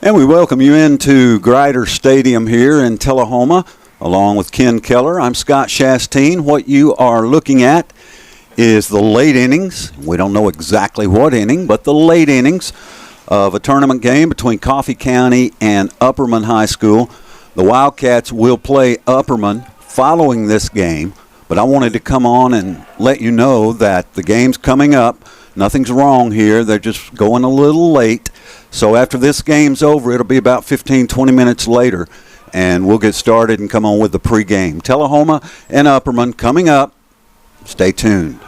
And we welcome you into Grider Stadium here in Tullahoma, along with Ken Keller. I'm Scott Shastine. What you are looking at is the late innings. We don't know exactly what inning, but the late innings of a tournament game between Coffee County and Upperman High School. The Wildcats will play Upperman following this game, but I wanted to come on and let you know that the game's coming up. Nothing's wrong here. They're just going a little late. So after this game's over, it'll be about 15, 20 minutes later, and we'll get started and come on with the pregame. Tullahoma and Upperman coming up. Stay tuned.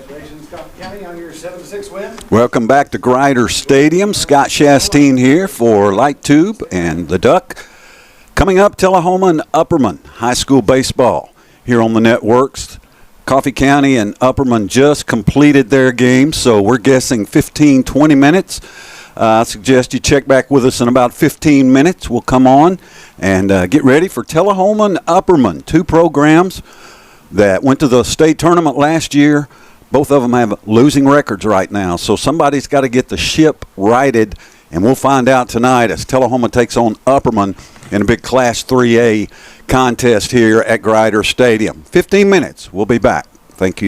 Congratulations, Coffee County, on your 7-6 win. Welcome back to Grider Stadium. Scott Shasteen here for Light Tube and the Duck. Coming up, Tullahoma and Upperman High School Baseball here on the networks. Coffee County and Upperman just completed their game, so we're guessing 15, 20 minutes. I suggest you check back with us in about 15 minutes. We'll come on and get ready for Tullahoma and Upperman, two programs that went to the state tournament last year. Both of them have losing records right now, so somebody's got to get the ship righted, and we'll find out tonight as Tullahoma takes on Upperman in a big Class 3A contest here at Grider Stadium. 15 minutes. We'll be back. Thank you.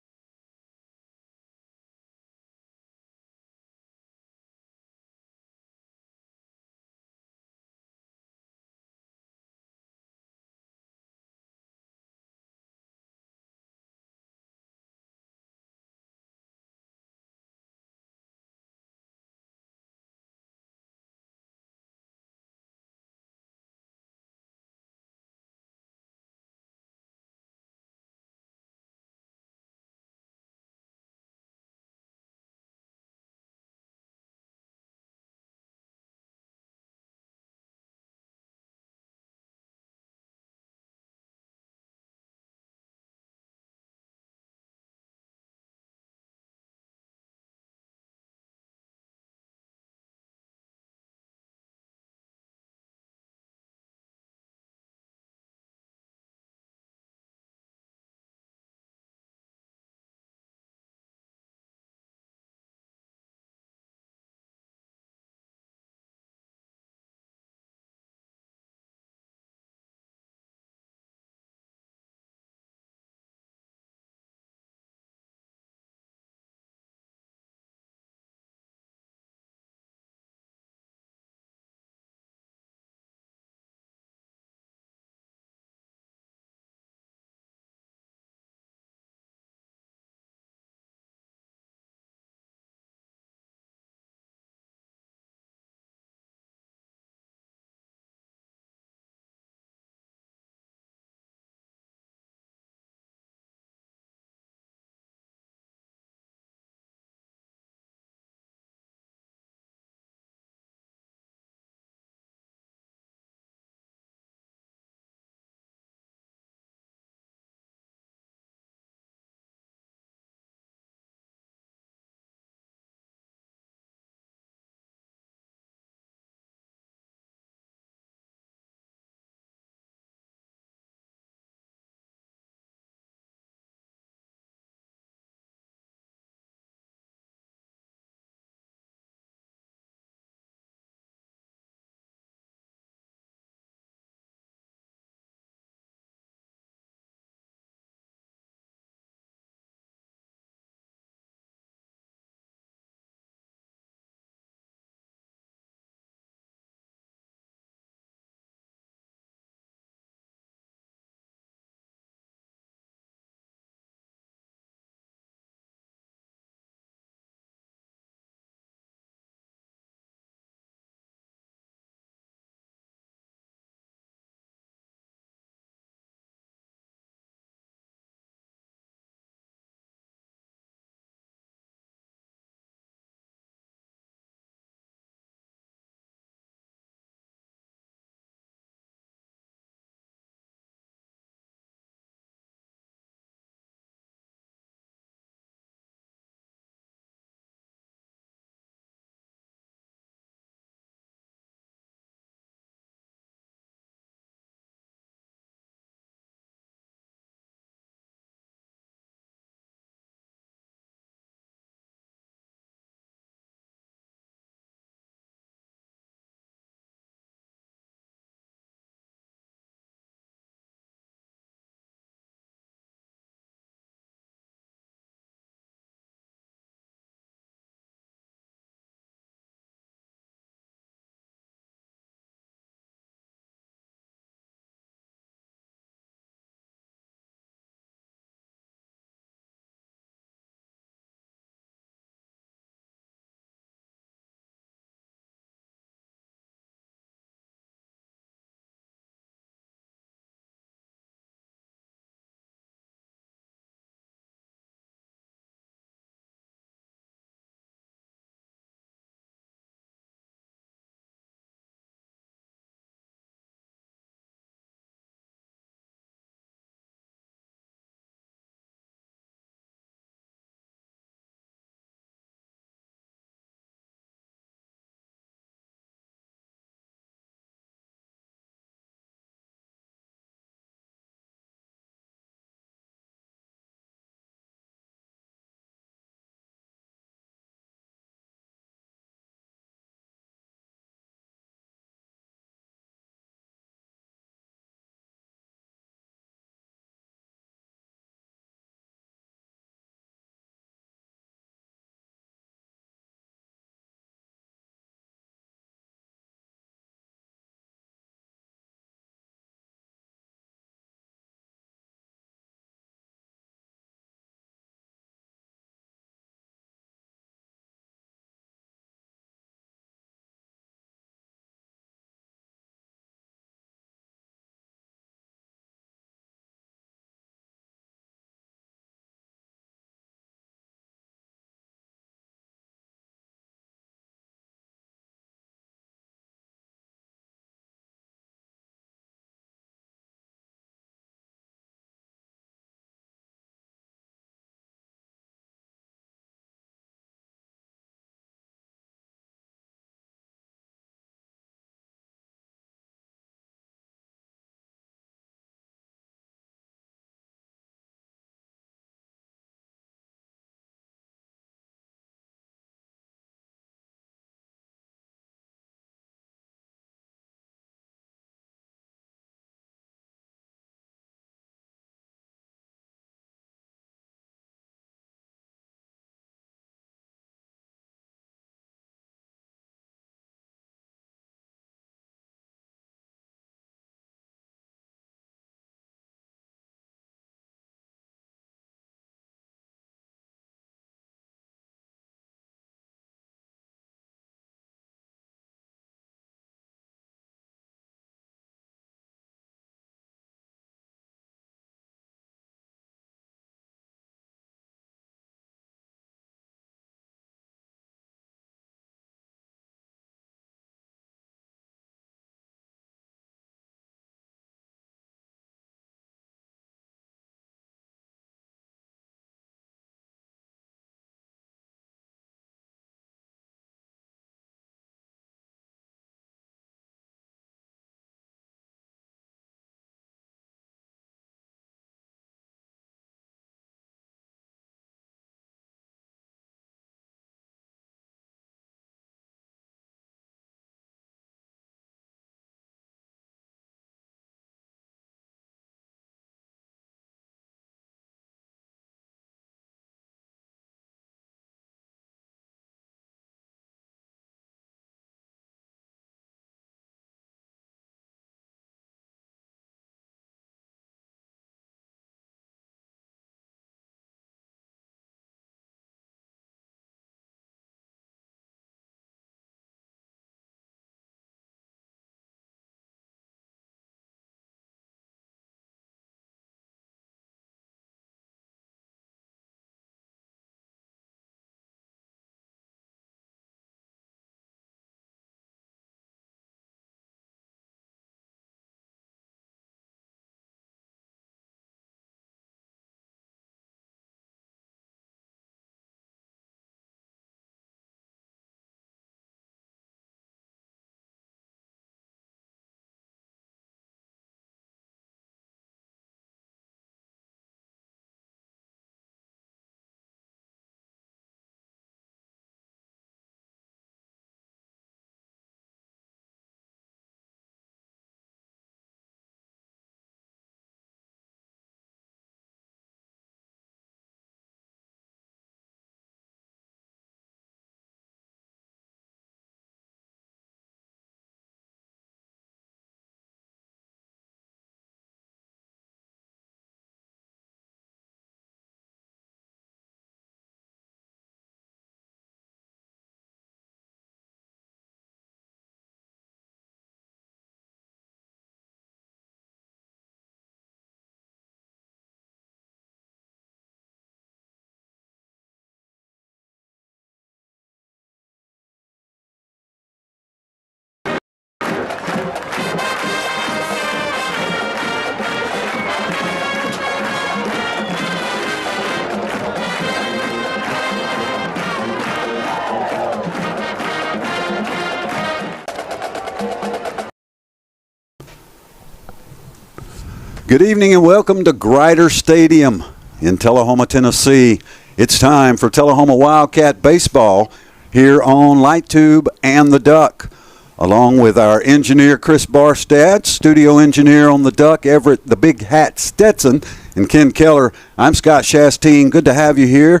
Good evening and welcome to Grider Stadium in Tullahoma, Tennessee. It's time for Tullahoma Wildcat Baseball here on Light Tube and the Duck. Along with our engineer Chris Barstad, studio engineer on the Duck, Everett the Big Hat Stetson, and Ken Keller, I'm Scott Shastine. Good to have you here.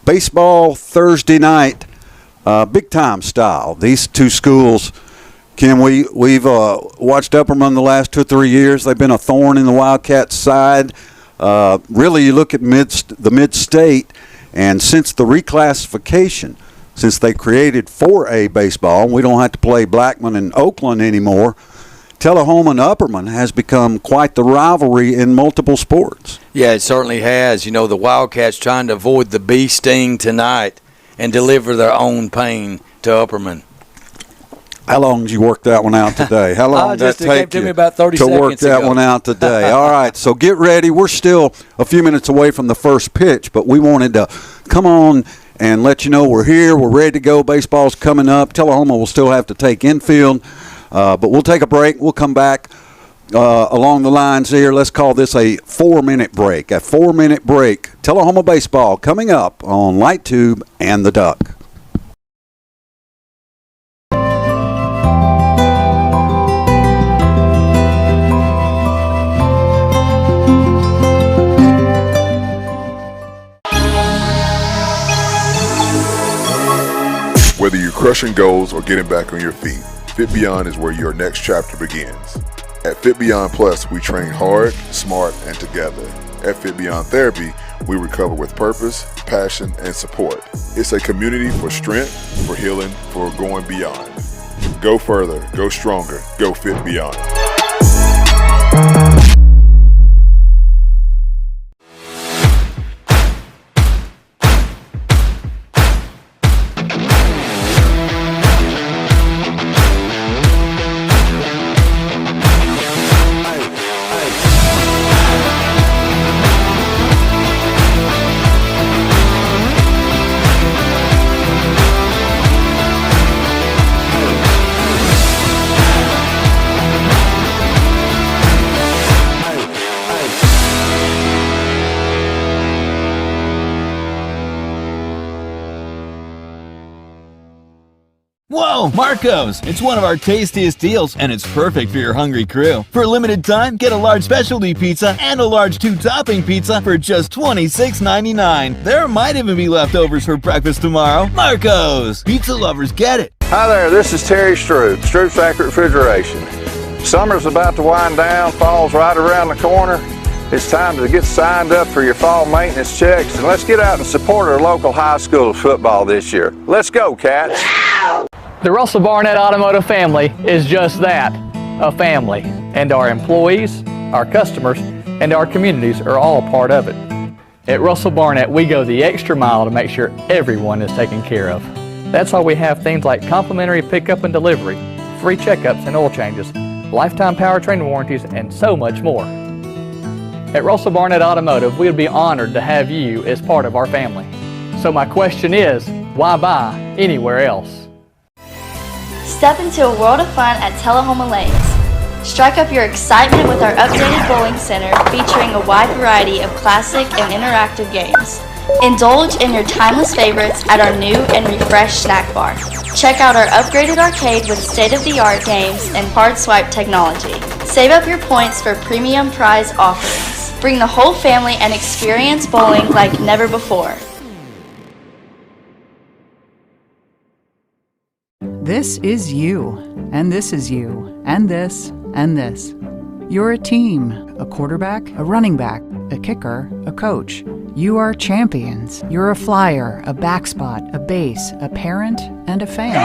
Baseball Thursday night, big time style. These two schools, Ken, we've watched Upperman the last 2 or 3 years. They've been a thorn in the Wildcats' side. Really, you look at the mid-state, and since the reclassification, since they created 4A baseball, we don't have to play Blackman and Oakland anymore, Tullahoma and Upperman has become quite the rivalry in multiple sports. Yeah, it certainly has. You know, the Wildcats trying to avoid the bee sting tonight and deliver their own pain to Upperman. How long did you work that one out today? How long did that take you me about 30 to seconds work that ago. one out today? All right, so get ready. We're still a few minutes away from the first pitch, but we wanted to come on and let you know we're here. We're ready to go. Baseball's coming up. Tullahoma will still have to take infield, but we'll take a break. We'll come back along the lines here. Let's call this a 4-minute break. A 4-minute break. Tullahoma baseball coming up on Light Tube and the Duck. Whether you're crushing goals or getting back on your feet, Fit Beyond is where your next chapter begins. At Fit Beyond Plus, we train hard, smart, and together. At Fit Beyond Therapy, we recover with purpose, passion, and support. It's a community for strength, for healing, for going beyond. Go further, go stronger, go Fit Beyond. Whoa, Marco's! It's one of our tastiest deals, and it's perfect for your hungry crew. For a limited time, get a large specialty pizza and a large 2-topping pizza for just $26.99. There might even be leftovers for breakfast tomorrow. Marco's! Pizza lovers get it! Hi there, this is Terry Stroop, Stroop's Accurate Refrigeration. Summer's about to wind down, fall's right around the corner. It's time to get signed up for your fall maintenance checks, and let's get out and support our local high school football this year. Let's go, Cats! The Russell Barnett Automotive family is just that, a family. And our employees, our customers, and our communities are all a part of it. At Russell Barnett, we go the extra mile to make sure everyone is taken care of. That's why we have things like complimentary pickup and delivery, free checkups and oil changes, lifetime powertrain warranties, and so much more. At Russell Barnett Automotive, we would be honored to have you as part of our family. So my question is, why buy anywhere else? Step into a world of fun at Tullahoma Lanes. Strike up your excitement with our updated bowling center featuring a wide variety of classic and interactive games. Indulge in your timeless favorites at our new and refreshed snack bar. Check out our upgraded arcade with state-of-the-art games and hard swipe technology. Save up your points for premium prize offerings. Bring the whole family and experience bowling like never before. This is you, and this is you, and this, and this. You're a team, a quarterback, a running back, a kicker, a coach. You are champions. You're a flyer, a backspot, a base, a parent, and a fan.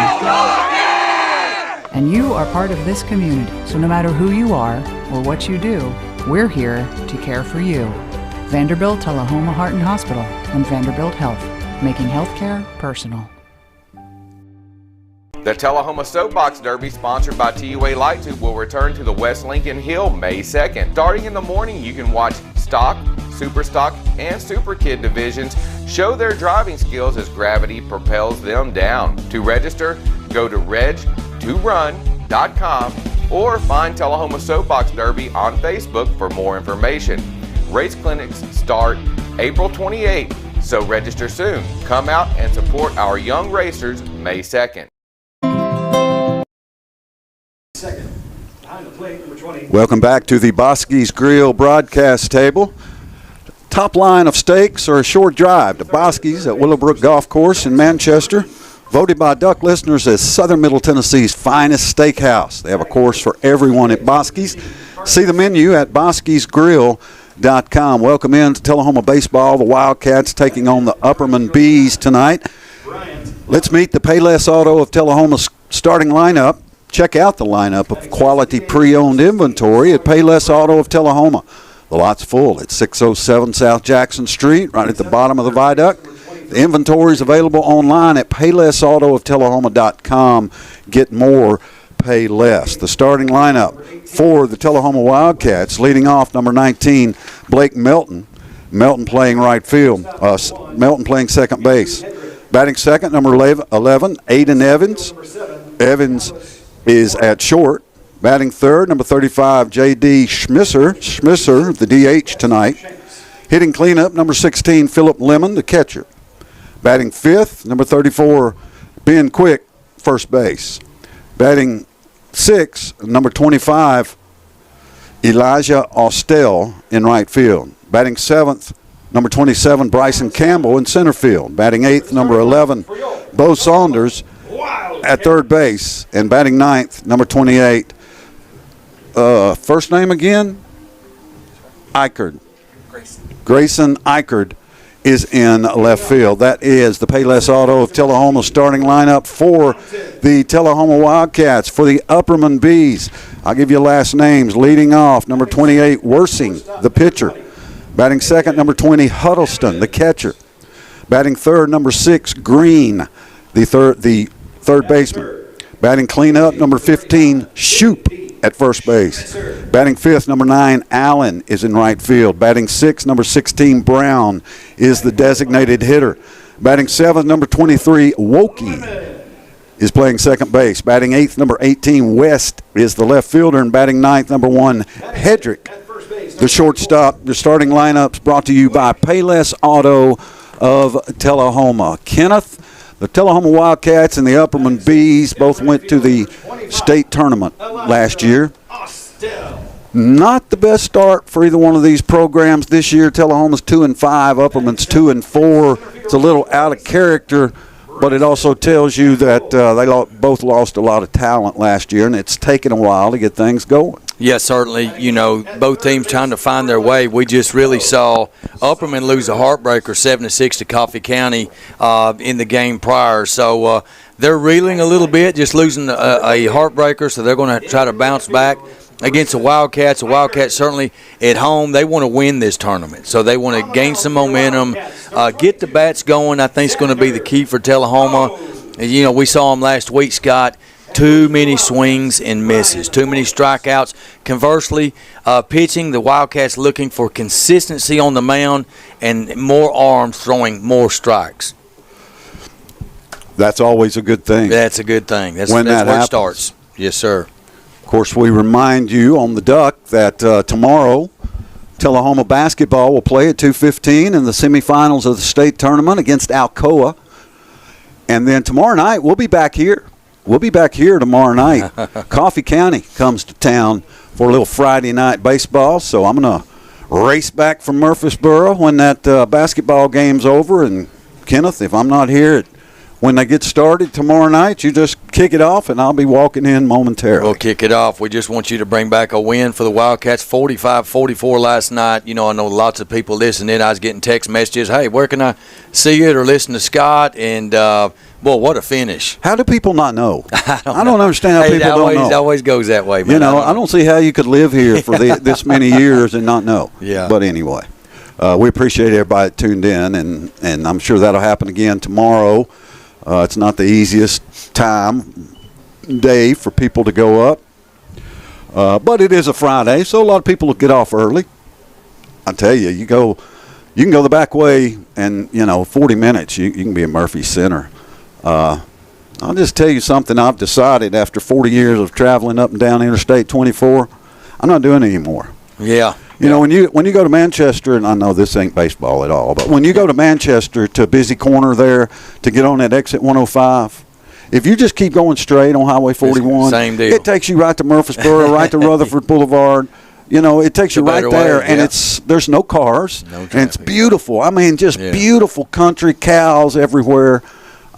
And you are part of this community, so no matter who you are or what you do, we're here to care for you. Vanderbilt Tullahoma Heart and Hospital and Vanderbilt Health, making healthcare personal. The Tullahoma Soapbox Derby, sponsored by TUA Light Tube, will return to the West Lincoln Hill May 2nd. Starting in the morning, you can watch Stock, Super Stock, and Super Kid divisions show their driving skills as gravity propels them down. To register, go to reg2run.com or find Tullahoma Soapbox Derby on Facebook for more information. Race clinics start April 28th, so register soon. Come out and support our young racers May 2nd. Welcome back to the Bosky's Grill broadcast table. Top line of stakes are a short drive to Bosky's at Willowbrook Golf Course in Manchester. Voted by Duck listeners as Southern Middle Tennessee's finest steakhouse. They have a course for everyone at Bosky's. See the menu at boskysgrill.com. Welcome in to Tullahoma Baseball. The Wildcats taking on the Upperman Bees tonight. Let's meet the Payless Auto of Tullahoma's starting lineup. Check out the lineup of quality pre-owned inventory at Payless Auto of Tullahoma. The lot's full at 607 South Jackson Street, right at the bottom of the viaduct. The inventory is available online at PaylessAutoofTullahoma.com. Get more, pay less. The starting lineup for the Tullahoma Wildcats, leading off number 19, Blake Melton. Melton playing right field. Melton playing second base. Batting second, number 11, Aiden Evans. Evans is at short. Batting third, number 35, J.D. Schmisser, the DH tonight. Hitting cleanup, number 16, Philip Lemon, the catcher. Batting fifth, number 34, Ben Quick, first base. Batting sixth, number 25, Elijah Austell in right field. Batting seventh, number 27, Bryson Campbell in center field. Batting eighth, number 11, Bo Saunders at third base. And batting ninth, number 28, first name again? Eichard. Grayson Eichard is in left field. That is the Payless Auto of Tullahoma starting lineup for the Tullahoma Wildcats. For the Upperman Bees, I'll give you last names. Leading off, number 28, Worsing, the pitcher. Batting second, number 20, Huddleston, the catcher. Batting third, number 6, Green, the third baseman. Batting cleanup, number 15, Shoop at first base. Batting fifth, number 9, Allen is in right field. Batting sixth, number 16, Brown is the designated hitter. Batting seventh, number 23, Wokey is playing second base. Batting eighth, number 18, West is the left fielder. And batting ninth, number 1, Hedrick, the shortstop. The starting lineups brought to you by Payless Auto of Tullahoma. Kenneth, the Tullahoma Wildcats and the Upperman Bees both went to the state tournament last year. Not the best start for either one of these programs this year. Tullahoma's 2-5, Upperman's 2-4. It's a little out of character, but it also tells you that they both lost a lot of talent last year, and it's taken a while to get things going. Yes, certainly. You know, both teams trying to find their way. We just really saw Upperman lose a heartbreaker 7-6 to Coffee County in the game prior. So they're reeling a little bit, just losing a heartbreaker, so they're going to try to bounce back against the Wildcats. The Wildcats certainly at home, they want to win this tournament. So they want to gain some momentum, get the bats going. I think it's going to be the key for Tullahoma. You know, we saw them last week, Scott. Too many swings and misses, too many strikeouts. Conversely, pitching, the Wildcats looking for consistency on the mound and more arms throwing more strikes. That's always a good thing. That's a good thing. That's when where happens. It starts. Yes, sir. Of course, we remind you on the Duck that tomorrow Tullahoma basketball will play at 2:15 in the semifinals of the state tournament against Alcoa. And then tomorrow night we'll be back here. We'll be back here tomorrow night. Coffee County comes to town for a little Friday night baseball, so I'm going to race back from Murfreesboro when that basketball game's over. And, Kenneth, if I'm not here when they get started tomorrow night, you just kick it off, and I'll be walking in momentarily. We'll kick it off. We just want you to bring back a win for the Wildcats, 45-44 last night. You know, I know lots of people listening. I was getting text messages, hey, where can I see it or listen to Scott? And, boy, what a finish. How do people not know? I don't understand how people don't know. It always goes that way, man. You know, I don't see how you could live here for this many years and not know. Yeah. But anyway, we appreciate everybody that tuned in, and I'm sure that'll happen again tomorrow. It's not the easiest day for people to go up. But it is a Friday, so a lot of people will get off early. I tell you, you can go the back way, and, 40 minutes, you can be at Murphy Center. I'll just tell you something I've decided after 40 years of traveling up and down Interstate 24. I'm not doing it anymore. Yeah. You know, when you go to Manchester, and I know this ain't baseball at all, but when you go to Manchester to a busy corner there to get on that exit 105, if you just keep going straight on Highway 41, same deal. it takes you right to Murfreesboro, right to Rutherford Boulevard. You know, it takes you right there, and there's no cars, and it's beautiful. I mean, just beautiful country, cows everywhere.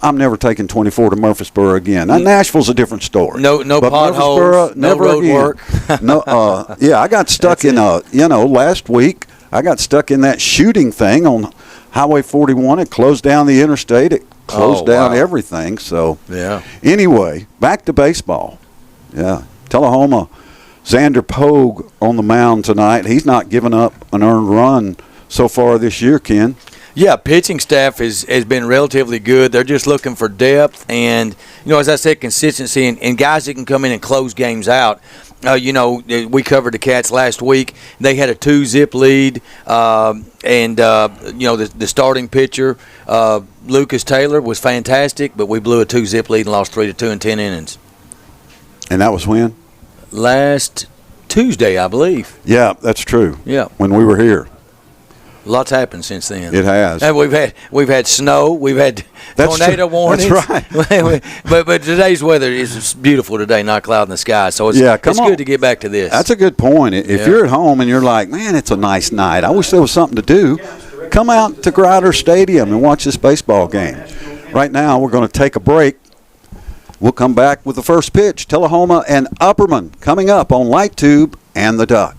I'm never taking 24 to Murfreesboro again. Now, Nashville's a different story. No but potholes, no never road again. work. No, I got stuck in last week I got stuck in that shooting thing on Highway 41. It closed down the interstate. It closed down everything. So anyway, back to baseball. Yeah, Tullahoma, Xander Pogue on the mound tonight. He's not given up an earned run so far this year, Ken. Yeah, pitching staff has been relatively good. They're just looking for depth and, as I said, consistency and guys that can come in and close games out. We covered the Cats last week. They had a 2-zip lead, the starting pitcher, Lucas Taylor, was fantastic, but we blew a 2-zip lead and lost 3-2 in 10 innings. And that was when? Last Tuesday, I believe. Yeah, that's true. Yeah. When we were here. Lots happened since then. It has. And we've had snow. We've had tornado warnings. That's right. but today's weather is beautiful today, not cloud in the sky. So it's good to get back to this. That's a good point. If you're at home and you're like, man, it's a nice night. I wish there was something to do. Come out to Grider Stadium and watch this baseball game. Right now, we're going to take a break. We'll come back with the first pitch. Tullahoma and Upperman coming up on Light Tube and the Duck.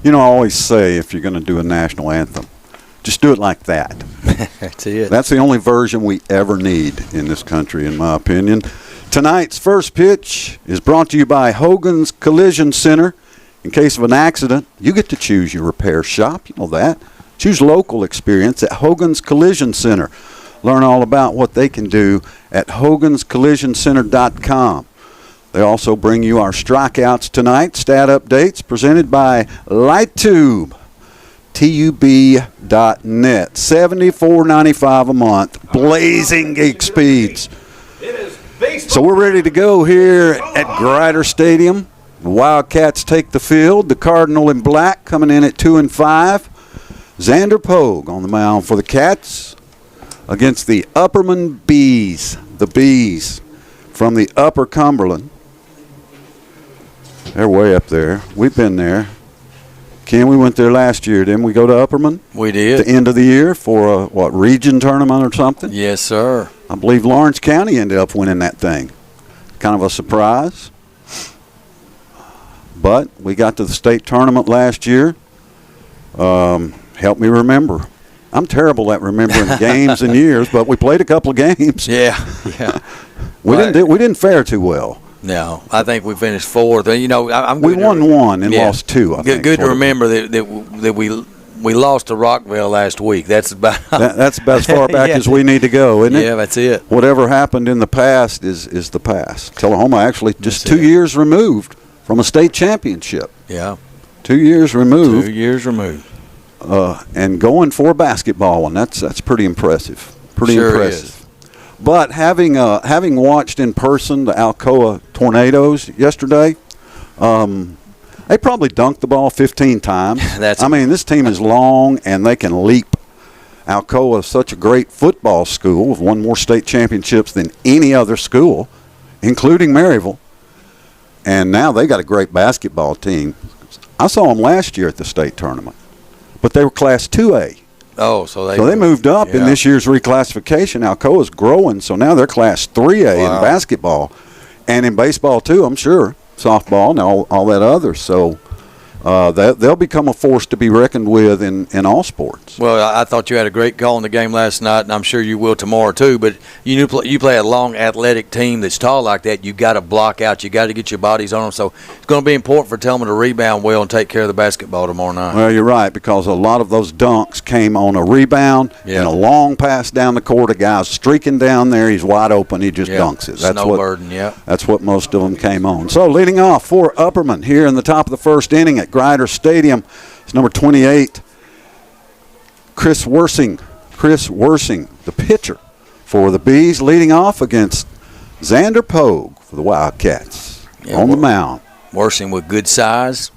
You know, I always say if you're going to do a national anthem, just do it like that. That's it. That's the only version we ever need in this country, in my opinion. Tonight's first pitch is brought to you by Hogan's Collision Center. In case of an accident, you get to choose your repair shop. You know that. Choose local experience at Hogan's Collision Center. Learn all about what they can do at hoganscollisioncenter.com. They also bring you our strikeouts tonight, stat updates presented by LightTube, TUB.net. $74.95 a month, blazing gig speeds. So we're ready to go here at Grider Stadium. The Wildcats take the field. The Cardinal in black coming in at 2-5. Xander Pogue on the mound for the Cats against the Upperman Bees. The Bees from the Upper Cumberland. They're way up there. We've been there. Ken, we went there last year. Didn't we go to Upperman? We did. At the end of the year for a region tournament or something? Yes, sir. I believe Lawrence County ended up winning that thing. Kind of a surprise. But we got to the state tournament last year. Help me remember. I'm terrible at remembering games and years, but we played a couple of games. Yeah. We didn't fare too well. No, I think we finished fourth. You know, we won one and lost two. I think. Good to remember that we lost to Rockville last week. That's about that's about as far back as we need to go, isn't it? Yeah, that's it. Whatever happened in the past is the past. Tullahoma actually just 2 years removed from a state championship. Yeah. 2 years removed. 2 years removed. And going for basketball, and that's pretty impressive. Pretty impressive. Is. But having watched in person the Alcoa Tornadoes yesterday, they probably dunked the ball 15 times. This team is long and they can leap. Alcoa is such a great football school. We've won more state championships than any other school, including Maryville. And now they got a great basketball team. I saw them last year at the state tournament, but they were Class 2A. Oh, so they moved up in this year's reclassification. Alcoa's growing, so now they're Class 3A in basketball, and in baseball too, I'm sure. Softball and all that other. So they'll become a force to be reckoned with in all sports. Well, I thought you had a great call in the game last night, and I'm sure you will tomorrow too. But you play a long, athletic team that's tall like that. You got to block out. You got to get your bodies on them. So it's going to be important for Tillman to rebound well and take care of the basketball tomorrow night. Well, you're right, because a lot of those dunks came on a rebound and a long pass down the court. A guy's streaking down there. He's wide open. He just dunks it. That's what most of them came on. So leading off for Upperman here in the top of the first inning at Grider Stadium is number 28, Chris Worsing, the pitcher for the Bees, leading off against Xander Pogue for the Wildcats on the mound. Worsing with good size,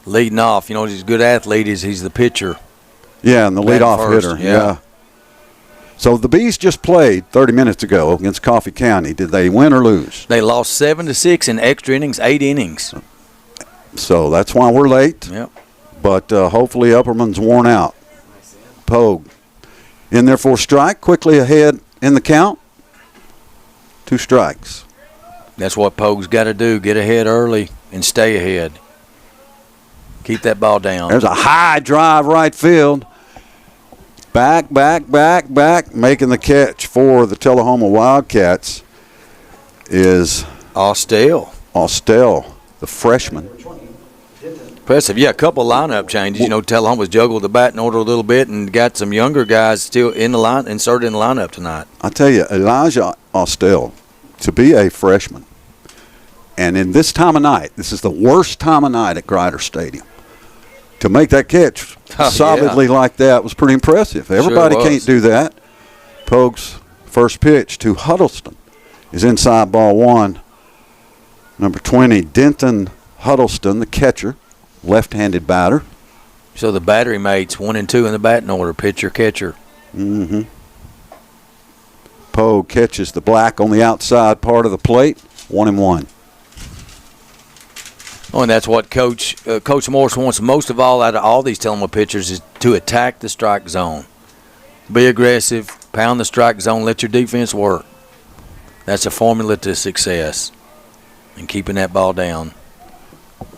leading off. You know, he's a good athlete. He's the pitcher. Yeah, and the leadoff hitter. Yeah. So the Bees just played 30 minutes ago against Coffee County. Did they win or lose? They lost 7-6 in extra innings, 8 innings. So that's why we're late. Yep. But hopefully Upperman's worn out. Pogue in there for a strike, quickly ahead in the count. 2 strikes. That's what Pogue's got to do, get ahead early and stay ahead. Keep that ball down. There's a high drive right field. Back, making the catch for the Tullahoma Wildcats is Austell, the freshman. Impressive. Yeah, a couple lineup changes. You know, Tullahoma's juggled the batting order a little bit and got some younger guys still in the line, inserted in the lineup tonight. I tell you, Elijah Austell, to be a freshman, and in this time of night, this is the worst time of night at Grider Stadium, to make that catch solidly like that was pretty impressive. Everybody can't do that. Pogue's first pitch to Huddleston is inside ball 1. Number 20, Denton Huddleston, the catcher, left-handed batter. So the battery mates 1 and 2 in the batting order, pitcher, catcher. Mm-hmm. Pogue catches the black on the outside part of the plate, 1-1. Oh, and that's what Coach Morris wants most of all out of all these Tullahoma pitchers is to attack the strike zone. Be aggressive, pound the strike zone, let your defense work. That's a formula to success and keeping that ball down.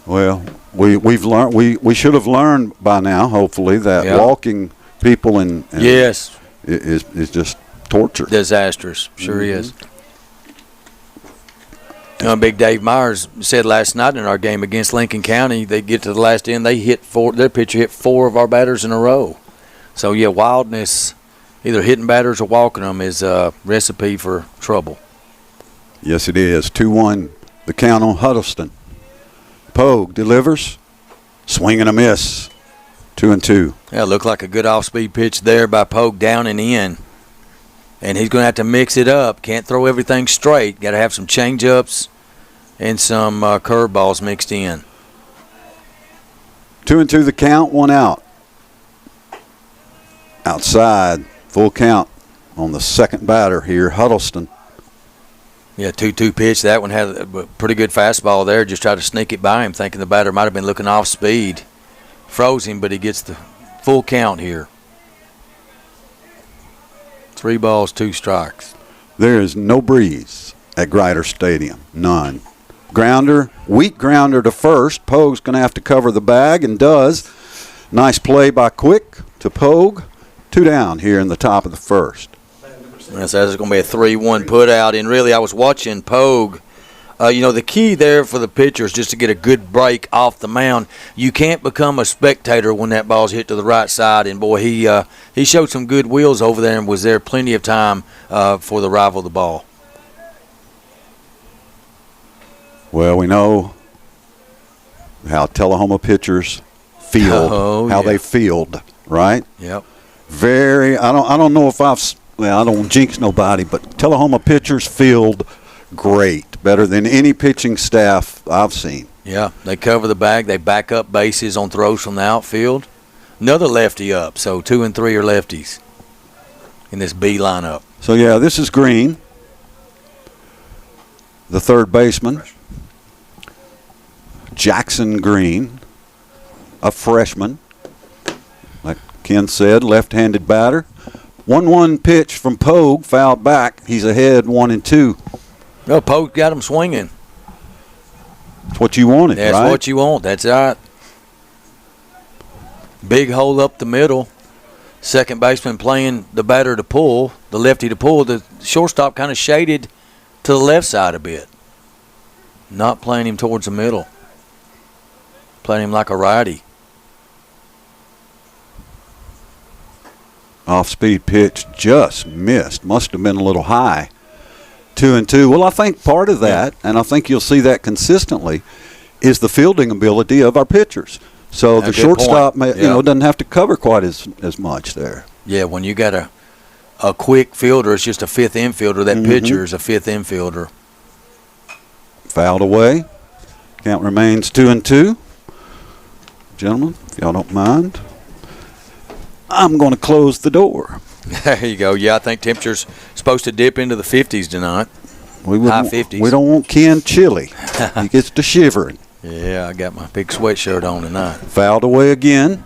Well, we've learned we should have learned by now, hopefully, that walking people and yes is just torture. Disastrous, sure is. Big Dave Myers said last night in our game against Lincoln County, they get to the last end, their pitcher hit 4 of our batters in a row. So, yeah, wildness, either hitting batters or walking them is a recipe for trouble. Yes, it is. 2-1, the count on Huddleston. Pogue delivers, swing and a miss, 2-2. Yeah, looked like a good off-speed pitch there by Pogue down and in. And he's going to have to mix it up. Can't throw everything straight. Got to have some change-ups and some curveballs mixed in. 2-2 the count, 1 out. Outside, full count on the second batter here, Huddleston. Yeah, 2-2 pitch. That one had a pretty good fastball there. Just tried to sneak it by him, thinking the batter might have been looking off speed. froze him, but he gets the full count here. 3 balls, 2 strikes. There is no breeze at Grider Stadium. None. Grounder, weak grounder to first. Pogue's going to have to cover the bag and does. Nice play by Quick to Pogue. 2 down here in the top of the first. That's going to be a 3-1 put out. And really, I was watching Pogue. The key there for the pitcher is just to get a good break off the mound. You can't become a spectator when that ball's hit to the right side. And, boy, he showed some good wheels over there and was there plenty of time for the rival of the ball. Well, we know how Tullahoma pitchers feel, they field, right? Yep. I don't know if I don't jinx nobody, but Tullahoma pitchers field great, better than any pitching staff I've seen. Yeah, they cover the bag. They back up bases on throws from the outfield. Another lefty up, so 2 and 3 are lefties in this B lineup. So, yeah, this is Green, the third baseman. Jackson Green, a freshman. Like Ken said, left-handed batter. 1-1 pitch from Pogue, fouled back. He's ahead 1-2. Well, Pogue got him swinging. That's what you wanted, right? That's what you want. That's right. Big hole up the middle. Second baseman playing the batter to pull, the lefty to pull. The shortstop kind of shaded to the left side a bit. Not playing him towards the middle. Playing him like a righty. Off-speed pitch just missed. Must have been a little high. 2-2. Well, I think part of that, and I think you'll see that consistently, is the fielding ability of our pitchers. So the shortstop doesn't have to cover quite as much there. Yeah, when you got a quick fielder, it's just a fifth infielder. That pitcher is a fifth infielder. Fouled away. Count remains 2-2. Gentlemen, if y'all don't mind, I'm going to close the door. There you go. Yeah, I think temperature's supposed to dip into the 50s tonight. High 50s. We don't want Ken chilly. He gets to shivering. Yeah, I got my big sweatshirt on tonight. Fouled away again.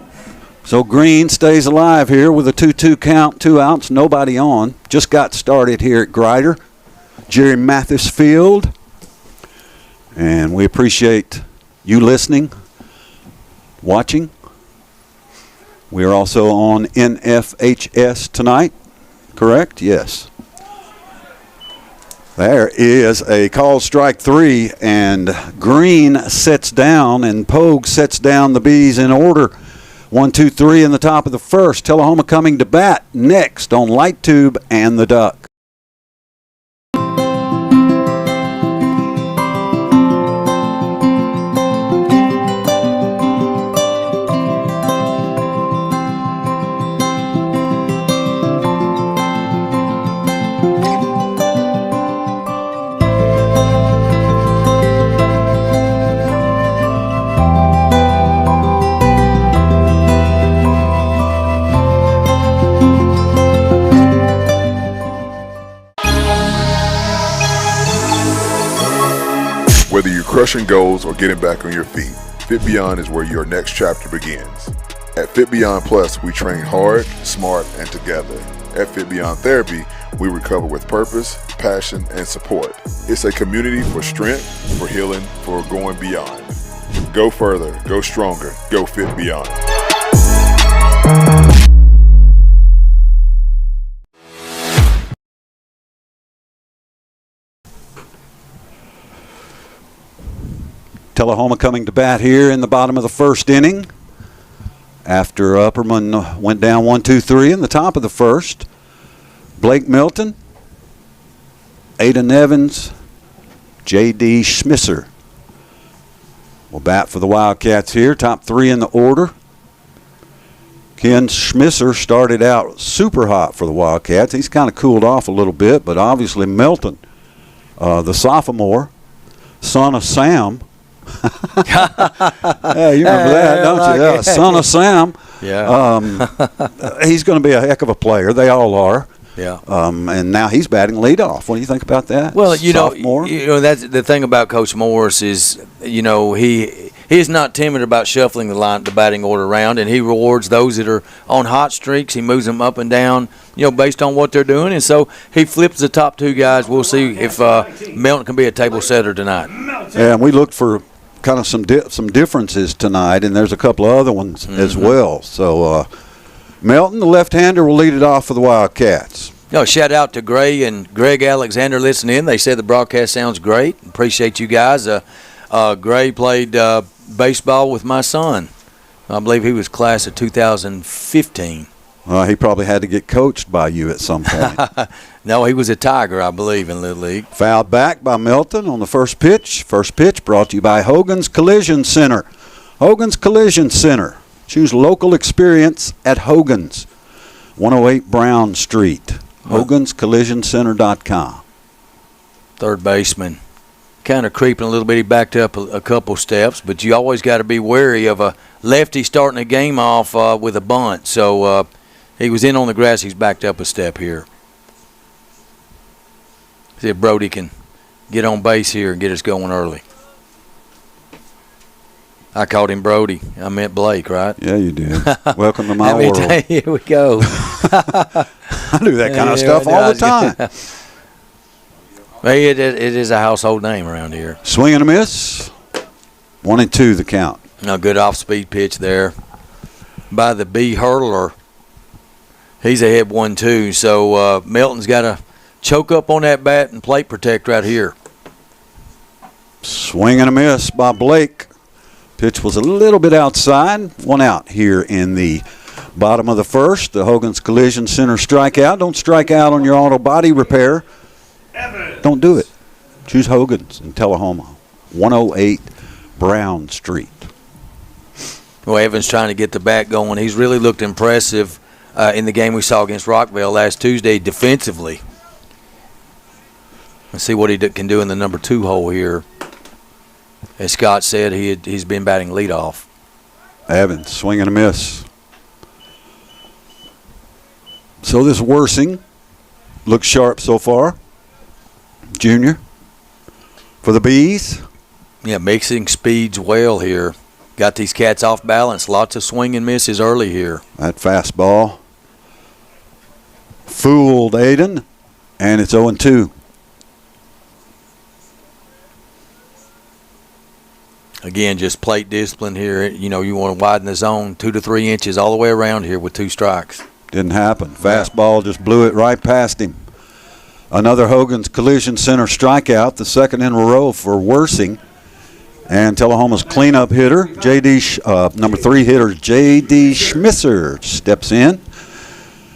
So Green stays alive here with a 2-2 count, 2 outs, nobody on. Just got started here at Grider, Jerry Mathis Field. And we appreciate you listening, watching. We are also on NFHS tonight, correct? Yes. There is a call strike 3, and Green sets down, and Pogue sets down the Bees in order. 1, 2, 3 in the top of the first. Tullahoma coming to bat next on Light Tube and the Duck. Whether you're crushing goals or getting back on your feet, Fit Beyond is where your next chapter begins. At Fit Beyond Plus, we train hard, smart, and together. At Fit Beyond Therapy, we recover with purpose, passion, and support. It's a community for strength, for healing, for going beyond. Go further, go stronger, go Fit Beyond. Tullahoma coming to bat here in the bottom of the first inning after Upperman went down 1, 2, 3 in the top of the first. Blake Milton, Aiden Evans, J.D. Schmisser will bat for the Wildcats here. Top 3 in the order. Ken Schmisser started out super hot for the Wildcats. He's kind of cooled off a little bit, but obviously Milton, the sophomore, son of Sam. Yeah, you remember that, don't you? Yeah, son of Sam. Yeah. He's going to be a heck of a player. They all are. Yeah. And now he's batting leadoff. What do you think about that? Well, Sophomore? that's the thing about Coach Morris is, he he's not timid about shuffling the batting order around, and he rewards those that are on hot streaks. He moves them up and down, based on what they're doing, and so he flips the top 2 guys. We'll see if Melton can be a table setter tonight. Yeah, and we looked for kind of some differences tonight, and there's a couple of other ones as well. So Melton, the left-hander, will lead it off for the Wildcats. Shout out to Gray and Greg Alexander listening in. They said the broadcast sounds great. Appreciate you guys. Gray played baseball with my son. I believe he was class of 2015. He probably had to get coached by you at some point. No, he was a Tiger, I believe, in Little League. Fouled back by Melton on the first pitch. First pitch brought to you by Hogan's Collision Center. Hogan's Collision Center. Choose local experience at Hogan's. 108 Brown Street. Hogan'sCollisionCenter.com. Third baseman. Kind of creeping a little bit. He backed up a couple steps, but you always got to be wary of a lefty starting a game off with a bunt. So he was in on the grass. He's backed up a step here. See if Brody can get on base here and get us going early. I called him Brody. I meant Blake, right? Yeah, you did. Welcome to my world. Here we go. I do that kind of stuff all the time. It is a household name around here. Swing and a miss. 1-2 the count. Good off-speed pitch there by the B hurdler. He's ahead 1-2. So Melton's got to choke up on that bat and plate protect right here. Swing and a miss by Blake. Pitch was a little bit outside. 1 out here in the bottom of the first. The Hogan's Collision Center strikeout. Don't strike out on your auto body repair. Don't do it. Choose Hogan's in Tullahoma. 108 Brown Street. Well, Evans trying to get the bat going. He's really looked impressive in the game we saw against Rockville last Tuesday defensively. Let's see what he can do in the number 2 hole here. As Scott said, he's been batting leadoff. Evans, swing and a miss. So this Worsing looks sharp so far. Junior for the Bees. Yeah, mixing speeds well here. Got these cats off balance. Lots of swing and misses early here. That fastball fooled Aiden, and it's 0-2. Again, just plate discipline here. You want to widen the zone 2 to 3 inches all the way around here with 2 strikes. Didn't happen. Fastball just blew it right past him. Another Hogan's Collision Center strikeout, the second in a row for Worsing. And Tullahoma's cleanup hitter, number 3 hitter, J.D. Schmisser steps in.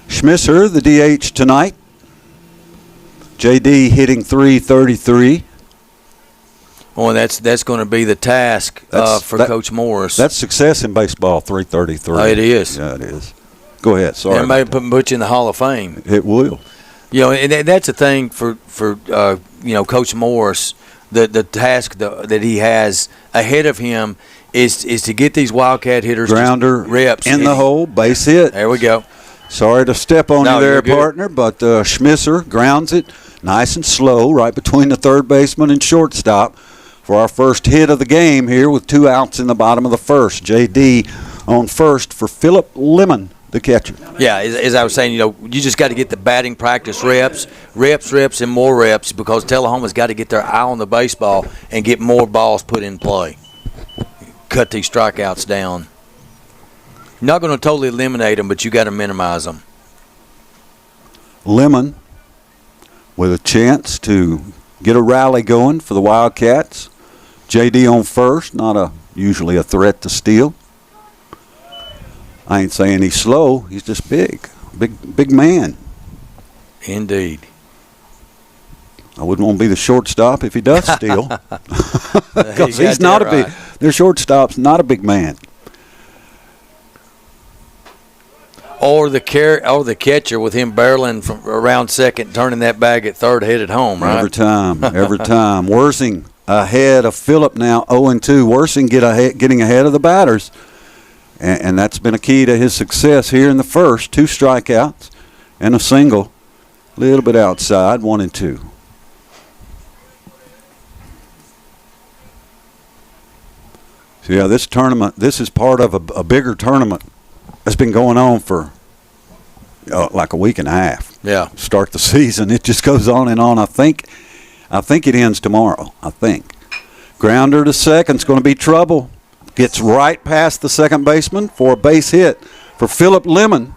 Schmisser, the DH tonight. J.D. hitting .333. Well, that's going to be the task for Coach Morris. That's success in baseball, .333. Oh, it is. Yeah, it is. Go ahead. Sorry. It may put you in the Hall of Fame. It will. And that's the thing for Coach Morris. The task that he has ahead of him is to get these Wildcat hitters grounder reps in the hole, base hit. There we go. Sorry to step on you there, partner, but Schmisser grounds it nice and slow right between the third baseman and shortstop for our first hit of the game here with 2 outs in the bottom of the first. J.D. on first for Philip Lemon, the catcher. Yeah, as I was saying, you just got to get the batting practice reps, and more reps because Tullahoma's got to get their eye on the baseball and get more balls put in play. Cut these strikeouts down. You're not going to totally eliminate them, but you got to minimize them. Lemon with a chance to get a rally going for the Wildcats. J.D. on first, not usually a threat to steal. I ain't saying he's slow. He's just big man. Indeed. I wouldn't want to be the shortstop if he does steal, because he's not a big. Their shortstop's not a big man. Or the catcher with him barreling from around second, turning that bag at third, headed home, right? Every time. Worsing ahead of Phillip now, 0-2. Worsing getting ahead of the batters. And that's been a key to his success here in the first. 2 strikeouts and a single. A little bit outside, 1-2. So, yeah, this is part of a bigger tournament that's been going on for like a week and a half. Yeah. Start the season. It just goes on and on. I think it ends tomorrow. I think. Grounder to second. It's going to be trouble. Gets right past the second baseman for a base hit for Philip Lemon.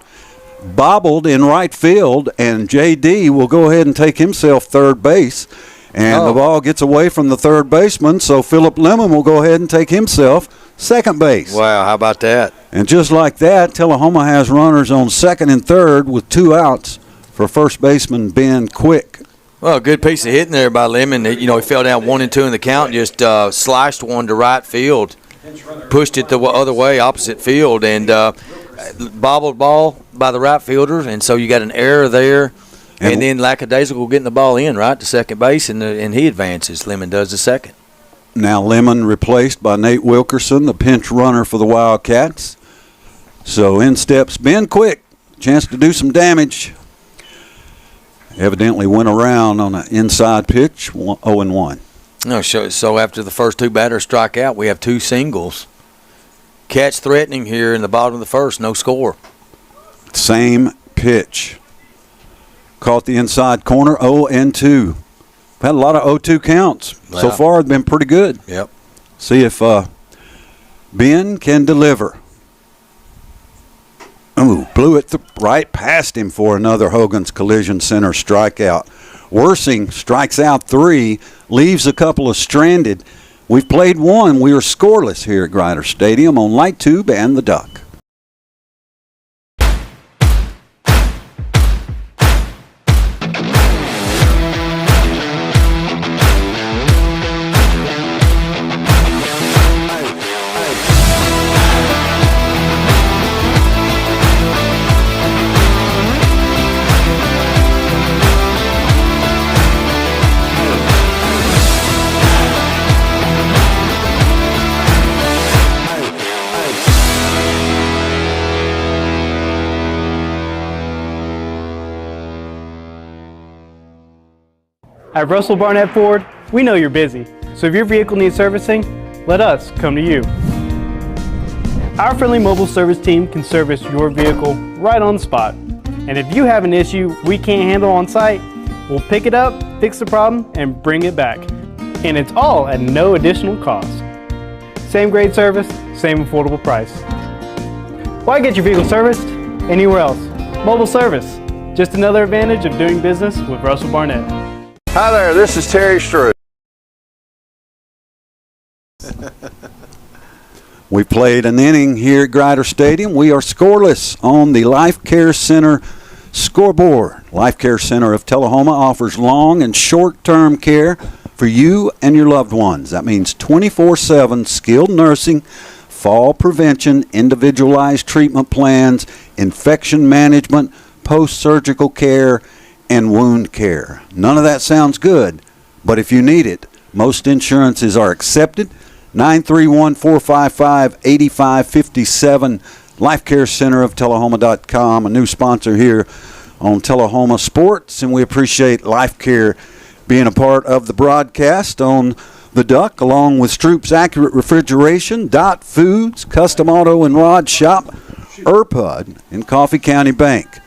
Bobbled in right field, and J.D. will go ahead and take himself third base. And the ball gets away from the third baseman, so Philip Lemon will go ahead and take himself second base. Wow, how about that? And just like that, Tullahoma has runners on second and third with 2 outs for first baseman Ben Quick. Well, a good piece of hitting there by Lemon. He fell down 1 and 2 in the count, just sliced one to right field, pushed it the other way, opposite field, and bobbled ball by the right fielder, and so you got an error there. And then lackadaisical getting the ball in, right, to second base, and he advances. Lemon does the second. Now Lemon replaced by Nate Wilkerson, the pinch runner for the Wildcats. So in steps Ben Quick, chance to do some damage. Evidently went around on an inside pitch, 0-1. No, so after the first 2 batters strike out, we have 2 singles. Catch threatening here in the bottom of the first, no score. Same pitch. Caught the inside corner, 0-2. We've had a lot of 0-2 counts. Wow. So far, it's been pretty good. Yep. See if Ben can deliver. Ooh, blew it right past him for another Hogan's Collision Center strikeout. Worsing strikes out 3, leaves a couple of stranded. We've played 1. We are scoreless here at Grider Stadium on Light Tube and the Duck. At Russell Barnett Ford, we know you're busy, so if your vehicle needs servicing, let us come to you. Our friendly mobile service team can service your vehicle right on the spot. And if you have an issue we can't handle on site, we'll pick it up, fix the problem, and bring it back. And it's all at no additional cost. Same great service, same affordable price. Why get your vehicle serviced anywhere else? Mobile service, just another advantage of doing business with Russell Barnett. Hi there, this is Terry Strode. We played an inning here at Grider Stadium. We are scoreless on the Life Care Center scoreboard. Life Care Center of Tullahoma offers long and short-term care for you and your loved ones. That means 24/7 skilled nursing, fall prevention, individualized treatment plans, infection management, post-surgical care, and wound care. None of that sounds good, but if you need it, most insurances are accepted. 931-455-8557, lifecarecenteroftullahoma.com, a new sponsor here on Tullahoma Sports, and we appreciate Life Care being a part of the broadcast on the Duck, along with Stroop's Accurate Refrigeration, Dot Foods, Custom Auto and Rod Shop, Erpud, and Coffee County Bank.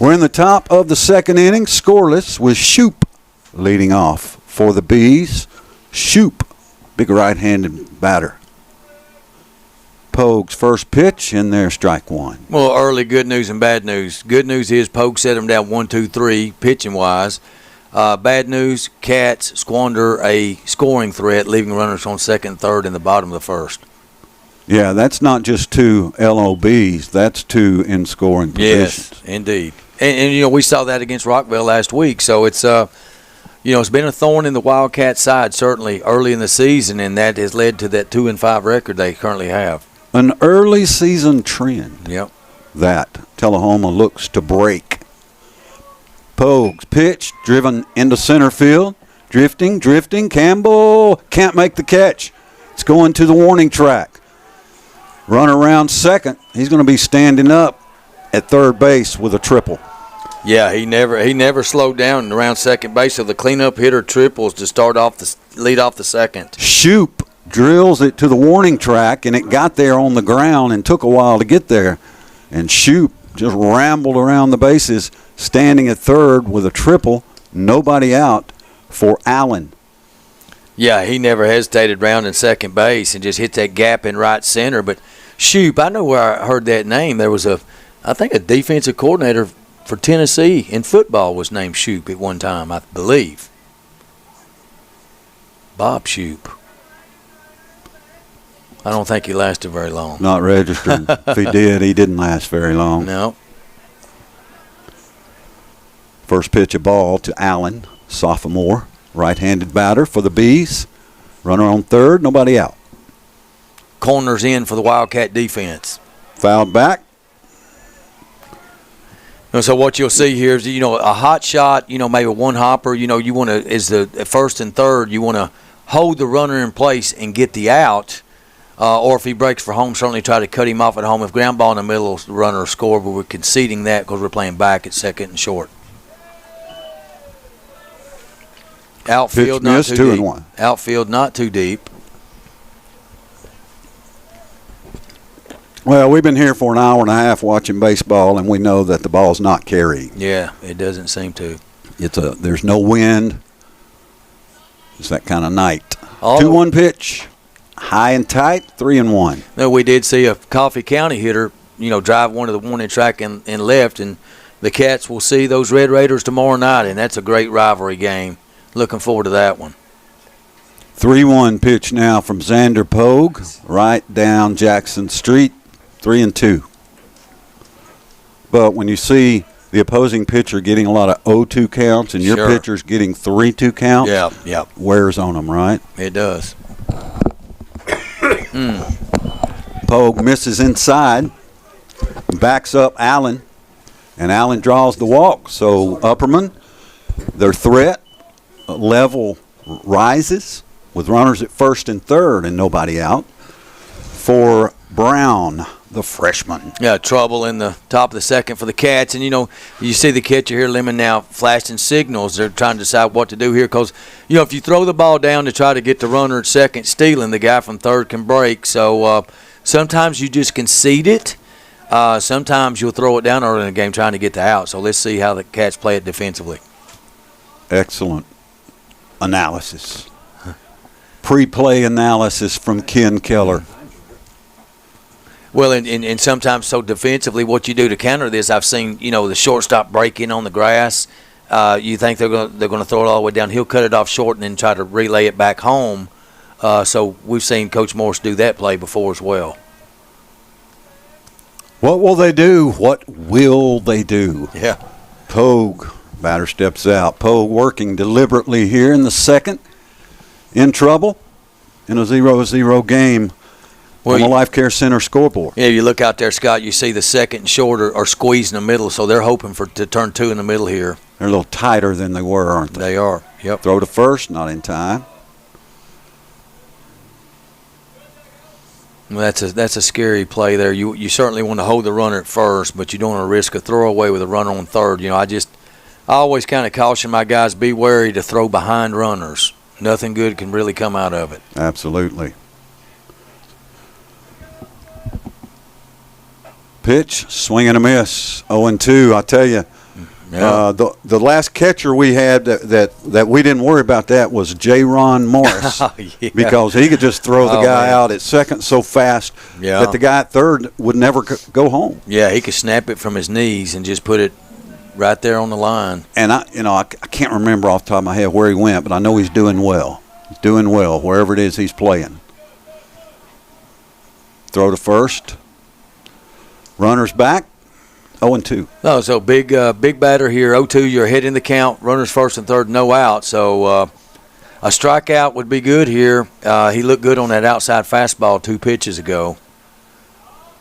We're in the top of the second inning, scoreless, with Shoop leading off for the Bees. Shoop, big right-handed batter. Pogue's first pitch in there, strike 1. Well, early good news and bad news. Good news is Pogue set him down 1-2-3 pitching-wise. Bad news, Cats squander a scoring threat, leaving runners on second and third in the bottom of the first. Yeah, that's not just 2 LOBs. That's 2 in scoring positions. Yes, indeed. And we saw that against Rockville last week. So it's, it's been a thorn in the Wildcat side, certainly, early in the season, and that has led to that 2-5 record they currently have. An early season trend. Yep. That Tullahoma looks to break. Pogue's pitch, driven into center field. Drifting. Campbell can't make the catch. It's going to the warning track. Run around second. He's going to be standing up at third base with a triple. Yeah, he never slowed down around second base. So the cleanup hitter triples to lead off the second. Shoop drills it to the warning track, and it got there on the ground and took a while to get there. And Shoop just rambled around the bases, standing at third with a triple, nobody out for Allen. Yeah, he never hesitated rounding second base and just hit that gap in right center. But Shoop, I know where I heard that name. There was I think a defensive coordinator for Tennessee in football was named Shoop at one time, I believe. Bob Shoop. I don't think he lasted very long. Not registered. If he did, he didn't last very long. No. First pitch of ball to Allen, sophomore, right-handed batter for the Bees. Runner on third, nobody out. Corners in for the Wildcat defense. Fouled back. And so what you'll see here is, a hot shot, maybe one hopper, you want to, is the first and third, you want to hold the runner in place and get the out. Or if he breaks for home, certainly try to cut him off at home. If ground ball in the middle, the runner will score, but we're conceding that because we're playing back at second and short. Outfield not too deep. 2-1. Outfield not too deep. Well, we've been here for an hour and a half watching baseball, and we know that the ball's not carrying. Yeah, it doesn't seem to. There's no wind. It's that kind of night. 2-1 pitch, high and tight, 3-1. No, we did see a Coffee County hitter, drive one of the warning track and left, and the Cats will see those Red Raiders tomorrow night, and that's a great rivalry game. Looking forward to that one. 3-1 pitch now from Xander Pogue, right down Jackson Street, 3-2. But when you see the opposing pitcher getting a lot of 0-2 counts and your pitcher's getting 3-2 counts, yeah, wears on them, right? It does. Pogue misses inside, backs up Allen, and Allen draws the walk. So Upperman, their threat level rises with runners at first and third and nobody out for Brown, the freshman. Yeah, trouble in the top of the second for the Cats. And, you see the catcher here, Lemon, now flashing signals. They're trying to decide what to do here because, if you throw the ball down to try to get the runner at second stealing, the guy from third can break. So sometimes you just concede it. Sometimes you'll throw it down early in the game trying to get the out. So let's see how the Cats play it defensively. Excellent analysis. Pre-play analysis from Ken Keller. Well, and sometimes so defensively, what you do to counter this, I've seen, the shortstop break in on the grass. You think they're going to throw it all the way down. He'll cut it off short and then try to relay it back home. So we've seen Coach Morris do that play before as well. What will they do? What will they do? Yeah. Pogue, batter steps out. Pogue working deliberately here in the second. In trouble in a 0-0 game on the Life Care Center scoreboard. Yeah, you look out there, Scott, you see the second and short are squeezing the middle, so they're hoping to turn two in the middle here. They're a little tighter than they were, aren't they? They are, yep. Throw to first, not in time. Well, that's a scary play there. You certainly want to hold the runner at first, but you don't want to risk a throwaway with a runner on third. I always kind of caution my guys, be wary to throw behind runners. Nothing good can really come out of it. Absolutely. Pitch, swing and a miss, 0-2. I tell you, the last catcher we had that we didn't worry about that was J-Ron Morris because he could just throw the guy out at second so fast that the guy at third would never go home. Yeah, he could snap it from his knees and just put it right there on the line. And I can't remember off the top of my head where he went, but I know he's doing well. He's doing well wherever it is he's playing. Throw to first. Runners back. 0-2. No, so big batter here. 0-2. You're ahead in the count. Runners first and third, no out. So a strikeout would be good here. He looked good on that outside fastball 2 pitches ago.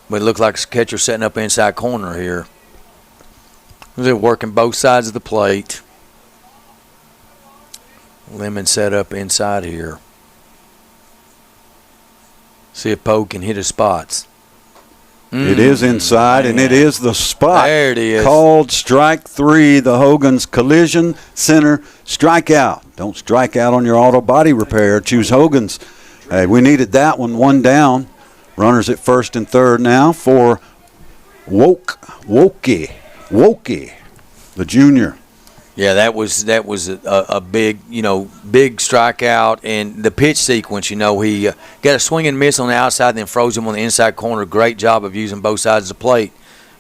But it looked like the catcher setting up inside corner here. They're working both sides of the plate. Lemon set up inside here. See if Pogue can hit his spots. It is inside, and it is the spot. There it is. Called strike 3, the Hogan's Collision Center strikeout. Don't strike out on your auto body repair. Choose Hogan's Hey, we needed that one. One down. Runners at first and third now for Wokey, the junior. Yeah, that was a big, big strikeout. And the pitch sequence, he got a swing and miss on the outside, then froze him on the inside corner. Great job of using both sides of the plate.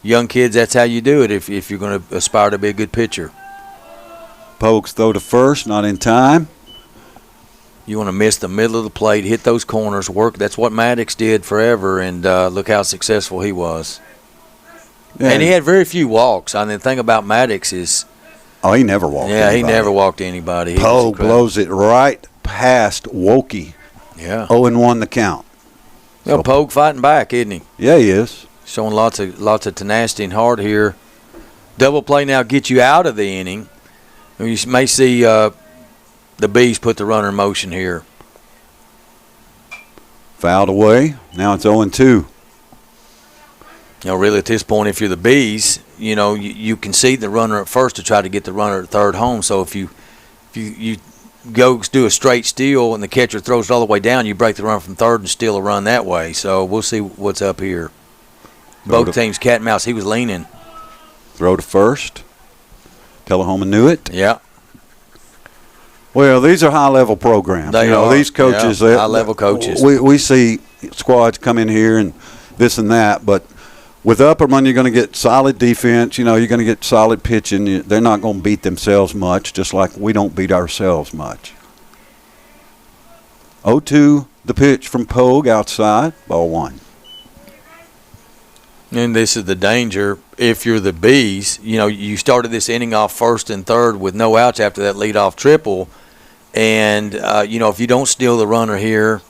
Young kids, that's how you do it if you're going to aspire to be a good pitcher. Pokes throw to first, not in time. You want to miss the middle of the plate, hit those corners, work. That's what Maddox did forever, and look how successful he was. Yeah. And he had very few walks. I mean, the thing about Maddox is he never walked anybody. He never walked anybody. Pogue blows it right past Wokey. Yeah. 0-1 the count. Well, Pogue fighting back, isn't he? Yeah, he is. Showing lots of tenacity and heart here. Double play now gets you out of the inning. You may see the Bees put the runner in motion here. Fouled away. Now it's 0-2. Really at this point, if you're the Bees, you concede the runner at first to try to get the runner at third home. So if you go do a straight steal and the catcher throws it all the way down, you break the run from third and steal a run that way. So we'll see what's up here. Both teams cat and mouse. He was leaning. Throw to first. Tullahoma knew it. Yeah. Well, these are high-level programs. They are. These coaches. High-level coaches. We see squads come in here and this and that, but with Upperman, you're going to get solid defense. You're going to get solid pitching. They're not going to beat themselves much, just like we don't beat ourselves much. 0-2 the pitch from Pogue outside, ball one. And this is the danger. If you're the Bees, you started this inning off first and third with no outs after that leadoff triple. And, if you don't steal the runner here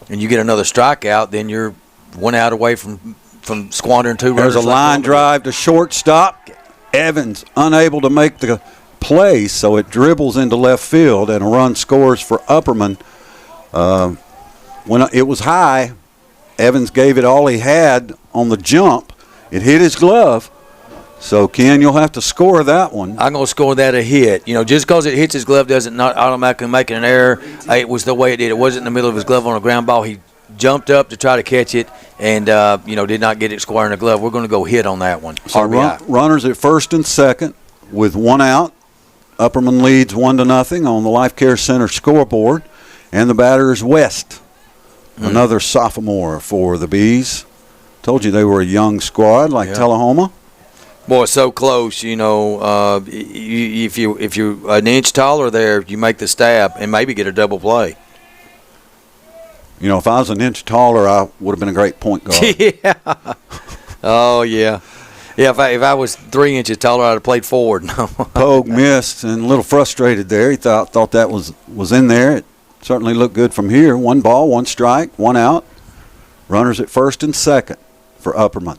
and you get another strikeout, then you're one out away from squandering two runners. There's a line drive to shortstop. Evans unable to make the play, so it dribbles into left field, and a run scores for Upperman. When it was high, Evans gave it all he had on the jump. It hit his glove. So, Ken, you'll have to score that one. I'm going to score that a hit. Just because it hits his glove doesn't not automatically make it an error. It was the way it did. It wasn't in the middle of his glove on a ground ball. He jumped up to try to catch it and, did not get it square in the glove. We're going to go hit on that one. So runners at first and second with one out. Upperman leads 1-0 on the Life Care Center scoreboard. And the batter is West, another sophomore for the Bees. Told you they were a young squad like Tullahoma. Boy, so close. If you're an inch taller there, you make the stab and maybe get a double play. If I was an inch taller, I would have been a great point guard. Yeah. Oh, yeah. Yeah, if I was 3 inches taller, I'd have played forward. Pogue missed and a little frustrated there. He thought that was in there. It certainly looked good from here. 1 ball, 1 strike, 1 out. Runners at first and second for Upperman.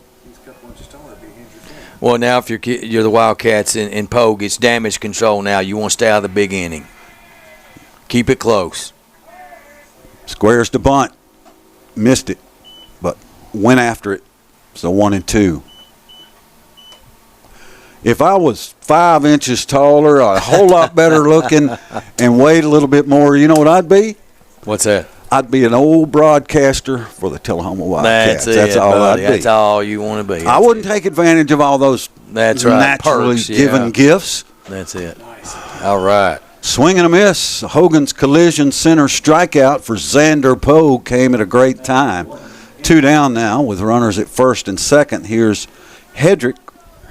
Well, now if you're the Wildcats in Pogue, it's damage control now. You want to stay out of the big inning. Keep it close. Squares to bunt. Missed it, but went after it. So 1-2. If I was 5 inches taller, a whole lot better looking, and weighed a little bit more, you know what I'd be? What's that? I'd be an old broadcaster for the Tullahoma Wildcats. That's all buddy. I'd be. That's all you want to be. I wouldn't take advantage of all those naturally perks, given gifts. That's it. Nice. All right. Swing and a miss. Hogan's collision center strikeout for Xander Pogue came at a great time. 2 down now with runners at first and second. Here's Hedrick,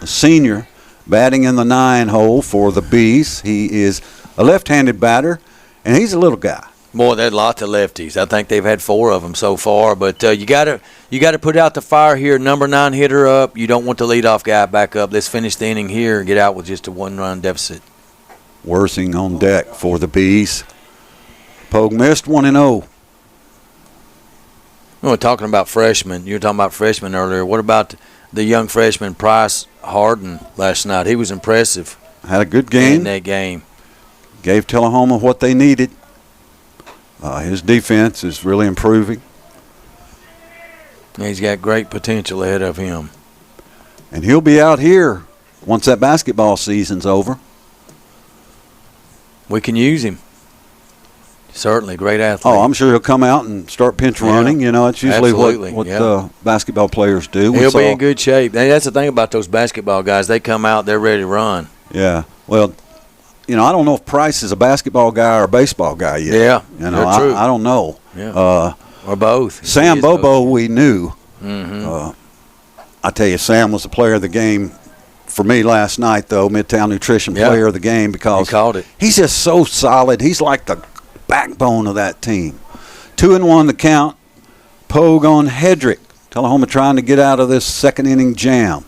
a senior, batting in the 9 hole for the Bees. He is a left-handed batter, and he's a little guy. Boy, there's lots of lefties. I think they've had 4 of them so far. But you got to put out the fire here. Number 9 hitter up. You don't want the leadoff guy back up. Let's finish the inning here and get out with just a 1-run deficit. Worsing on deck for the Bees. Pogue missed 1-0. We're talking about freshmen. You were talking about freshmen earlier. What about the young freshman Price Harden last night? He was impressive. Had a good game. In that game. Gave Tullahoma what they needed. His defense is really improving. He's got great potential ahead of him. And he'll be out here once that basketball season's over. We can use him. Certainly, great athlete. Oh, I'm sure he'll come out and start pinch running. You know, it's usually what basketball players do. He'll be in good shape. And that's the thing about those basketball guys. They come out, they're ready to run. Yeah. Well, you know, I don't know if Price is a basketball guy or a baseball guy yet. Yeah, you know, I don't know. Yeah. Or both. Sam Bobo, we knew. Mm-hmm. I tell you, Sam was the player of the game for me last night, though, Midtown Nutrition player of the game, because he called it. He's just so solid. He's like the backbone of that team. 2-1 the count. Pogue on Hedrick. Tullahoma trying to get out of this second inning jam.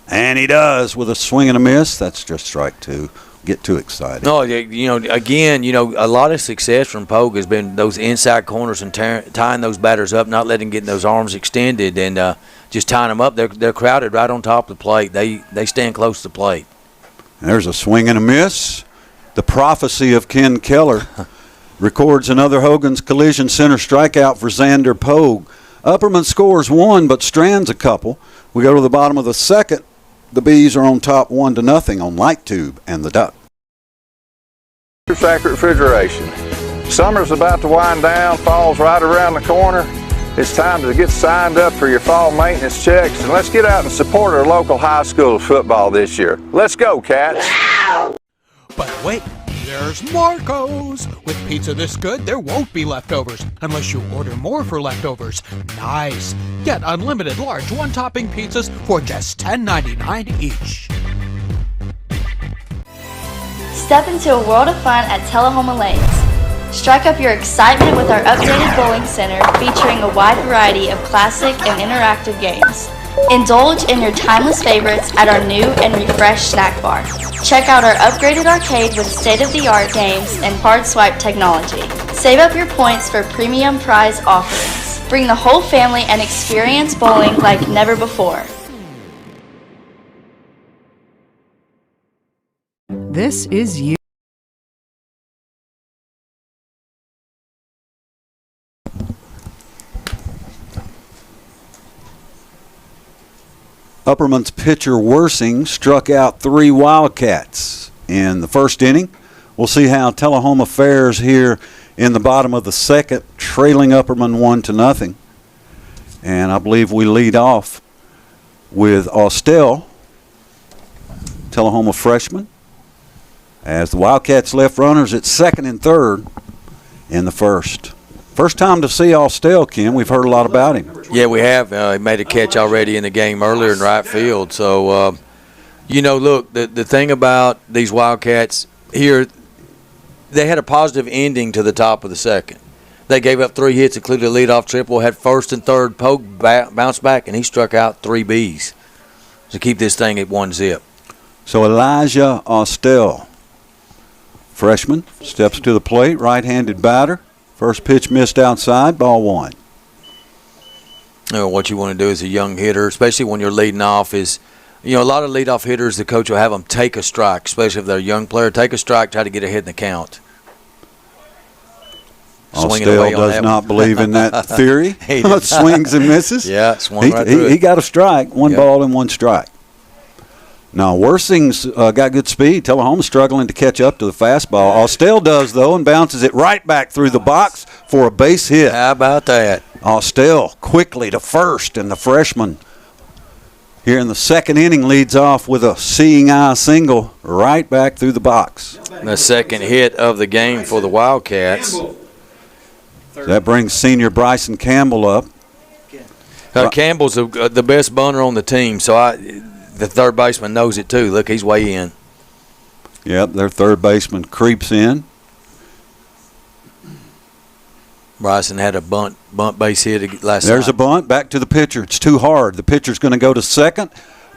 And he does with a swing and a miss. That's just strike two. Get too excited. No, you know, again, you know, a lot of success from Pogue has been those inside corners and tying those batters up, not letting them get those arms extended, and just tying them up. They're crowded right on top of the plate. They stand close to the plate. There's a swing and a miss. The prophecy of Ken Keller records another Hogan's Collision Center strikeout for Xander Pogue. Upperman scores one, but strands a couple. We go to the bottom of the second. The Bees are on top 1-0 on Light Tube and the Duck. THS Baseball Refrigeration. Summer's about to wind down, fall's right around the corner. It's time to get signed up for your fall maintenance checks, and let's get out and support our local high school football this year. Let's go, Cats! But wait, there's Marco's. With pizza this good, there won't be leftovers unless you order more for leftovers. Nice. Get unlimited large one-topping pizzas for just $10.99 each. Step into a world of fun at Tullahoma Lanes. Strike up your excitement with our updated bowling center featuring a wide variety of classic and interactive games. Indulge in your timeless favorites at our new and refreshed snack bar. Check out our upgraded arcade with state-of-the-art games and hard swipe technology. Save up your points for premium prize offerings. Bring the whole family and experience bowling like never before. This is you. Upperman's pitcher Worsing struck out 3 Wildcats in the first inning. We'll see how Tullahoma fares here in the bottom of the second, trailing Upperman 1-0. And I believe we lead off with Austell, Tullahoma freshman, as the Wildcats left runners at second and third in the first. First time to see Austell, Ken. We've heard a lot about him. Yeah, we have. He made a catch already in the game earlier in right field. So, you know, look, the thing about these Wildcats here, they had a positive ending to the top of the second. They gave up 3 hits, including a leadoff triple, had first and third Poke bounce back, and he struck out 3 Bs to keep this thing at 1-0. So Elijah Austell, freshman, steps to the plate, right-handed batter. First pitch missed outside, ball 1. What you want to do as a young hitter, especially when you're leading off, is, you know, a lot of leadoff hitters, the coach will have them take a strike, especially if they're a young player. Take a strike, try to get ahead in the count. Austell does not believe in that theory. Swings and misses. Yeah, swung right through it. He got a strike, 1 ball and 1 strike. Now, Worsing's got good speed. Tullahoma's struggling to catch up to the fastball. Austell does, though, and bounces it right back through the box for a base hit. How about that? Austell quickly to first, and the freshman here in the second inning leads off with a seeing eye single right back through the box. The second hit of the game for the Wildcats. That brings senior Bryson Campbell up. Campbell's the best bunter on the team, so the third baseman knows it too. Look, he's way in. Yep, their third baseman creeps in. Bryson had a bunt base hit last night. There's a bunt. Back to the pitcher. It's too hard. The pitcher's going to go to second.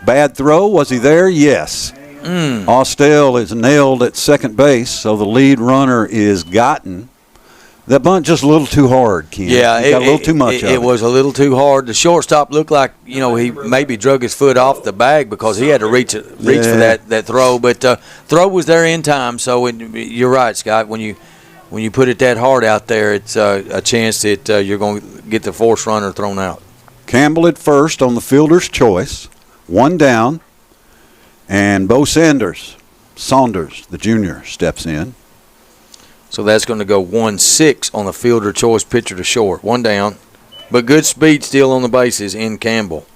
Bad throw. Was he there? Yes. Austell is nailed at second base, so the lead runner is gotten. That bunt just a little too hard, Ken. Yeah, got a little too much of it. It was a little too hard. The shortstop looked like, you know, he maybe drug his foot off the bag because he had to reach for that throw. But throw was there in time. So you're right, Scott. When you put it that hard out there, it's a chance that you're going to get the force runner thrown out. Campbell at first on the fielder's choice. 1 down. And Bo Saunders, the junior, steps in. So that's going to go 1-6 on the fielder choice pitcher to short. One down. But good speed still on the bases in Campbell.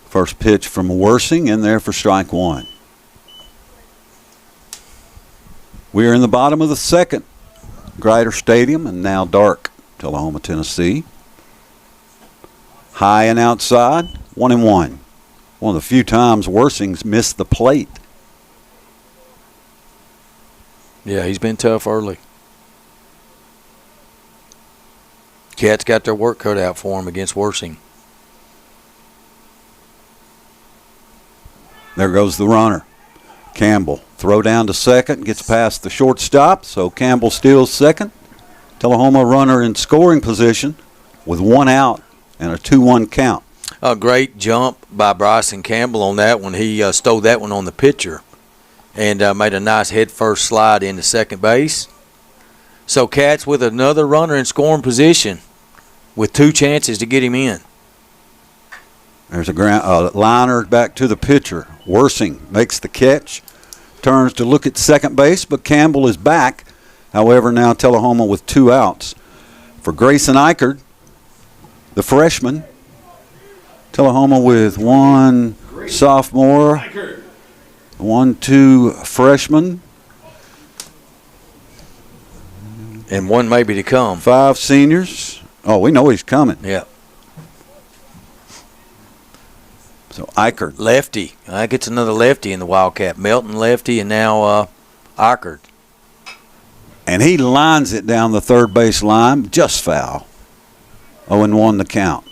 First pitch from Worsing in there for strike one. We are in the bottom of the second. Grider Stadium and now dark, Tullahoma, Tennessee. High and outside, 1-1. One of the few times Worsing's missed the plate. Yeah, he's been tough early. Cats got their work cut out for him against Worsing. There goes the runner. Campbell, throw down to second, gets past the shortstop, so Campbell steals second. Tullahoma runner in scoring position with one out and a 2-1 count. A great jump by Bryson Campbell on that one. He stole that one on the pitcher and made a nice head-first slide into second base. So Cats with another runner in scoring position with 2 chances to get him in. There's a liner back to the pitcher. Worsing makes the catch, turns to look at second base, but Campbell is back. However, now Tullahoma with 2 outs. For Grayson Eichert, the freshman, Tullahoma with 1 sophomore, 1-2 freshman, and 1 maybe to come. 5 seniors. Oh, we know he's coming. Yeah. So Eichert. Lefty. I think it's another lefty in the Wildcat. Melton lefty and now Eichert. And he lines it down the third base line, just foul. 0-1 the count.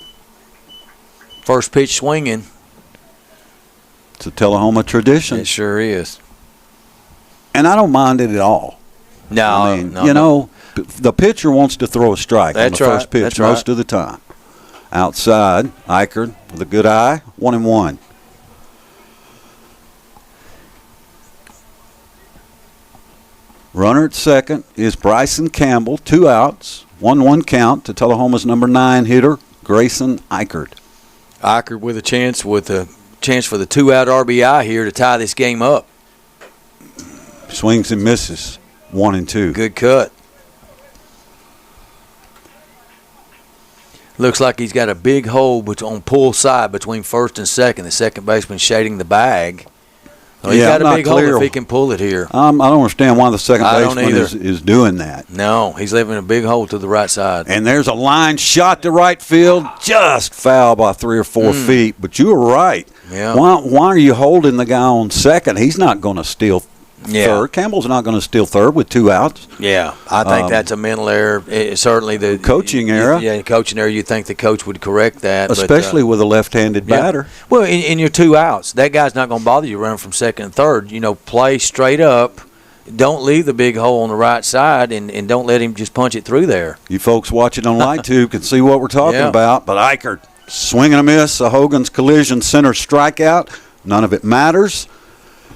First pitch swinging. It's a Tullahoma tradition. It sure is. And I don't mind it at all. No, I mean, the pitcher wants to throw a strike on the first pitch most of the time. Outside, Eichert with a good eye, 1-1. Runner at second is Bryson Campbell, 2 outs, 1-1 count to Tullahoma's number 9 hitter, Grayson Eichert. Eichert with a chance for the 2-out RBI here to tie this game up. Swings and misses, 1-2. Good cut. Looks like he's got a big hole on pull side between first and second. The second baseman shading the bag. Well, he's got a big hole if he can pull it here. I don't understand why the second baseman is doing that. No, he's leaving a big hole to the right side. And there's a line shot to right field, just foul by 3 or 4 feet. But you were right. Yeah. Why are you holding the guy on second? He's not going to steal third. Campbell's not going to steal third with 2 outs. Yeah, I think that's a mental error. Certainly the coaching error. Yeah, coaching error. You'd think the coach would correct that. Especially with a left-handed batter. Well, in your 2 outs, that guy's not going to bother you running from second and third. Play straight up. Don't leave the big hole on the right side, and don't let him just punch it through there. You folks watching on LightTube can see what we're talking about. But Eichert, swing and a miss, a Hogan's collision center strikeout. None of it matters.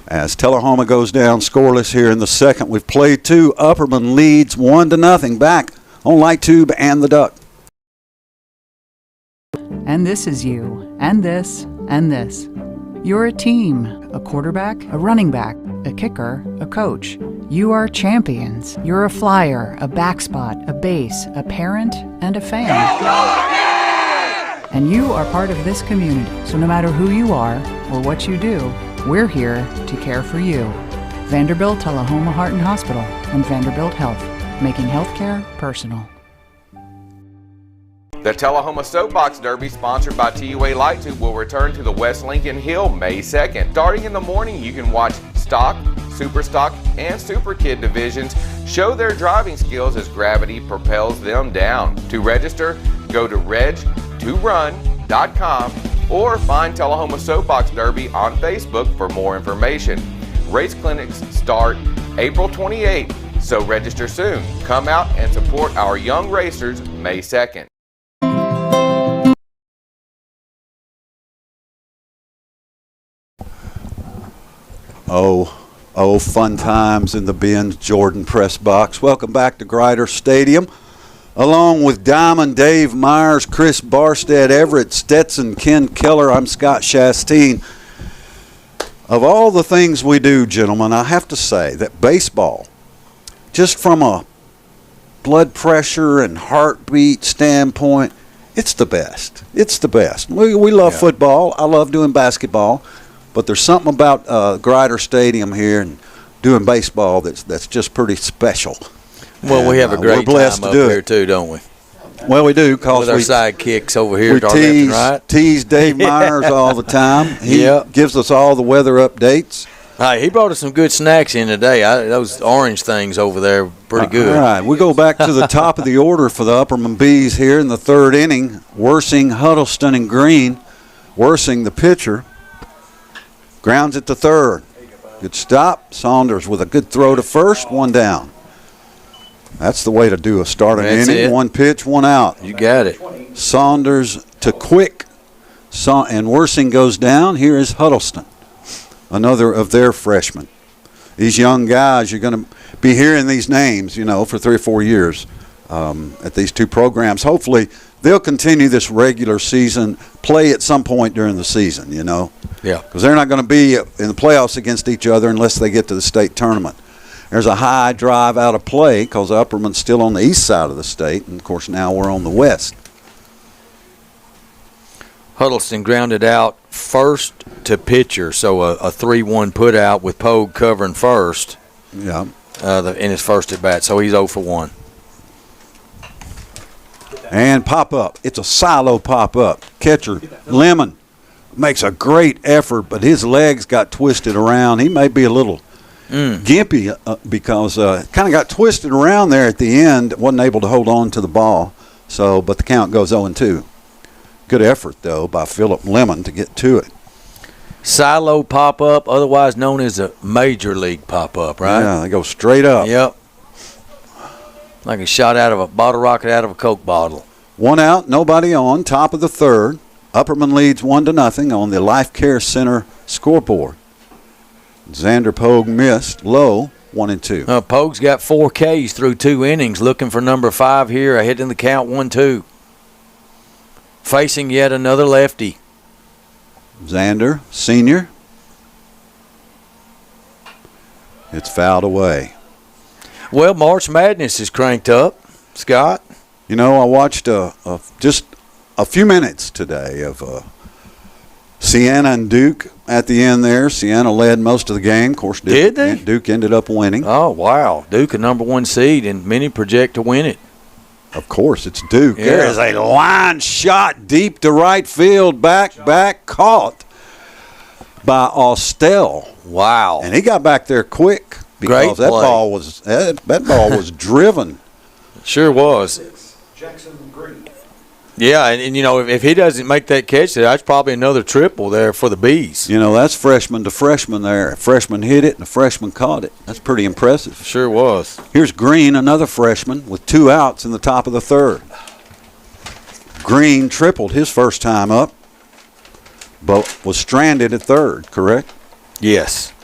As Tullahoma goes down scoreless here in the second, we've played 2. Upperman leads 1-0 back on LightTube and the Duck. And this is you, and this, and this. You're a team, a quarterback, a running back, a kicker, a coach. You are champions. You're a flyer, a back spot, a base, a parent, and a fan. And you are part of this community, so no matter who you are or what you do, we're here to care for you. Vanderbilt Tullahoma Heart and Hospital and Vanderbilt Health, making healthcare personal. The Tullahoma Soapbox Derby, sponsored by TUA LightTube, will return to the West Lincoln Hill May 2nd. Starting in the morning, you can watch Stock, Super Stock, and Super Kid divisions show their driving skills as gravity propels them down. To register, go to reg2run.com or find Tullahoma Soapbox Derby on Facebook for more information. Race clinics start April 28th, so register soon. Come out and support our young racers May 2nd. Oh, fun times in the Ben's Jordan press box. Welcome back to Grider Stadium. Along with Diamond, Dave Myers, Chris Barstead, Everett Stetson, Ken Keller, I'm Scott Chastain. Of all the things we do, gentlemen, I have to say that baseball just from a blood pressure and heartbeat standpoint, it's the best. It's the best. We love football. I love doing basketball, but there's something about Grider Stadium here and doing baseball that's just pretty special. Well, we have a great time up here too, don't we? Well, we do, because with our sidekicks over here to our tease, left and right. Tease Dave Myers all the time. He gives us all the weather updates. He brought us some good snacks in today. Those orange things over there, pretty good. All right, we go back to the top of the order for the Upperman Bees here in the third inning. Worsing, Huddleston, and Green. Worsing, the pitcher, grounds it to third. Good stop. Saunders with a good throw to first, one down. That's the way to do a starting inning. One pitch, one out. You got it. Saunders to Quick, and Worsing goes down. Here is Huddleston, another of their freshmen. These young guys, you're going to be hearing these names, for 3 or 4 years at these two programs. Hopefully, they'll continue this regular season play at some point during the season, Yeah. Because they're not going to be in the playoffs against each other unless they get to the state tournament. There's a high drive out of play because Upperman's still on the east side of the state, and, of course, now we're on the west. Huddleston grounded out first to pitcher, so a 3-1 put out with Pogue covering first. Yeah. In his first at bat, so he's 0 for 1. And pop up. It's a silo pop up. Catcher Lemon makes a great effort, but his legs got twisted around. He may be a little gimpy because kind of got twisted around there at the end. Wasn't able to hold on to the ball. But the count goes 0-2. Good effort, though, by Philip Lemon to get to it. Silo pop-up, otherwise known as a major league pop-up, right? Yeah, they go straight up. Yep. Like a shot out of a bottle rocket out of a Coke bottle. One out, nobody on, top of the third. Upperman leads 1-0 on the Life Care Center scoreboard. Xander Pogue missed, low, 1-2. Pogue's got 4 Ks through 2 innings, looking for number 5 here, ahead in the count 1-2. Facing yet another lefty. Xander, senior. It's fouled away. Well, March Madness is cranked up, Scott. I watched just a few minutes today of Siena and Duke at the end there. Siena led most of the game. Of course, Duke ended up winning. Oh, wow. Duke, a number 1 seed, and many project to win it. Of course, it's Duke. Yeah. There is a line shot deep to right field, back, caught by Austell. Wow. And he got back there quick because that ball was driven. Sure was. Jackson Green. Yeah, and if he doesn't make that catch, that's probably another triple there for the Bees. That's freshman to freshman there. A freshman hit it and a freshman caught it. That's pretty impressive. Sure was. Here's Green, another freshman, with 2 outs in the top of the third. Green tripled his first time up, but was stranded at third, correct? Yes.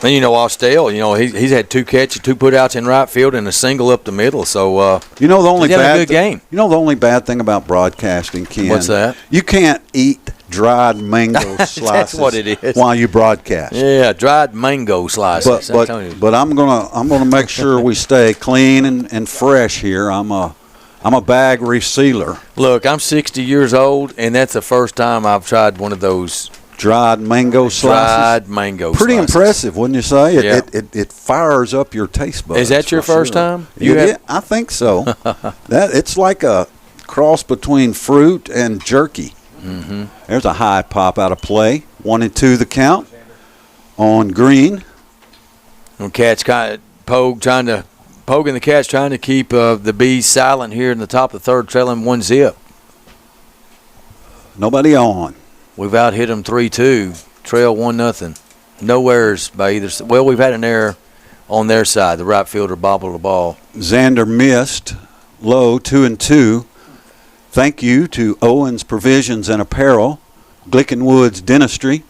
And Austell, he's had 2 catches, 2 putouts in right field, and a single up the middle. So the only he's had a good game. The only bad thing about broadcasting, Ken. What's that? You can't eat dried mango slices. That's what it is. While you broadcast. Yeah, dried mango slices. But I'm gonna make sure we stay clean and fresh here. I'm a bag resealer. Look, I'm 60 years old, and that's the first time I've tried one of those. Dried mango slices. Dried mango Pretty slices. Impressive, wouldn't you say? Yeah. It fires up your taste buds. Is that your first time? I think so. It's like a cross between fruit and jerky. Mm-hmm. There's a high pop out of play. 1-2 the count on Green. And Pogue and the Cats trying to keep the Bees silent here in the top of the third, trailing 1-0. Nobody on. We've out-hit them 3-2, trail 1-0. No errors by either side. Well, we've had an error on their side. The right fielder bobbled the ball. Xander missed, low, 2-2. Thank you to Owens Provisions and Apparel, Glickenwood's Dentistry,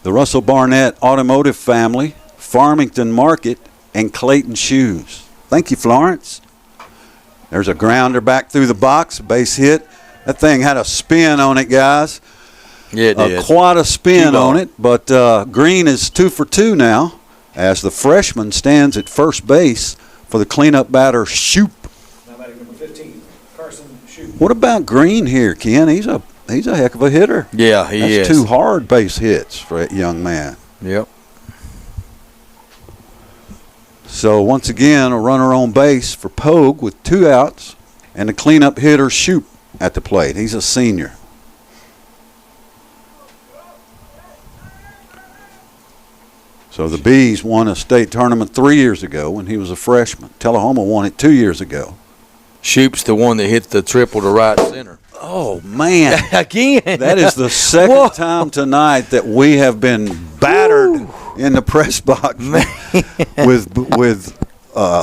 the Russell Barnett Automotive Family, Farmington Market, and Clayton Shoes. Thank you, Florence. There's a grounder back through the box, base hit. That thing had a spin on it, guys. Yeah, it did. Quite a spin on it, but Green is 2 for 2 now. as the freshman stands at first base for the cleanup batter, Shoop. Now batting number 15, Carson Shute. What about Green here, Ken? He's a heck of a hitter. Yeah, he is. That's 2 hard base hits for that young man. Yep. So once again, a runner on base for Pogue with 2 outs, and the cleanup hitter, Shoop, at the plate. He's a senior. So the Bees won a state tournament 3 years ago when he was a freshman. Tullahoma won it 2 years ago. Shoop's the one that hit the triple to right center. Oh, man. Again. That is the second time tonight that we have been battered in the press box with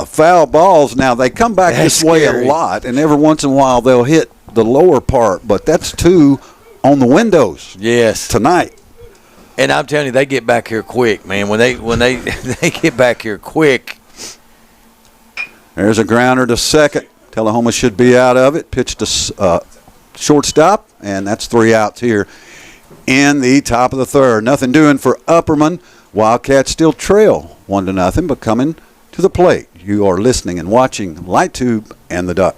foul balls. Now, they come back this way a lot, and every once in a while they'll hit the lower part, but that's 2 on the windows. Yes. Tonight. And I'm telling you, they get back here quick, man. When they they get back here quick. There's a grounder to second. Tullahoma should be out of it. Pitch to shortstop, and that's 3 outs here in the top of the third. Nothing doing for Upperman. Wildcats still trail 1-0, but coming to the plate. You are listening and watching Light Tube and the Duck.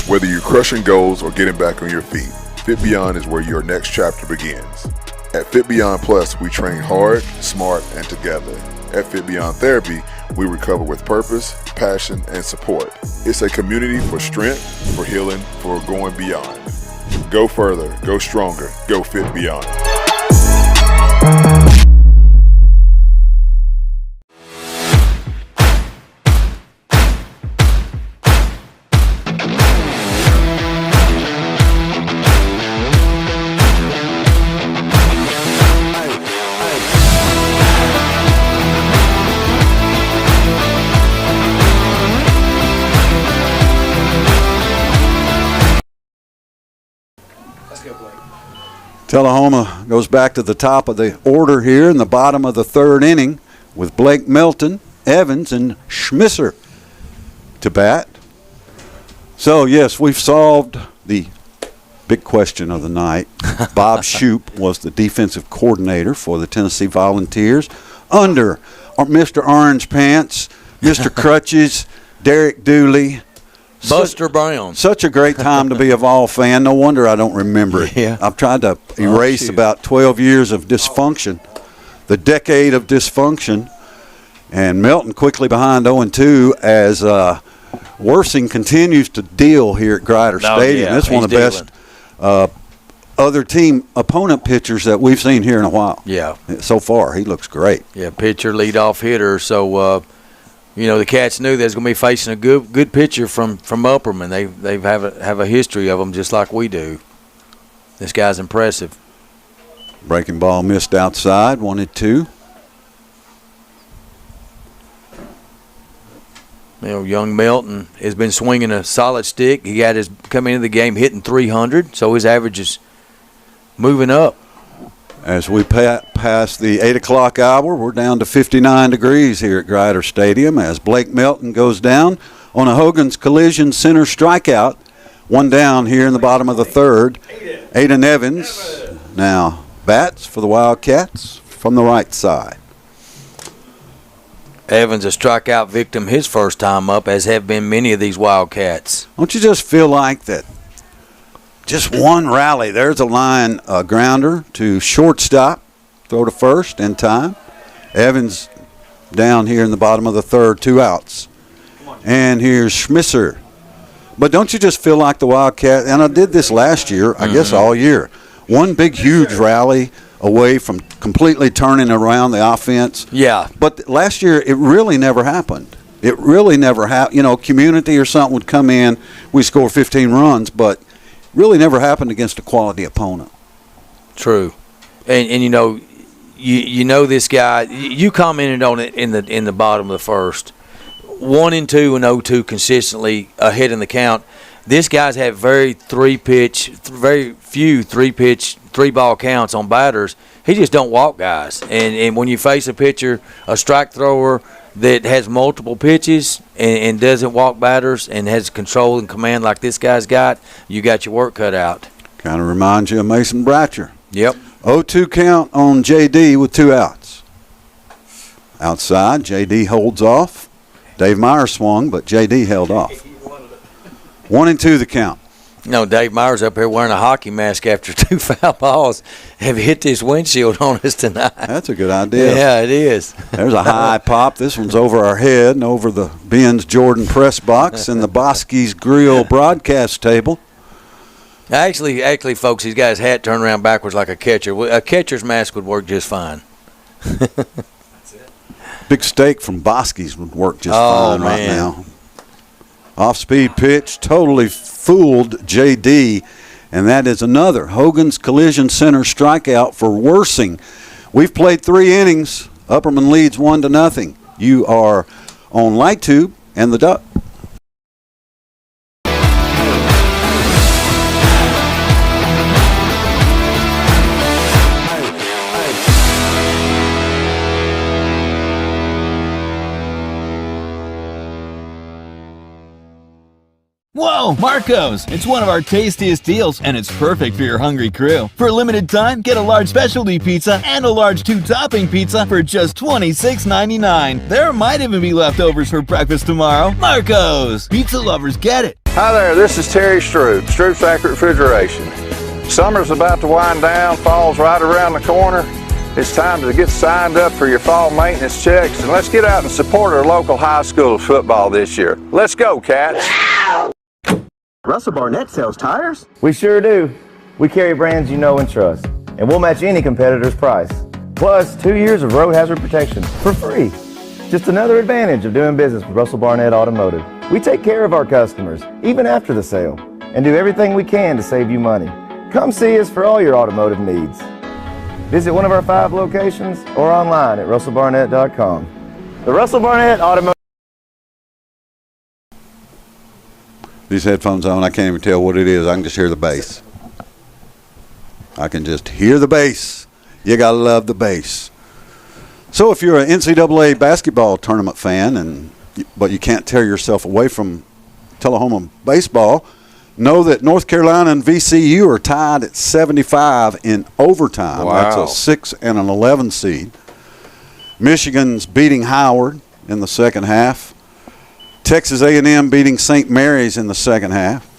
Whether you're crushing goals or getting back on your feet, Fit Beyond is where your next chapter begins. At Fit Beyond Plus, we train hard, smart, and together. At Fit Beyond Therapy, we recover with purpose, passion, and support. It's a community for strength, for healing, for going beyond. Go further, go stronger, go Fit Beyond. Tullahoma goes back to the top of the order here in the bottom of the third inning with Blake Melton, Evans, and Schmisser to bat. So, yes, we've solved the big question of the night. Bob Shoop was the defensive coordinator for the Tennessee Volunteers under Mr. Orange Pants, Mr. Crutches, Derek Dooley, Buster Brown. Such a great time to be a Vol fan. No wonder I don't remember it. Yeah. I've tried to erase about 12 years of dysfunction, the decade of dysfunction. And Melton quickly behind 0-2 as Worsing continues to deal here at Grider Stadium. It's one of the best other team opponent pitchers that we've seen here in a while. Yeah. So far, he looks great. Yeah, pitcher, leadoff hitter. So, the Cats knew they was going to be facing a good pitcher from Upperman. They have a history of them just like we do. This guy's impressive. Breaking ball missed outside, 1-2. Young Melton has been swinging a solid stick. He got his coming into the game hitting 300, so his average is moving up. As we pass the 8 o'clock hour, we're down to 59 degrees here at Grider Stadium as Blake Melton goes down on a Hogan's Collision Center strikeout. One down here in the bottom of the third. Aiden Evans now bats for the Wildcats from the right side. Evans, a strikeout victim his first time up, as have been many of these Wildcats. Don't you just feel like that? Just one rally. There's a line grounder to shortstop. Throw to first in time. Evans down here in the bottom of the third, 2 outs. And here's Schmisser. But don't you just feel like the Wildcat, and I did this last year, I guess all year, one big, huge rally away from completely turning around the offense. Yeah. But last year, it really never happened. It really never happened. Community or something would come in, we score 15 runs, but really never happened against a quality opponent. True. and you know, you know this guy. You commented on it in the bottom of the first. 1 and 2 and 0-2 consistently ahead in the count. This guy's had very few 3-ball counts on batters. He just don't walk guys. And when you face a pitcher, a strike thrower that has multiple pitches and doesn't walk batters and has control and command like this guy's got, you got your work cut out. Kind of reminds you of Mason Bratcher. Yep. 0-2 count on J.D. with 2 outs. Outside, J.D. holds off. Dave Myers swung, but J.D. held off. 1-2 the count. No, Dave Myers up here wearing a hockey mask after 2 foul balls have hit this windshield on us tonight. That's a good idea. Yeah, it is. There's a high pop. This one's over our head and over the Ben's Jordan press box and the Bosky's Grill broadcast table. Actually, folks, he's got his hat turned around backwards like a catcher. A catcher's mask would work just fine. Big steak from Bosky's would work just fine right now. Off-speed pitch totally fooled J.D., and that is another Hogan's Collision Center strikeout for Worthing. We've played 3 innings. Upperman leads 1-0. You are on Light Tube and the Duck. Whoa, Marco's! It's one of our tastiest deals, and it's perfect for your hungry crew. For a limited time, get a large specialty pizza and a large 2-topping pizza for just $26.99. There might even be leftovers for breakfast tomorrow. Marco's! Pizza lovers get it. Hi there, this is Terry Stroop, Stroop's Accurate Refrigeration. Summer's about to wind down, fall's right around the corner. It's time to get signed up for your fall maintenance checks, and let's get out and support our local high school football this year. Let's go, Cats! Russell Barnett sells tires? We sure do. We carry brands you know and trust, and we'll match any competitor's price. Plus, 2 years of road hazard protection for free. Just another advantage of doing business with Russell Barnett Automotive. We take care of our customers, even after the sale, and do everything we can to save you money. Come see us for all your automotive needs. Visit one of our 5 locations or online at russellbarnett.com. The Russell Barnett Automotive. These headphones on, I can't even tell what it is. I can just hear the bass. I can just hear the bass. You got to love the bass. So if you're an NCAA basketball tournament fan, but you can't tear yourself away from Tullahoma baseball, know that North Carolina and VCU are tied at 75 in overtime. Wow. That's a 6 and an 11 seed. Michigan's beating Howard in the second half. Texas A&M beating St. Mary's in the second half.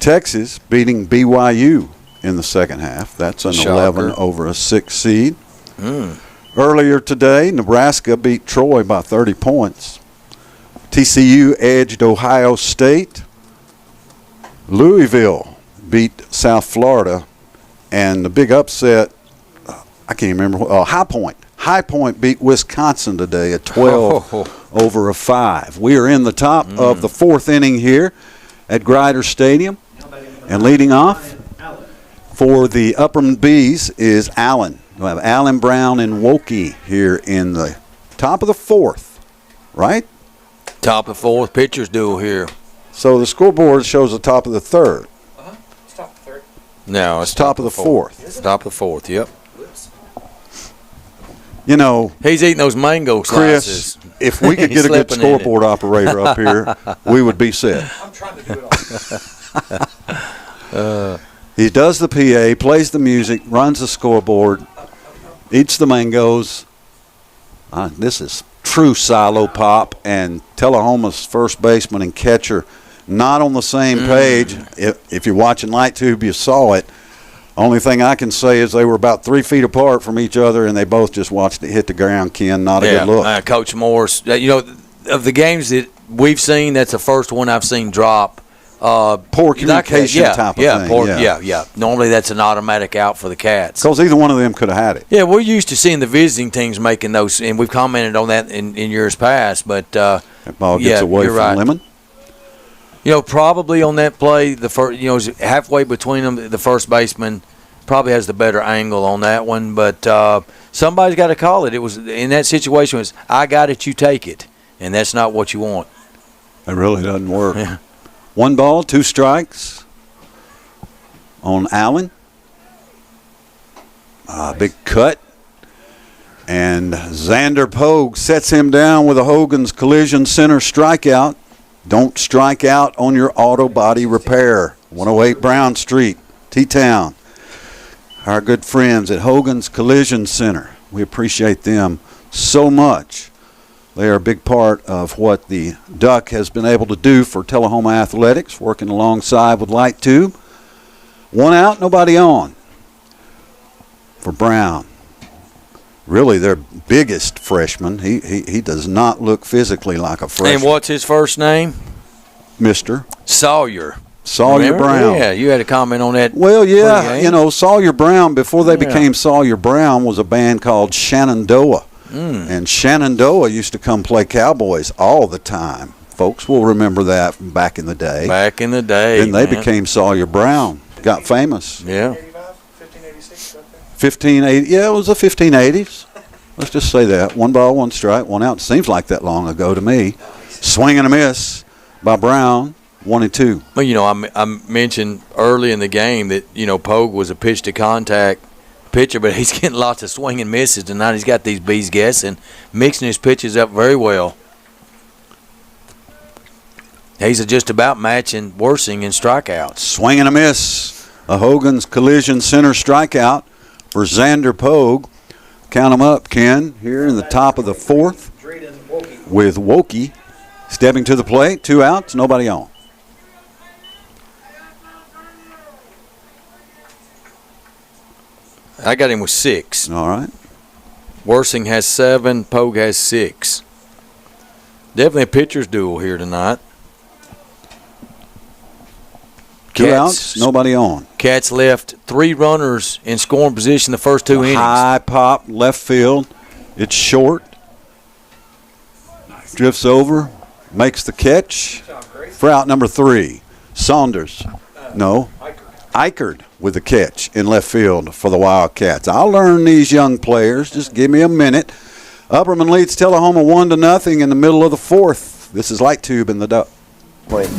Texas beating BYU in the second half. That's an 11 over a 6 seed. Earlier today, Nebraska beat Troy by 30 points. TCU edged Ohio State. Louisville beat South Florida. And the big upset, I can't remember, High Point. High Point beat Wisconsin today at 12 over a 5. We are in the top of the 4th inning here at Grider Stadium. And leading off for the Upperman Bees is Allen. We'll have Allen, Brown, and Wokey here in the top of the 4th, right? Top of the 4th, pitcher's duel here. So the scoreboard shows the top of the 3rd. It's top of the 3rd. No, it's top of the 4th. It's top of the 4th, yep. You know, he's eating those mango slices. Chris, if we could get a good scoreboard operator up here, we would be set. I'm trying to do it all. He does the PA, plays the music, runs the scoreboard, eats the mangoes. This is true silo pop, and Tullahoma's first baseman and catcher not on the same page. If you're watching Light Tube, you saw it. Only thing I can say is they were about 3 feet apart from each other, and they both just watched it hit the ground, Ken. Not a good look. Coach Morris, of the games that we've seen, that's the first one I've seen drop. Poor communication type of thing. Yeah. Normally that's an automatic out for the Cats. Because either one of them could have had it. Yeah, we're used to seeing the visiting teams making those, and we've commented on that in years past. But that ball gets away from Lemon. Probably on that play, the first, halfway between them, the first baseman probably has the better angle on that one, but somebody's got to call it. It was in that situation was I got it, you take it, and that's not what you want. It really doesn't work. Yeah. 1 ball, 2 strikes on Allen. Big cut. And Xander Pogue sets him down with a Hogan's Collision Center strikeout. Don't strike out on your auto body repair. 108 Brown Street, T-Town. Our good friends at Hogan's Collision Center. We appreciate them so much. They are a big part of what the Duck has been able to do for Tullahoma Athletics, working alongside with Light Tube. 1 out, nobody on for Brown. Really their biggest freshman. He does not look physically like a freshman. And what's his first name? Mr. Sawyer. Sawyer Brown. Yeah, you had a comment on that. Well, yeah, pregame. you know, Sawyer Brown, before they became Sawyer Brown, was a band called Shenandoah. And Shenandoah used to come play Cowboys all the time. Folks will remember that from back in the day. Back in the day. Then they became Sawyer Brown. Got famous. Yeah. 1586, 1580. Yeah, it was the 1580s. Let's just say that. 1 ball, 1 strike, 1 out. Seems like that long ago to me. Swing and a miss by Brown. 1 and 2. Well, you know, I mentioned early in the game that, you know, Pogue was a pitch to contact pitcher, but he's getting lots of swing and misses tonight. He's got these bees guessing, mixing his pitches up very well. He's just about matching Worsing in strikeouts. Swing and a miss. A Hogan's Collision Center strikeout for Xander Pogue. Count them up, Ken, here in the top of the 4th with Wokey stepping to the plate. 2 outs, nobody on. I got him with 6. All right. Worsing has 7. Pogue has 6. Definitely a pitcher's duel here tonight. 2 outs, nobody on. Cats left 3 runners in scoring position the first 2 innings. High pop, left field. It's short. Drifts over, makes the catch for out number 3. Saunders. No. Eichard with the catch in left field for the Wildcats. I'll learn these young players. Just give me a minute. Upperman leads Tullahoma 1-0 in the middle of the 4th. This is Light Tube in the Duck. Wait,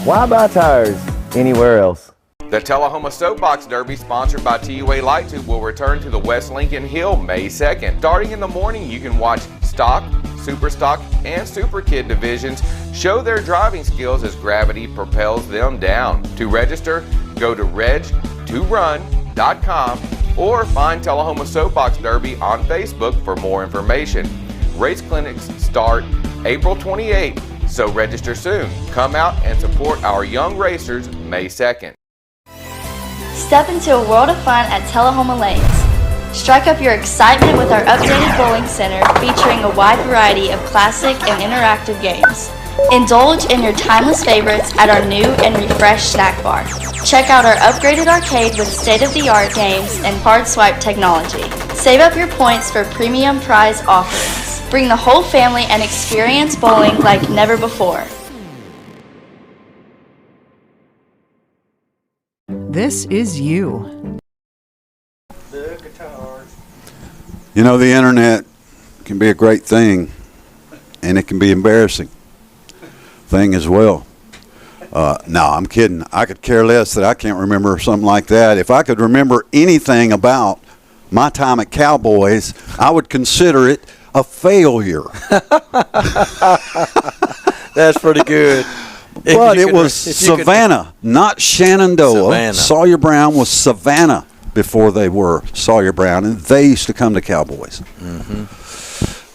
why buy tires anywhere else? The Tullahoma Soapbox Derby, sponsored by TUA Light Tube, will return to the West Lincoln Hill May 2nd. Starting in the morning, you can watch Stock, Super Stock, and Super Kid divisions show their driving skills as gravity propels them down. To register, go to reg2run.com or find Tullahoma Soapbox Derby on Facebook for more information. Race clinics start April 28th, so register soon. Come out and support our young racers May 2nd. Step into a world of fun at Tullahoma Lanes. Strike up your excitement with our updated bowling center featuring a wide variety of classic and interactive games. Indulge in your timeless favorites at our new and refreshed snack bar. Check out our upgraded arcade with state-of-the-art games and card swipe technology. Save up your points for premium prize offerings. Bring the whole family and experience bowling like never before. This is you. The guitar. You know, the internet can be a great thing, and it can be embarrassing thing as well. No, I'm kidding. I could care less that I can't remember something like that. If I could remember anything about my time at Cowboys, I would consider it a failure. That's pretty good. But it was Savannah, not Shenandoah. Savannah. Sawyer Brown was Savannah before they were Sawyer Brown, and they used to come to Cowboys.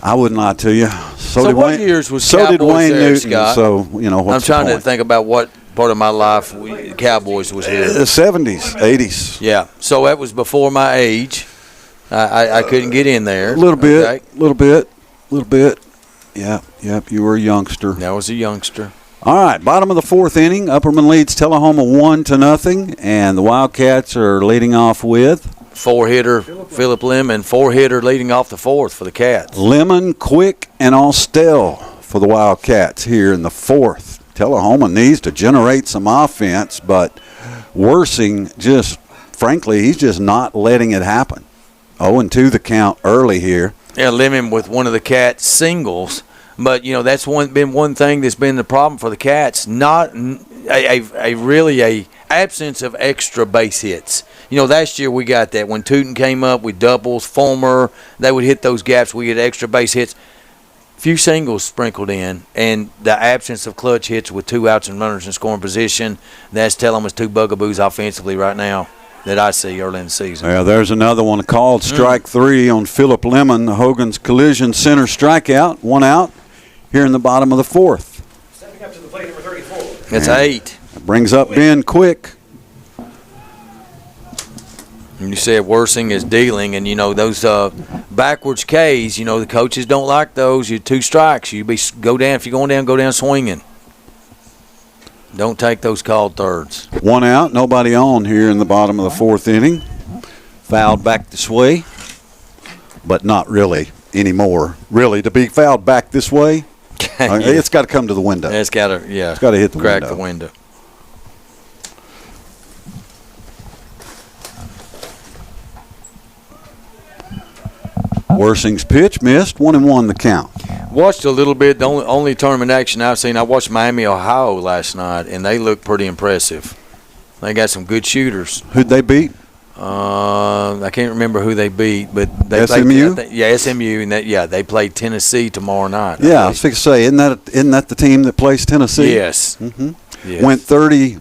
I wouldn't lie to you. So what years was Cowboys did Wayne there, Newton. Scott? So you know, what's I'm trying the to point? think about what part of my life Cowboys was here. The 70s, 80s. Yeah, so that was before my age. I couldn't get in there. A little bit, Okay. little bit. Yeah, you were a youngster. I was a youngster. All right, bottom of the 4th inning. Upperman leads Tullahoma 1-0, and the Wildcats are leading off with 4-hitter Philip Lemon, 4-hitter leading off the 4th for the Cats. Lemon, Quick, and Austell for the Wildcats here in the 4th. Tullahoma needs to generate some offense, but Worsing just frankly, he's just not letting it happen. 0-2 the count early here. Yeah, living with one of the Cats singles. But, that's been one thing that's been the problem for the Cats, not a absence of extra base hits. Last year we got that. When Tootin came up with doubles, Fulmer, they would hit those gaps. We get extra base hits. Few singles sprinkled in, and the absence of clutch hits with 2 outs and runners in scoring position, that's telling us 2 bugaboos offensively right now that I see early in the season. Yeah, there's another one called strike 3 on Philip Lemon. The Hogan's Collision center strikeout, 1 out here in the bottom of the 4th. Stepping up to the plate, number 34. That's 8. That brings up Ben Quick. And you said Worsing is dealing, and those backwards Ks. The coaches don't like those. You're 2 strikes. Go down. If you're going down, go down swinging. Don't take those called thirds. 1 out, nobody on here in the bottom of the 4th inning. Fouled back this way, but not really anymore. Really, to be fouled back this way, it's got to come to the window. It's got to, it's got to hit the crack window. the window. Worsing's pitch missed, 1-1 the count. Watched a little bit. The only tournament action I've seen, I watched Miami, Ohio last night, and they look pretty impressive. They got some good shooters. Who'd they beat? I can't remember who they beat, but they SMU? Played, SMU, and they played Tennessee tomorrow night. Yeah, I was fixing to say, isn't that the team that plays Tennessee? Yes. Mm-hmm. Yes.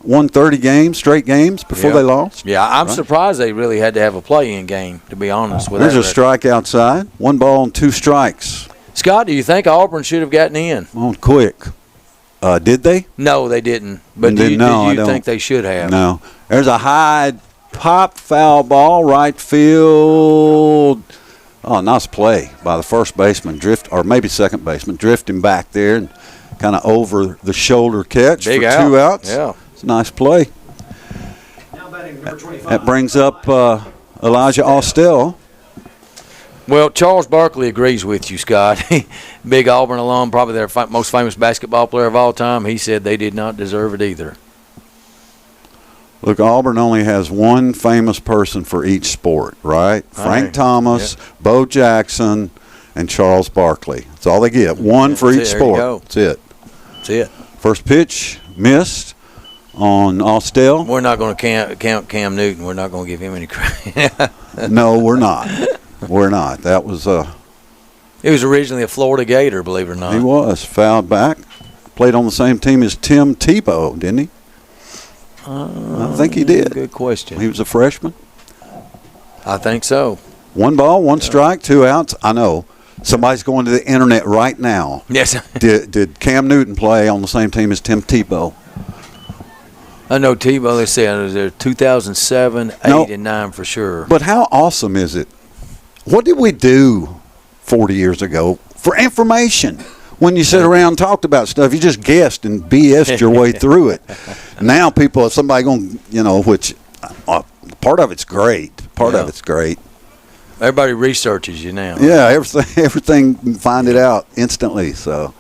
Won 30 games, straight games before they lost. Yeah, I'm surprised they really had to have a play-in game, to be honest with you. There's a strike outside. 1 ball and 2 strikes. Scott, do you think Auburn should have gotten in? On Quick. Did they? No, they didn't. But did you think they should have? No. There's a high pop foul ball, right field. Oh, nice play by the first baseman, or maybe second baseman, drifting back there and kind of over the shoulder catch Big for out. 2 outs. Yeah. It's a nice play. Now batting number 25. That brings up Elijah Austell. Well, Charles Barkley agrees with you, Scott. Big Auburn alum, probably their most famous basketball player of all time. He said they did not deserve it either. Look, Auburn only has one famous person for each sport, right? Frank Thomas, Bo Jackson, and Charles Barkley. That's all they get. One for each sport. That's it. That's it. First pitch missed on Austell. We're not going to count Cam Newton. We're not going to give him any credit. No, we're not. We're not. That was He was originally a Florida Gator, believe it or not. He was fouled back. Played on the same team as Tim Tebow, didn't he? I think he did. Good question. He was a freshman. I think so. 1 ball, 1 strike, 2 outs. I know. Somebody's going to the internet right now. Yes. Did Cam Newton play on the same team as Tim Tebow? I know Tebow, they said it was there 2007, 8, and 9 for sure. But how awesome is it? What did we do 40 years ago for information? When you sit around and talked about stuff, you just guessed and BS'd your way through it. Now people, somebody going, which part of it's great. Part of it's great. Everybody researches you now. Yeah, everything you can find it out instantly. So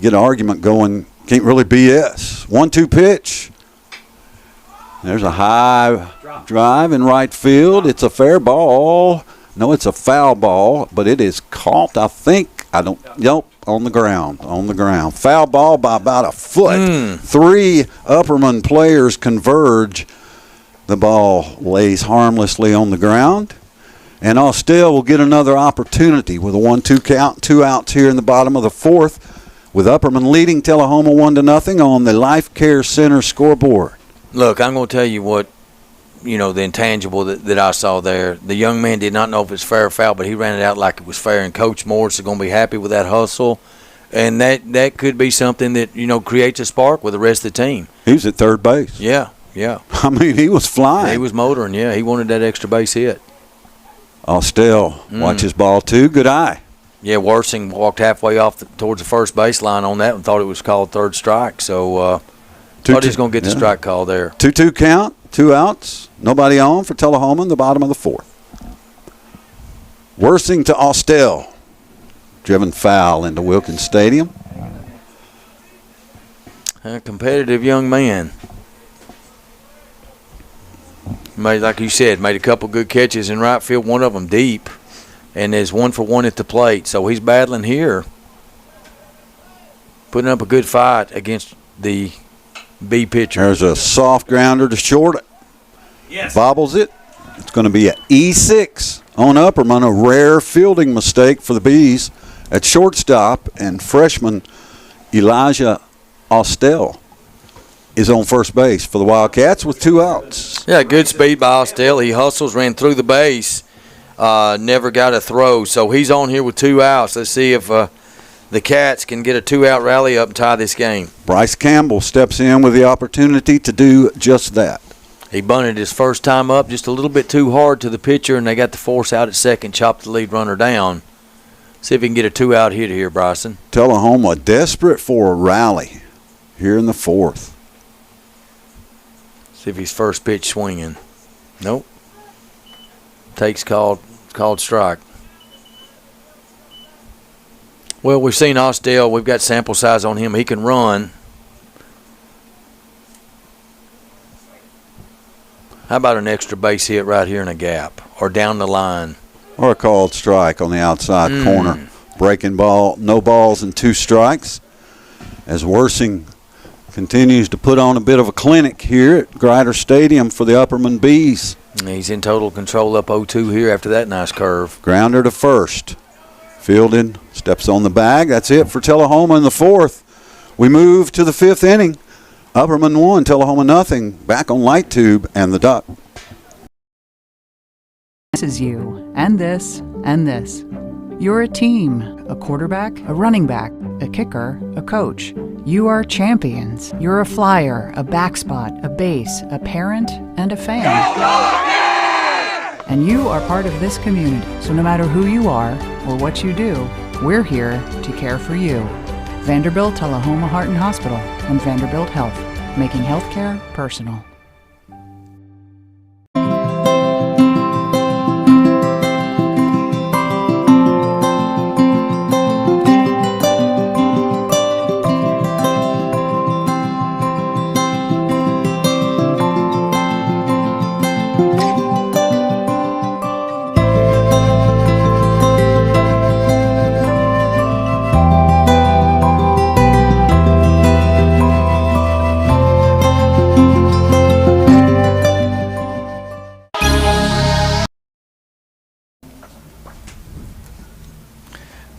get an argument going, can't really BS. 1-2 pitch. There's a high drive in right field. It's a fair ball. No, it's a foul ball, but it is caught, I think. On the ground. Foul ball by about a foot. 3 Upperman players converge. The ball lays harmlessly on the ground. And Austell will get another opportunity with a 1-2 count, 2 outs here in the bottom of the 4th, with Upperman leading Tullahoma 1-0 on the Life Care Center scoreboard. Look, I'm going to tell you what, the intangible that I saw there. The young man did not know if it's fair or foul, but he ran it out like it was fair, and Coach Morris is going to be happy with that hustle. And that could be something that, creates a spark with the rest of the team. He was at third base. Yeah. I mean, he was flying. He was motoring, yeah. He wanted that extra base hit. Austell watches ball 2. Good eye. Yeah, Worsing walked halfway off towards the first baseline on that and thought it was called third strike. So thought he was going to get the strike call there. 2-2 count, 2 outs. Nobody on for Tullahoma in the bottom of the 4th. Worsing to Austell. Driven foul into Wilkins Stadium. A competitive young man. Like you said, made a couple good catches in right field, one of them deep, and there's 1 for 1 at the plate. So he's battling here, putting up a good fight against the B pitcher. There's a soft grounder to short. Yes. Bobbles it. It's going to be an E6 on Upperman, a rare fielding mistake for the Bees at shortstop, and freshman Elijah Austell is on first base for the Wildcats with 2 outs. Yeah, good speed by Austell. He hustles, ran through the base, never got a throw. So he's on here with 2 outs. Let's see if the Cats can get a 2-out rally up and tie this game. Bryce Campbell steps in with the opportunity to do just that. He bunted his first time up just a little bit too hard to the pitcher, and they got the force out at second, chopped the lead runner down. See if he can get a 2-out hit here, Bryson. Tullahoma desperate for a rally here in the 4th. See if he's first pitch swinging. Nope. Takes called strike. Well, we've seen Austell. We've got sample size on him. He can run. How about an extra base hit right here in a gap or down the line? Or a called strike on the outside corner. Breaking ball, no balls and 2 strikes. As Worsing continues to put on a bit of a clinic here at Grider Stadium for the Upperman Bees. He's in total control up 0-2 here after that nice curve. Grounder to first. Fielded, steps on the bag. That's it for Tullahoma in the 4th. We move to the 5th inning. Upperman 1, Tullahoma nothing. Back on Light Tube and the Duck. This is you, and this, and this. You're a team, a quarterback, a running back, a kicker, a coach. You are champions. You're a flyer, a back spot, a base, a parent, and a fan. And you are part of this community, so no matter who you are or what you do, we're here to care for you. Vanderbilt Tullahoma Heart and Hospital and Vanderbilt Health, making healthcare personal.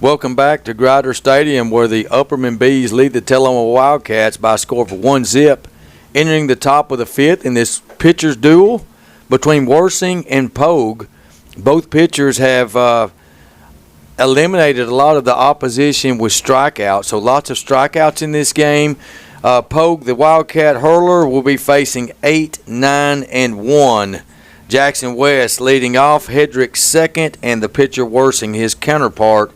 Welcome back to Grider Stadium, where the Upperman Bees lead the Tullahoma Wildcats by a score of 1-0. Entering the top of the 5th in this pitcher's duel between Worsing and Pogue. Both pitchers have eliminated a lot of the opposition with strikeouts, so lots of strikeouts in this game. Pogue, the Wildcat hurler, will be facing 8, 9, and 1. Jackson West leading off, Hedrick second, and the pitcher Worsing, his counterpart,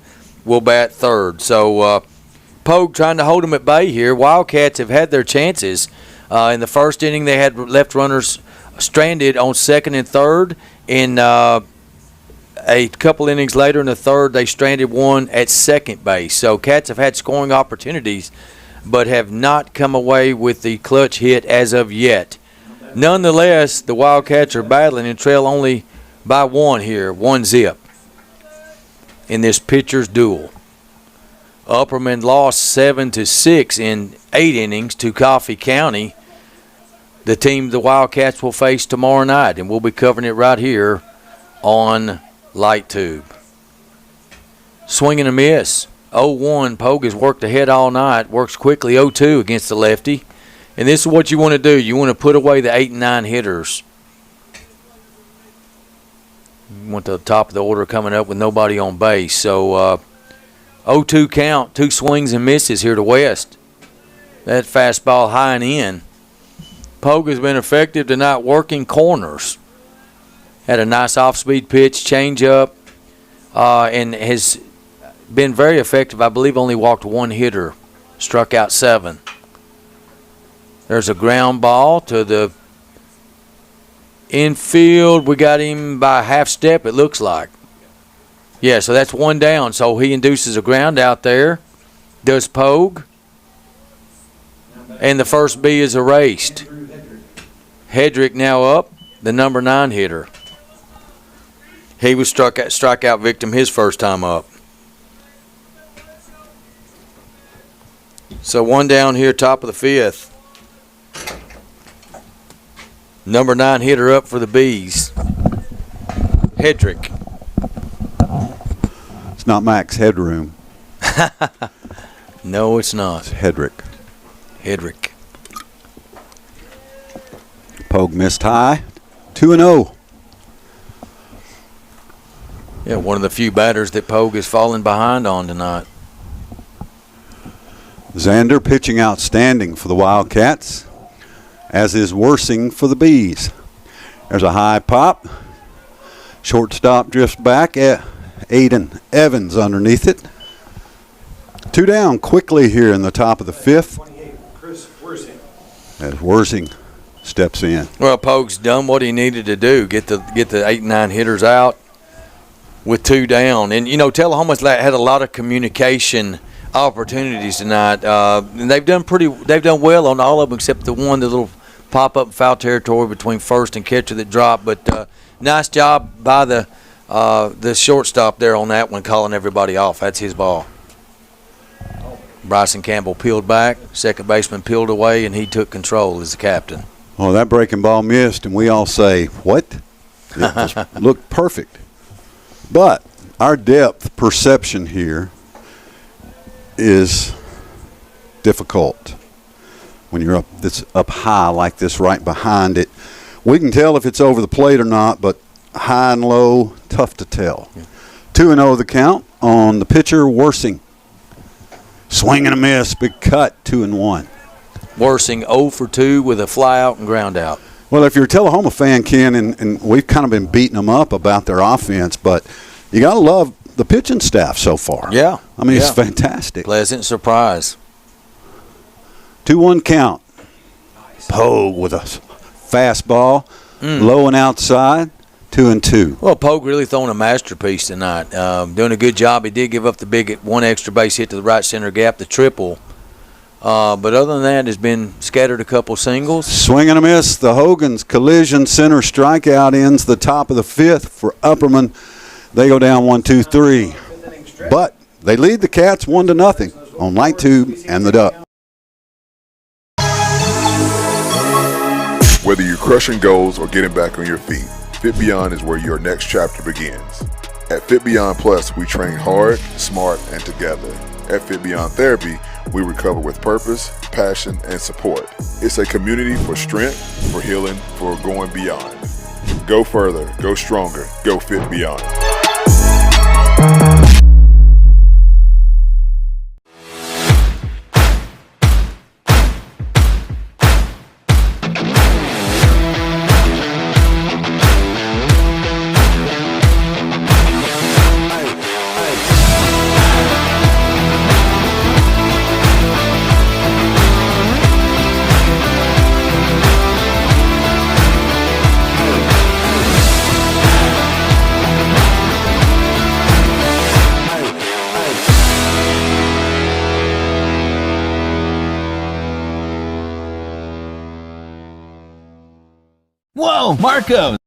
will bat third. So Pogue trying to hold them at bay here. Wildcats have had their chances. In the first inning, they had left runners stranded on second and third. In a couple innings later in the third, they stranded one at second base. So Cats have had scoring opportunities, but have not come away with the clutch hit as of yet. Nonetheless, the Wildcats are battling and trail only by 1 here, 1-0. In this pitcher's duel. Upperman lost 7-6 in 8 innings to Coffee County. The team the Wildcats will face tomorrow night, and we'll be covering it right here on Light Tube. Swing and a miss. 0-1. Pogue has worked ahead all night, works quickly 0-2 against the lefty. And this is what you want to do. You want to put away the 8 and 9 hitters. You want the top of the order coming up with nobody on base. So 0-2 count, 2 swings and misses here to West. That fastball high and in. Pogue has been effective tonight working corners. Had a nice off-speed pitch, change up, and has been very effective. I believe only walked 1 hitter, struck out 7. There's a ground ball to the infield. We got him by a half step, it looks like. Yeah, so that's 1 down. So he induces a ground out there. Does Pogue. And the first B is erased. Hedrick now up. the number 9 hitter. He was strikeout victim his first time up. So 1 down here, top of the 5th. Number 9 hitter up for the Bees. Hedrick. It's not Max Headroom. No, it's not. It's Hedrick. Hedrick. Pogue missed high. 2-0. Yeah, one of the few batters that Pogue has fallen behind on tonight. Xander pitching outstanding for the Wildcats, as is Worsing for the Bees. There's a high pop. Shortstop drifts back at Aiden Evans underneath it. 2 down quickly here in the top of the 5th. 28, Chris Worsing. As Worsing steps in. Well, Pogue's done what he needed to do, get the 8 and 9 hitters out with 2 down. And, you know, Tullahoma's had a lot of communication opportunities tonight. And they've done well on all of them except the little pop-up foul territory between first and catcher that dropped. But nice job by the shortstop there on that one, calling everybody off. That's his ball. Bryson Campbell peeled back, second baseman peeled away, and he took control as the captain. Oh, that breaking ball missed, and we all say, what? It looked perfect. But our depth perception here is difficult when you're up high like this right behind it. We can tell if it's over the plate or not, but high and low, tough to tell. 2-0 the count on the pitcher, Worsing. Swing and a miss, big cut, 2-1. Worsing 0 for 2 with a fly out and ground out. Well, if you're a Tullahoma fan, Ken, and we've kind of been beating them up about their offense, but you got to love the pitching staff so far. Yeah. I mean, it's fantastic. Pleasant surprise. 2-1 count. Pogue with a fastball, low and outside, 2-2. Well, Pogue really throwing a masterpiece tonight. Doing a good job. He did give up the big 1 extra base hit to the right center gap, the triple. But other than that, has been scattered a couple singles. Swing and a miss. The Hogan's collision center strikeout ends the top of the 5th for Upperman. They go down 1-2-3. But they lead the Cats 1-0 on Light Tube and the Duck. Whether you're crushing goals or getting back on your feet, Fit Beyond is where your next chapter begins. At Fit Beyond Plus, we train hard, smart, and together. At Fit Beyond Therapy, we recover with purpose, passion, and support. It's a community for strength, for healing, for going beyond. Go further, go stronger, go Fit Beyond. Whoa, Marcos!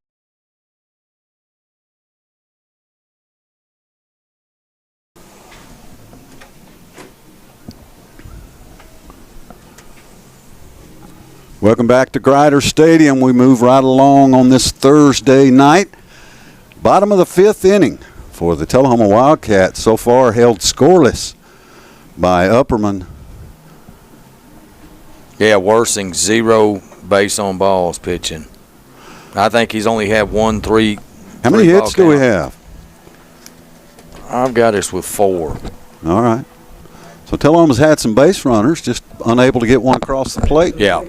Welcome back to Grider Stadium. We move right along on this Thursday night. Bottom of the 5th inning for the Tullahoma Wildcats. So far held scoreless by Upperman. Yeah, Worsing 0 base on balls pitching. I think he's only had 1-3. How many hits do we have? I've got us with 4. All right. So Tullahoma's had some base runners, just unable to get one across the plate. Yeah.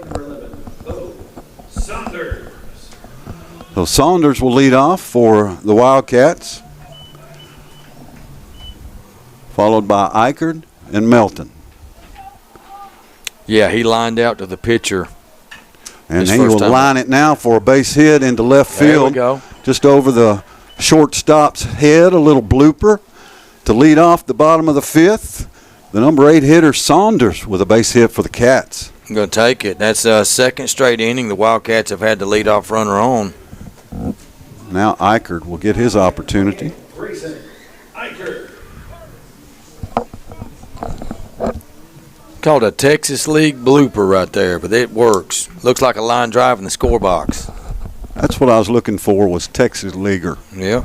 So Saunders will lead off for the Wildcats, followed by Eichard and Melton. Yeah, he lined out to the pitcher. And he will line it now for a base hit into left field. There we go. Just over the shortstop's head, a little blooper to lead off the bottom of the 5th. The number 8 hitter, Saunders, with a base hit for the Cats. I'm going to take it. That's a second straight inning the Wildcats have had the leadoff runner on. Now Eichert will get his opportunity. 3 center. Eichert. Called a Texas League blooper right there, but it works. Looks like a line drive in the score box. That's what I was looking for, was Texas Leaguer. Yeah.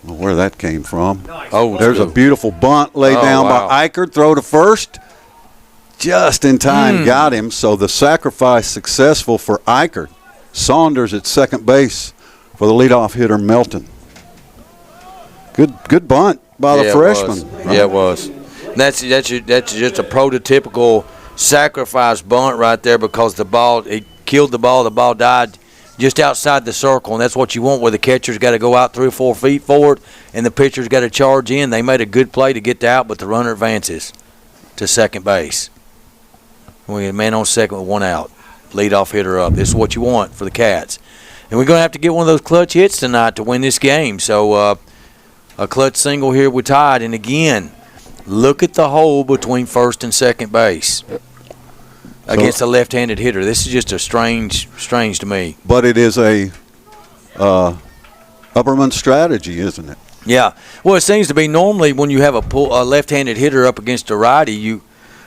Well, where that came from. Oh, there's a beautiful bunt laid down by Eichert. Throw to first. Just in time, got him. So the sacrifice successful for Eichert. Saunders at second base for the leadoff hitter Melton. Good bunt by the freshman. Yeah, it was. That's just a prototypical sacrifice bunt right there, because the ball, it killed the ball died just outside the circle, and that's what you want, where the catcher's got to go out 3 or 4 feet forward and the pitcher's got to charge in. They made a good play to get out, but the runner advances to second base. We had a man on second with 1 out. Leadoff hitter up. This is what you want for the Cats. And we're going to have to get one of those clutch hits tonight to win this game. So a clutch single here with Tide. And again, look at the hole between first and second base against a left-handed hitter. This is just a strange to me. But it is a Upperman strategy, isn't it? Yeah. Well, it seems to be normally when you have a left-handed hitter up against a righty,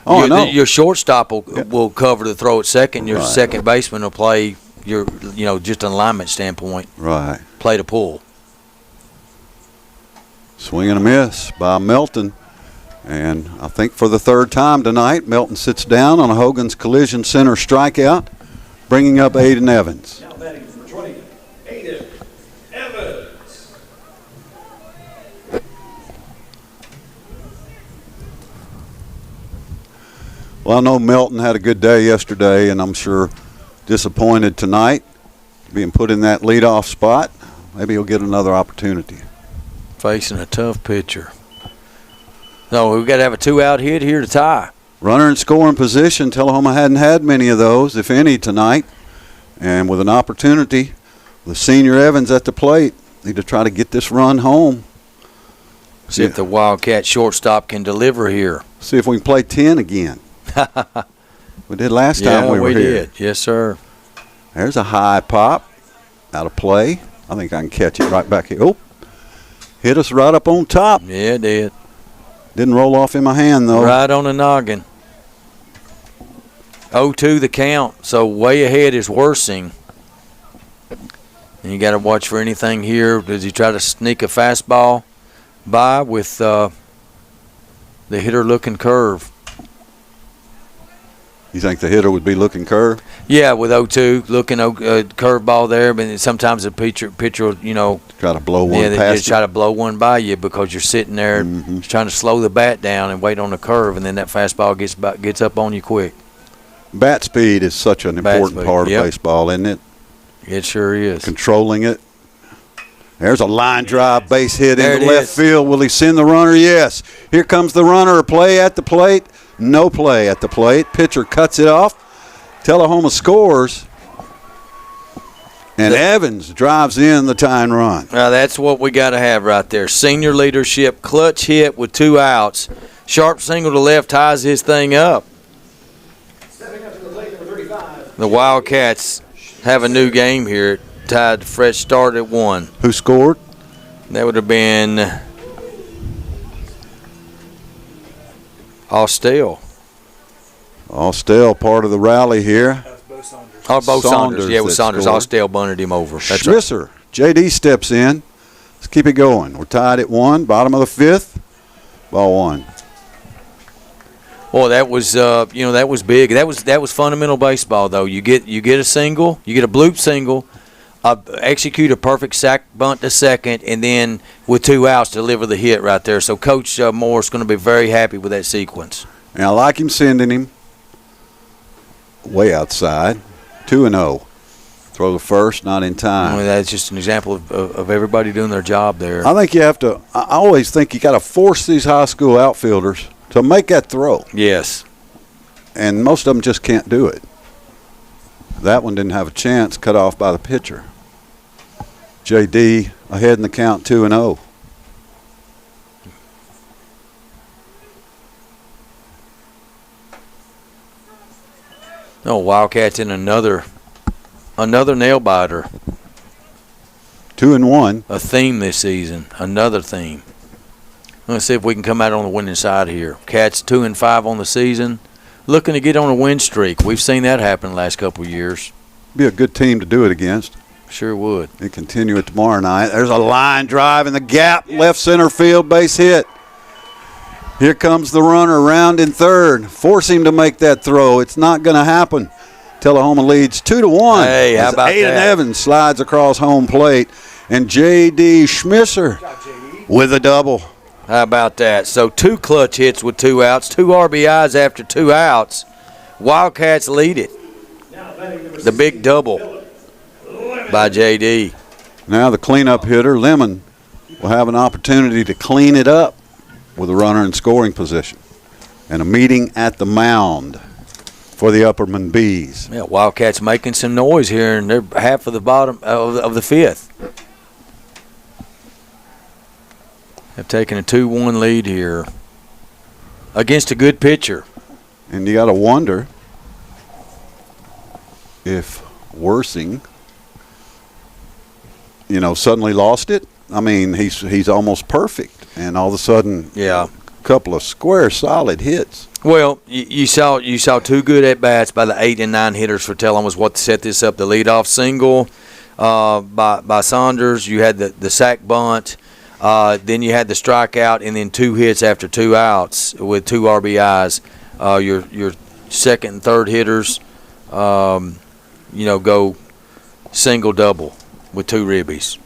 your shortstop will cover the throw at second. Your second baseman will play just an alignment standpoint. Right. Play to pull. Swing and a miss by Melton. And I think for the third time tonight, Melton sits down on a Hogan's Collision Center strikeout, bringing up Aiden Evans. Now batting number 20, Aiden Evans. Well, I know Melton had a good day yesterday, and I'm sure disappointed tonight, being put in that leadoff spot. Maybe he'll get another opportunity. Facing a tough pitcher. No, we've got to have a 2-out hit here to tie. Runner in scoring position. Tullahoma hadn't had many of those, if any, tonight. And with an opportunity, with senior Evans at the plate, need to try to get this run home. See if the Wildcat shortstop can deliver here. See if we can play 10 again. We did last time we were here. Yeah, we did. Yes, sir. There's a high pop out of play. I think I can catch it right back here. Oh, hit us right up on top. Yeah, it did. Didn't roll off in my hand, though. Right on the noggin. 0-2 the count, so way ahead is Worsing. And you got to watch for anything here. Does he try to sneak a fastball by with the hitter looking curve? You think the hitter would be looking curve? Yeah, with 0-2, looking curveball there, but sometimes the pitcher will, try to blow one they past just try to blow one by you because you're sitting there trying to slow the bat down and wait on the curve, and then that fastball gets up on you quick. Bat speed is such an important part of baseball, isn't it? It sure is. Controlling it. There's a line drive base hit into left is. field. Will he send the runner? Yes. Here comes the runner. A play at the plate. No play at the plate. Pitcher cuts it off. Tullahoma scores. And Evans drives in the tying run. Now that's what we got to have right there. Senior leadership, clutch hit with 2 outs. Sharp single to left ties his thing up. Stepping up to the plate, number 35. The Wildcats have a new game here. Tied fresh start at 1. Who scored? That would have been Austell. Austell, part of the rally here. Oh, Bo Saunders. Yeah, it was Saunders. Austell bunted him over. That's Schmisser. Right. JD steps in. Let's keep it going. We're tied at 1. Bottom of the 5th. Ball 1. Boy, that was that was big. That was fundamental baseball though. You get a single, you get a bloop single, execute a perfect sac bunt to second, and then with 2 outs deliver the hit right there. So Coach Moore's going to be very happy with that sequence. And I like him sending him way outside, 2-0. Throw the first, not in time. Well, that's just an example of everybody doing their job there. I think you have to. I always think you got to force these high school outfielders to make that throw. Yes. And most of them just can't do it. That one didn't have a chance, cut off by the pitcher. JD ahead in the count, 2-0. No, Wildcats in another nail biter. 2-1. A theme this season, another theme. Let's see if we can come out on the winning side here. Cats 2-5 on the season, looking to get on a win streak. We've seen that happen the last couple of years. Be a good team to do it against. Sure would. And continue it tomorrow night. There's a line drive in the gap, left center field, base hit. Here comes the runner around in third. Force him to make that throw. It's not going to happen. Tullahoma leads 2-1. Hey, how about Aiden that? Evans slides across home plate. And J.D. Schmisser with a double. How about that? So 2 clutch hits with 2 outs, 2 RBIs after 2 outs. Wildcats lead it. The big double by J.D. Now the cleanup hitter, Lemon, will have an opportunity to clean it up with a runner in scoring position. And a meeting at the mound for the Upperman Bees. Yeah, Wildcats making some noise here, and they're half of the bottom of the 5th. Have taken a 2-1 lead here against a good pitcher. And you got to wonder if Worsing, suddenly lost it. I mean, he's almost perfect, and all of a sudden, yeah, a couple of square solid hits. Well, you saw 2 good at bats by the 8 and 9 hitters for Tullahoma was what set this up. The leadoff single by Saunders. You had the sack bunt. Then you had the strikeout, and then 2 hits after 2 outs with 2 RBIs. Your second and third hitters, go single double with 2 ribbies.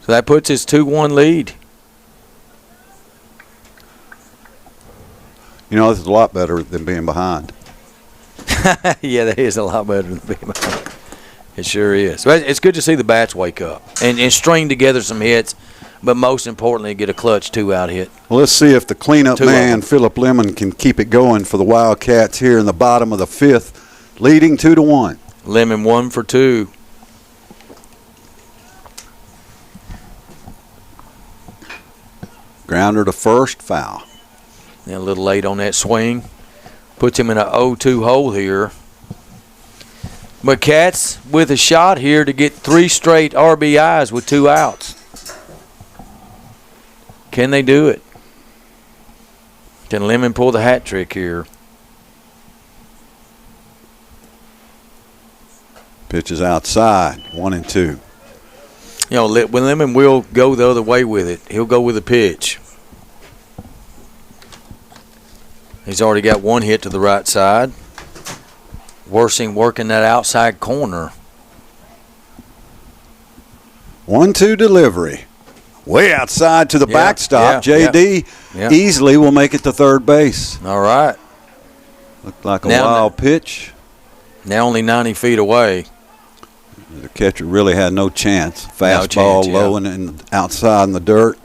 So that puts his 2-1 lead. This is a lot better than being behind. Yeah, that is a lot better than being behind. It sure is. Well, it's good to see the bats wake up and string together some hits, but most importantly, get a clutch 2-out hit. Well, let's see if the cleanup man, Philip Lemon, can keep it going for the Wildcats here in the bottom of the 5th, leading 2-1. Lemon 1 for 2. Grounder to first, foul. And a little late on that swing. Puts him in an 0-2 hole here. But Cats with a shot here to get 3 straight RBIs with 2 outs. Can they do it? Can Lemon pull the hat trick here? Pitch is outside, 1-2. When Lemon will go the other way with it, he'll go with a pitch. He's already got 1 hit to the right side. Worsing working that outside corner. 1-2 delivery. Way outside to the backstop. J.D. easily will make it to third base. All right. Looked like a wild pitch. Now only 90 feet away. The catcher really had no chance. Fastball low and outside in the dirt.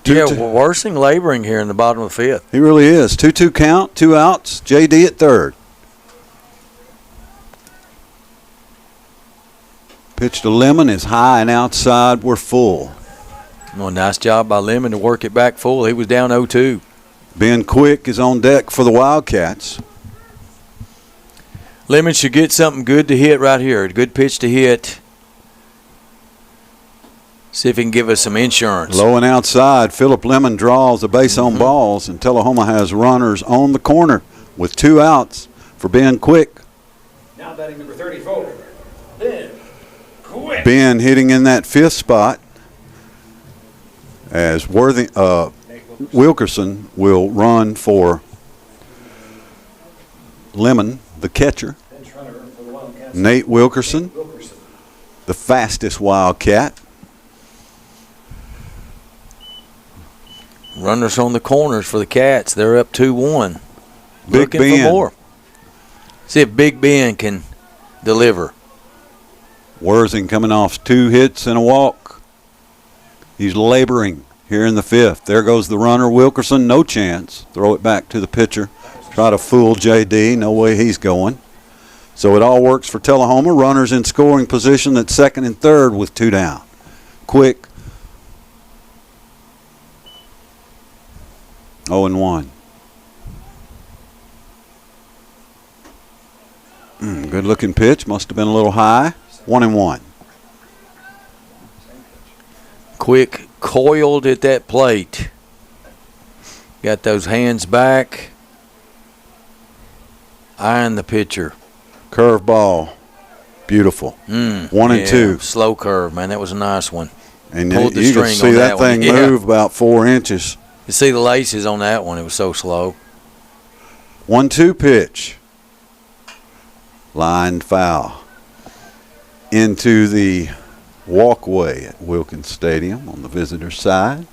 Worsing laboring here in the bottom of the 5th. He really is. 2-2 count, 2 outs. J.D. at third. Pitch to Lemon is high and outside. We're full. Well, nice job by Lemon to work it back full. He was down 0-2. Ben Quick is on deck for the Wildcats. Lemon should get something good to hit right here. A good pitch to hit. See if he can give us some insurance. Low and outside. Philip Lemon draws the base on balls, and Tullahoma has runners on the corner with 2 outs for Ben Quick. Now batting number 34, Ben Quick. Ben hitting in that 5th spot as Wilkerson will run for Lemon, the catcher. Nate Wilkerson, the fastest Wildcat. Runners on the corners for the Cats. They're up 2-1. Big Looking Ben. for more. See if Big Ben can deliver. Worsing coming off 2 hits and a walk. He's laboring here in the 5th. There goes the runner, Wilkerson. No chance. Throw it back to the pitcher. Try to fool J.D. No way he's going. So it all works for Tullahoma. Runners in scoring position at second and third with 2 down. Quick. 0-1. Good looking pitch. Must have been a little high. 1-1. Quick coiled at that plate. Got those hands back. Eyeing the pitcher. Curve ball. Beautiful. 1 and 2. Slow curve, man. That was a nice one. And Pulled the you string can see on that one. thing move about 4 inches. You see the laces on that one. It was so slow. 1-2 pitch. Line foul. Into the walkway at Wilkins Stadium on the visitor side.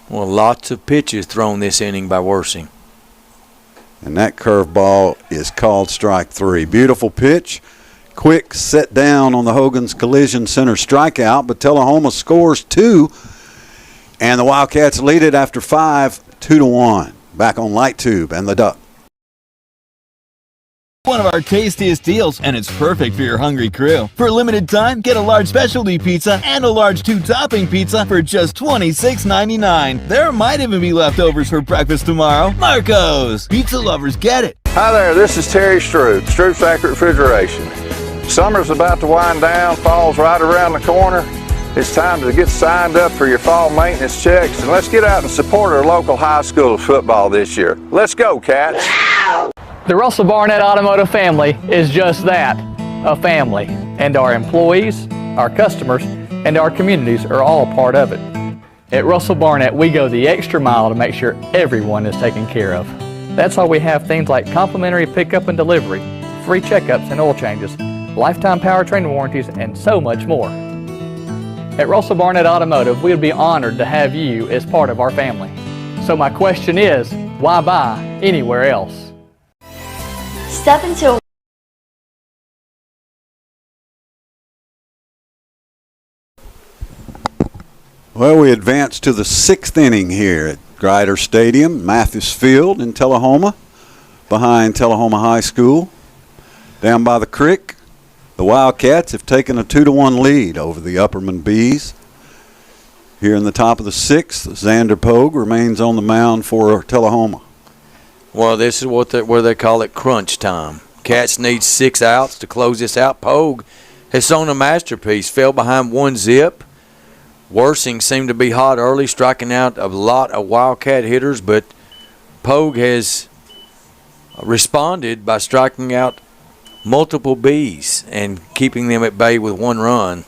Well, lots of pitches thrown this inning by Worsing. And that curveball is called strike 3. Beautiful pitch. Quick set down on the Hogan's Collision Center strikeout, but Tullahoma scores 2. And the Wildcats lead it after 5, 2-1. Back on Light Tube and the Duck. One of our tastiest deals, and it's perfect for your hungry crew. For a limited time, get a large specialty pizza and a large 2-topping pizza for just $26.99. There might even be leftovers for breakfast tomorrow. Marco's! Pizza lovers get it. Hi there, this is Terry Stroop, Stroop's Accurate Refrigeration. Summer's about to wind down, fall's right around the corner. It's time to get signed up for your fall maintenance checks, and let's get out and support our local high school football this year. Let's go, Cats! The Russell Barnett Automotive family is just that, a family. And our employees, our customers, and our communities are all part of it. At Russell Barnett, we go the extra mile to make sure everyone is taken care of. That's why we have things like complimentary pickup and delivery, free checkups and oil changes, lifetime powertrain warranties, and so much more. At Russell Barnett Automotive, we would be honored to have you as part of our family. So my question is, why buy anywhere else? Step into a Well, we advance to the 6th inning here at Grider Stadium, Mathis Field in Tullahoma, behind Tullahoma High School. Down by the creek, the Wildcats have taken a 2-1 lead over the Upperman Bees. Here in the top of the 6th, Xander Pogue remains on the mound for Tullahoma. Well, this is where they call it crunch time. Cats need 6 outs to close this out. Pogue has shown a masterpiece, fell behind 1 zip. Worsing seemed to be hot early, striking out a lot of Wildcat hitters, but Pogue has responded by striking out multiple Bees and keeping them at bay with 1 run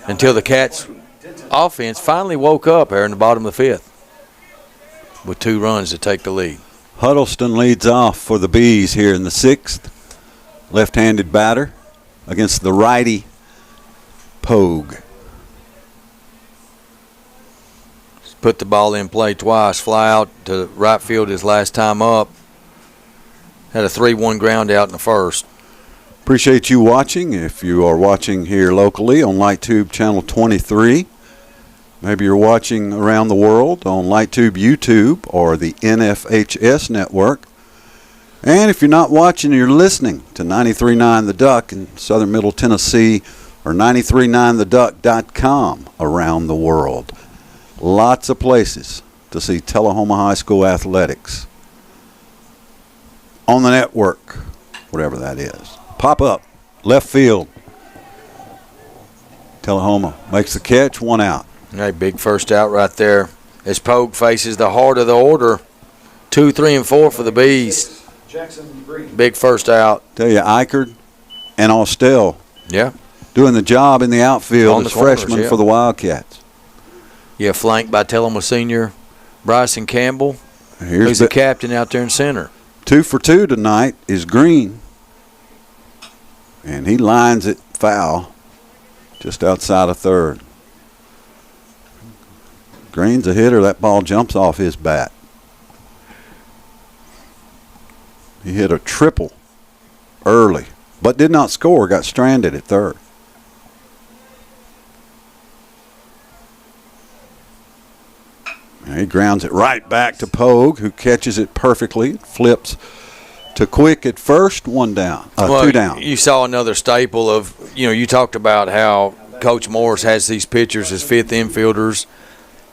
until the Cats' offense finally woke up there in the bottom of the 5th with 2 runs to take the lead. Huddleston leads off for the Bees here in the 6th. Left-handed batter against the righty Pogue. Put the ball in play twice, fly out to right field his last time up. Had a 3-1 ground out in the 1st. Appreciate you watching. If you are watching here locally on LightTube Channel 23, maybe you're watching around the world on LightTube YouTube or the NFHS network. And if you're not watching, you're listening to 93.9 The Duck in southern Middle Tennessee or 939theduck.com around the world. Lots of places to see Tullahoma High School athletics on the network, whatever that is. Pop up, left field. Tullahoma makes the catch, 1 out. A big first out right there as Pogue faces the heart of the order. 2, 3, and 4 for the Bees. Big first out. Tell you, Eichard and Austell doing the job in the outfield as freshmen for the Wildcats. Yeah, flanked by Tullahoma senior Bryson Campbell, who's the captain out there in center. 2 for 2 tonight is Green. And he lines it foul just outside of third. Green's a hitter. That ball jumps off his bat. He hit a triple early, but did not score, got stranded at third. And he grounds it right back to Pogue, who catches it perfectly, flips to Quick at first, 1 down, 2 down. You saw another staple of, you talked about how Coach Morris has these pitchers as 5th infielders.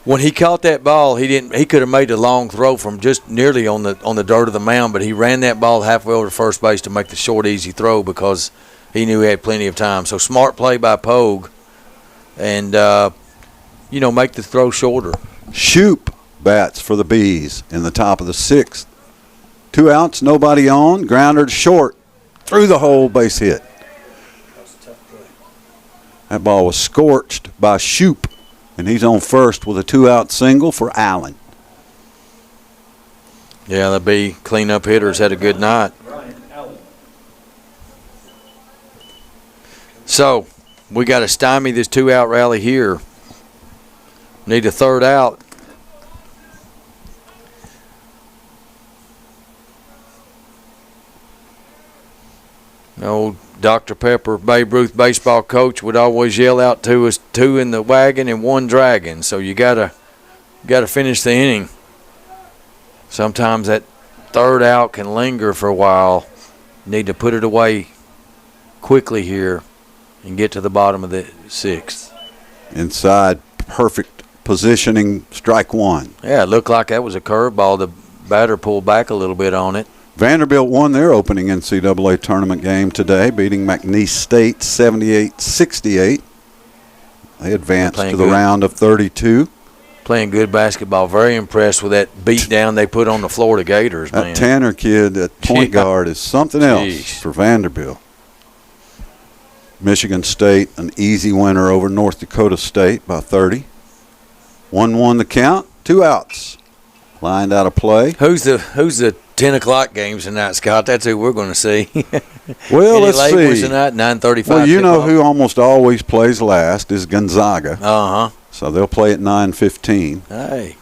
When he caught that ball, he could have made a long throw from just nearly on the dirt of the mound, but he ran that ball halfway over to first base to make the short, easy throw because he knew he had plenty of time. So smart play by Pogue, and make the throw shorter. Shoop bats for the Bees in the top of the 6th. 2 outs, nobody on. Grounder to short, through the hole, base hit. That ball was scorched by Shoop, and he's on first with a 2-out single for Allen. Yeah, the Bee cleanup hitters had a good night. So we got to stymie this 2-out rally here. Need a 3rd out. Old Dr. Pepper, Babe Ruth baseball coach would always yell out to us, 2 in the wagon and 1 dragging. So you gotta finish the inning. Sometimes that 3rd out can linger for a while. Need to put it away quickly here and get to the bottom of the 6th. Inside, perfect positioning, strike 1. Yeah, it looked like that was a curveball. The batter pulled back a little bit on it. Vanderbilt won their opening NCAA tournament game today, beating McNeese State 78-68. They advanced to the round of 32. Playing good basketball. Very impressed with that beat down they put on the Florida Gators, man. That Tanner kid at point guard is something else for Vanderbilt. Michigan State, an easy winner over North Dakota State by 30. 1-1 the count, 2 outs. Lined out of play. Who's the 10 o'clock games tonight, Scott? That's who we're going to see. Well, let's see. Late ones tonight, 9:35. Well, you know who almost always plays last is Gonzaga. Uh-huh. So they'll play at 9:15. Hey.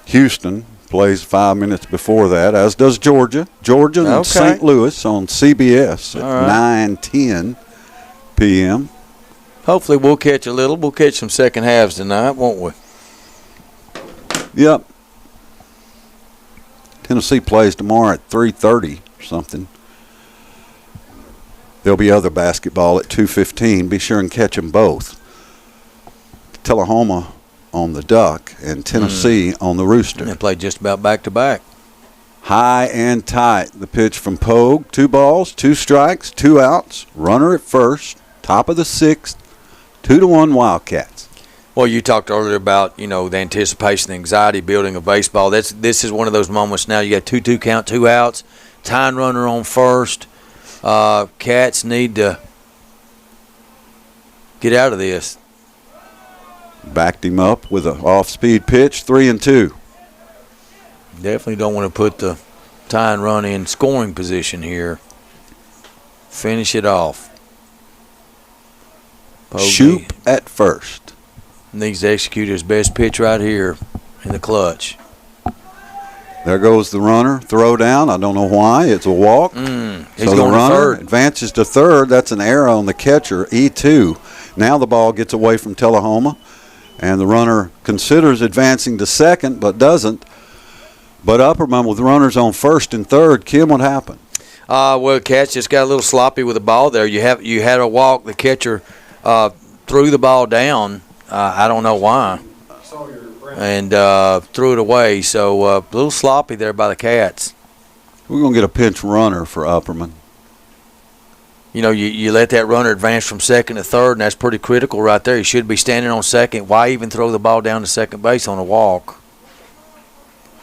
Houston plays 5 minutes before that, as does Georgia. Georgia and St. Louis on CBS at 9:10 p.m. Hopefully we'll catch a little. We'll catch some second halves tonight, won't we? Yep. Tennessee plays tomorrow at 3:30 or something. There'll be other basketball at 2:15. Be sure and catch them both. Tullahoma on the Duck and Tennessee on the Rooster. They play just about back-to-back. High and tight. The pitch from Pogue. 2 balls, 2 strikes, 2 outs. Runner at first. Top of the 6th. 2-1 Wildcats. Well, you talked earlier about, the anticipation, the anxiety building of baseball. This is one of those moments now. You got 2-2 count, 2 outs, tying runner on first. Cats need to get out of this. Backed him up with an off-speed pitch, 3-2. Definitely don't want to put the tying run in scoring position here. Finish it off. Shoop at first. Needs to execute his best pitch right here in the clutch. There goes the runner. Throw down. I don't know why. It's a walk. He's so going the runner to third. advances to third. That's an error on the catcher, E2. Now the ball gets away from Tullahoma, and the runner considers advancing to second but doesn't. But Upperman with runners on first and third. Kim, what happened? Well, Cats just got a little sloppy with the ball there. You had a walk. The catcher threw the ball down. I don't know why. And threw it away. So a little sloppy there by the Cats. We're going to get a pinch runner for Upperman. You let that runner advance from second to third, and that's pretty critical right there. He should be standing on second. Why even throw the ball down to second base on a walk?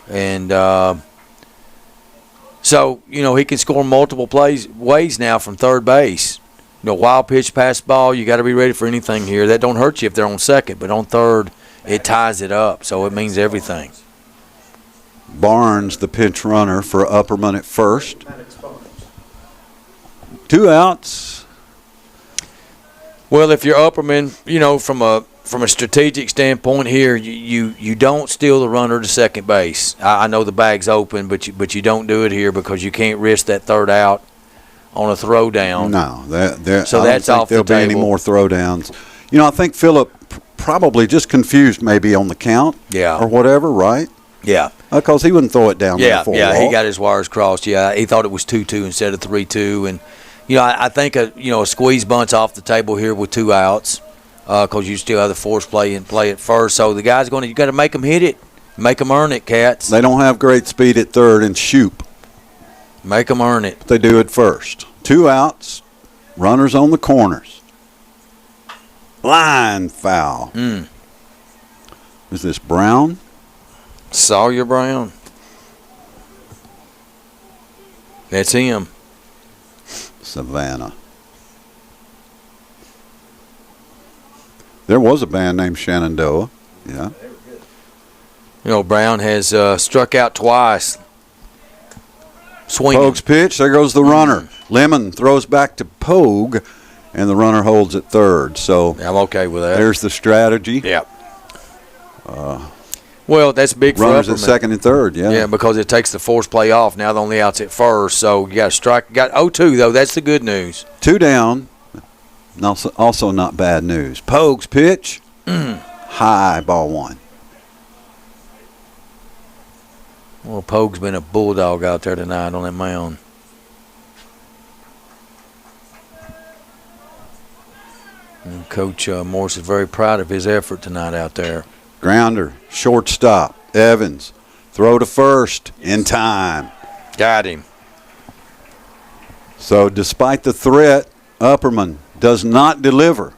And so, he can score multiple ways now from third base. Wild pitch, pass ball, you got to be ready for anything here. That don't hurt you if they're on second, but on third, it ties it up, so it means everything. Barnes, the pinch runner for Upperman at first. 2 outs. Well, if you're Upperman, from a strategic standpoint here, you don't steal the runner to second base. I know the bag's open, but you don't do it here because you can't risk that third out on a throw down. No, so I that's don't think off there'll the be table. any more throw downs. I think Phillip probably just confused maybe on the count, or whatever, right? Yeah, because he wouldn't throw it down there for a walk. He got his wires crossed. Yeah, he thought it was 2-2 instead of 3-2, and I think a squeeze bunt's off the table here with 2 outs. because you still have the force play and play at first. So the guy's you got to make them hit it, make them earn it, Cats. They don't have great speed at third and shoot. Make them earn it. They do it first. 2 outs, runners on the corners. Line foul. Is this Brown? Sawyer Brown. That's him. Savannah. There was a band named Shenandoah. Yeah. You know, Brown has struck out twice. Swinging. Pogue's pitch. There goes the runner. Lemon throws back to Pogue, and the runner holds at third. So I'm okay with that. There's the strategy. Yeah. Well, that's big for runners Upperman. at second and third. Yeah. Yeah, because it takes the force play off. Now the only out's at first, so you got to strike. Got 0-2 though. That's the good news. 2 down. Also not bad news. Pogue's pitch. High, ball 1. Well, Pogue's been a bulldog out there tonight on that mound. And Coach Morse is very proud of his effort tonight out there. Grounder, shortstop, Evans. Throw to first in time. Got him. So despite the threat, Upperman does not deliver.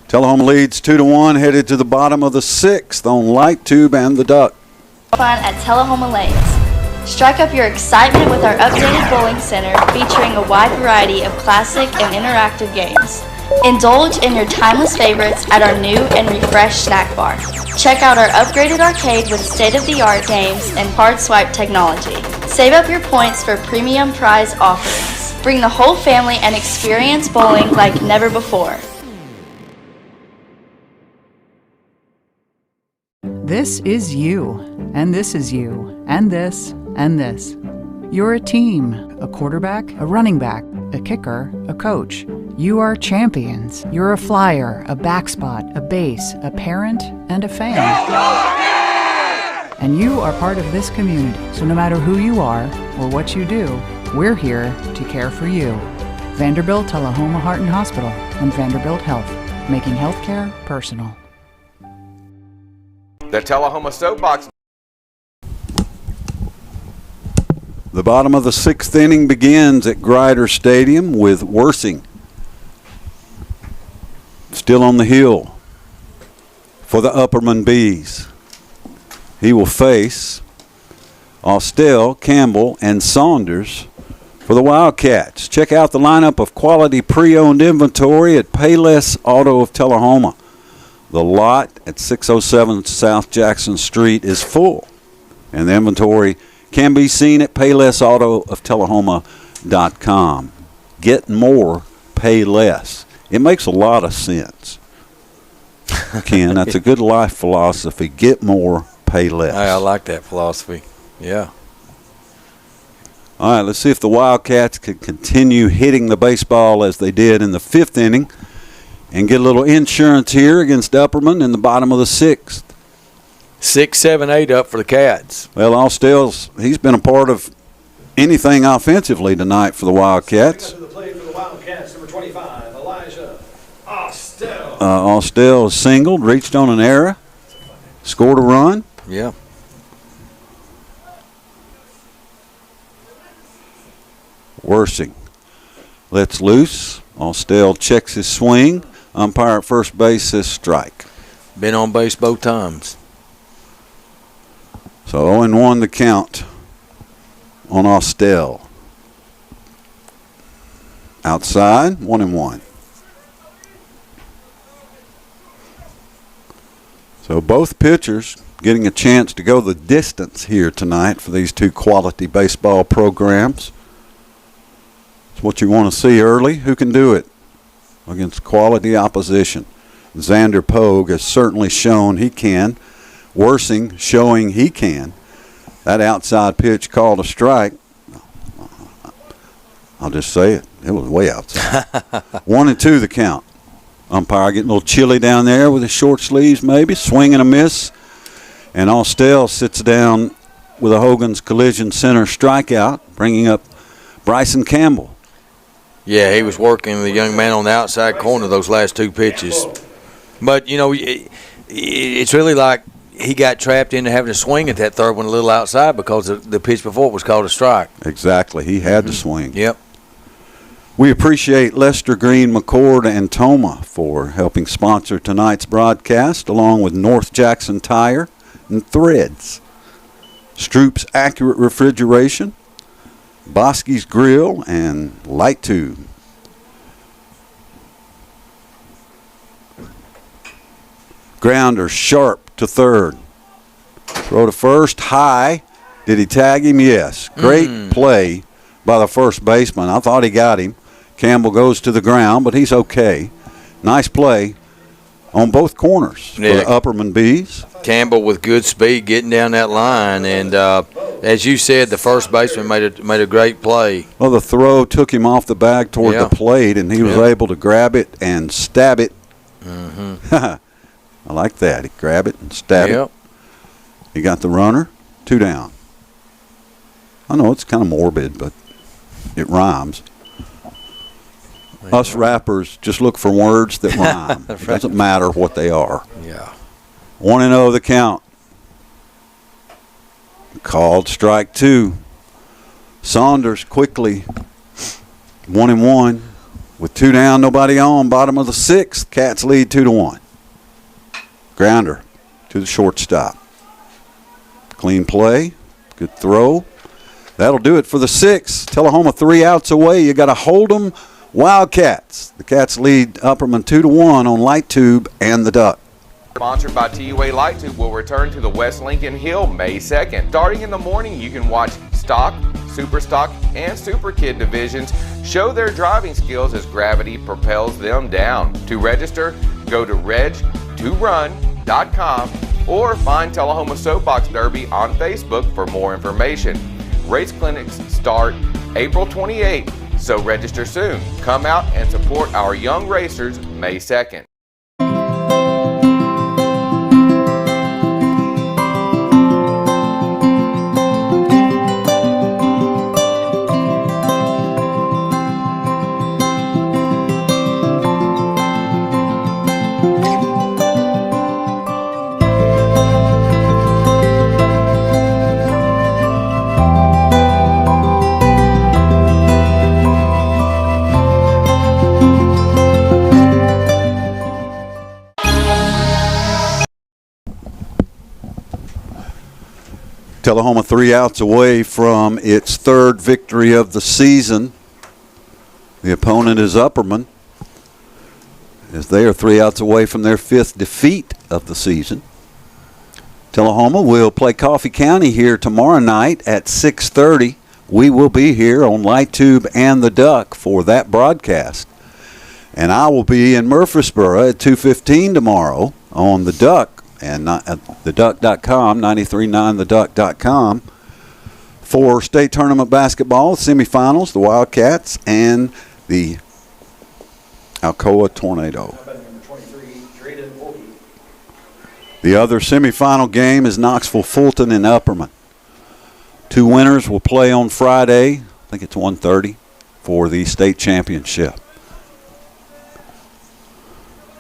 Tullahoma leads 2-1, headed to the bottom of the 6th on Light Tube and the Duck. Fun at Tullahoma Lanes. Strike up your excitement with our updated bowling center featuring a wide variety of classic and interactive games. Indulge in your timeless favorites at our new and refreshed snack bar. Check out our upgraded arcade with state-of-the-art games and card swipe technology. Save up your points for premium prize offerings. Bring the whole family and experience bowling like never before. This is you, and this is you, and this, and this. You're a team, a quarterback, a running back, a kicker, a coach. You are champions. You're a flyer, a back spot, a base, a parent, and a fan. And you are part of this community, so no matter who you are or what you do, we're here to care for you. Vanderbilt Tullahoma Heart and Hospital and Vanderbilt Health, making healthcare personal. The Tullahoma Soapbox. The bottom of the 6th inning begins at Grider Stadium with Worsing still on the hill for the Upperman Bees. He will face Austell, Campbell, and Saunders for the Wildcats. Check out the lineup of quality pre-owned inventory at Payless Auto of Tullahoma. The lot at 607 South Jackson Street is full, and the inventory can be seen at PaylessAutoofTullahoma.com. Get more, pay less. It makes a lot of sense. Ken, that's a good life philosophy. Get more, pay less. I like that philosophy. Yeah. All right, let's see if the Wildcats can continue hitting the baseball as they did in the 5th inning and get a little insurance here against Upperman in the bottom of the 6th. 6, 7, 8 up for the Cats. Well, Austell's, he's been a part of anything offensively tonight for the Wildcats. To the plate for the Wildcats, number 25, Elijah Austell. Austell singled, reached on an error, scored a run. Yeah. Worsing lets loose. Austell checks his swing. Umpire at first base says strike. Been on base both times. So 0-1 the count on Austell. Outside, 1-1. So both pitchers getting a chance to go the distance here tonight for these two quality baseball programs. It's what you want to see early. Who can do it against quality opposition? Xander Pogue has certainly shown he can. Worsing showing he can. That outside pitch called a strike. I'll just say it. It was way outside. 1-2 the count. Umpire getting a little chilly down there with his short sleeves maybe. Swing and a miss. And Austell sits down with a Hogan's Collision Center strikeout, bringing up Bryson Campbell. Yeah, he was working the young man on the outside corner those last two pitches. But, it's really like he got trapped into having to swing at that third one a little outside because the pitch before was called a strike. Exactly. He had to swing. Yep. We appreciate Lester Green, McCord, and Toma for helping sponsor tonight's broadcast, along with North Jackson Tire and Threads, Stroop's Accurate Refrigeration, Bosky's Grill, and Light Tube. Grounder sharp to third. Throw to first, high. Did he tag him? Yes. Great play by the first baseman. I thought he got him. Campbell goes to the ground, but he's okay. Nice play on both corners for the Upperman Bees. Campbell with good speed getting down that line, and as you said, the first baseman made a great play. Well, the throw took him off the bag toward the plate, and he was able to grab it and stab it. I like that. He grabbed it and stabbed it. He got the runner, 2 down. I know it's kind of morbid, but it rhymes. Us rappers just look for words that rhyme. It doesn't matter what they are. Yeah. 1-0 the count. Called strike 2. Saunders quickly 1-1 with 2 down, nobody on. Bottom of the 6th. Cats lead 2-1. Grounder to the shortstop. Clean play. Good throw. That'll do it for the 6th. Tullahoma 3 outs away. You got to hold them. Wildcats. The Cats lead Upperman 2-1 on Light Tube and the Duck. Sponsored by TUA Light Tube will return to the West Lincoln Hill May 2nd. Starting in the morning, you can watch Stock, Super Stock, and Super Kid divisions show their driving skills as gravity propels them down. To register, go to reg2run.com or find Tullahoma Soapbox Derby on Facebook for more information. Race clinics start April 28th. So register soon. Come out and support our young racers May 2nd. Tullahoma 3 outs away from its 3rd victory of the season. The opponent is Upperman, as they are 3 outs away from their 5th defeat of the season. Tullahoma will play Coffee County here tomorrow night at 6:30. We will be here on Light Tube and the Duck for that broadcast. And I will be in Murfreesboro at 2:15 tomorrow on the Duck. And at theduck.com, 939theduck.com, for state tournament basketball semifinals, the Wildcats and the Alcoa Tornado. The other semifinal game is Knoxville Fulton and Upperman. 2 winners will play on Friday. I think it's 1:30 for the state championship.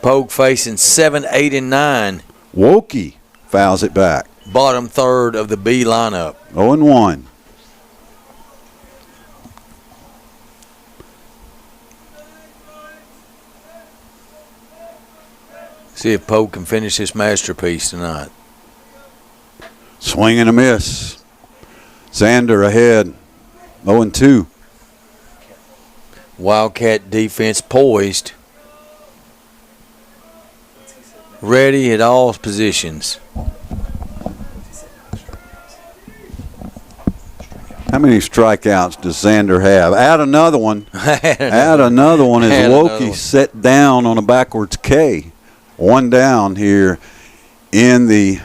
Pogue facing 7, 8, and 9. Wokey fouls it back. Bottom third of the B lineup. 0-1. See if Pogue can finish his masterpiece tonight. Swing and a miss. Xander ahead. 0-2. Wildcat defense poised. Ready at all positions. How many strikeouts does Xander have? Add another one. Add another one as Wokey set down on a backwards K. 1 down here in the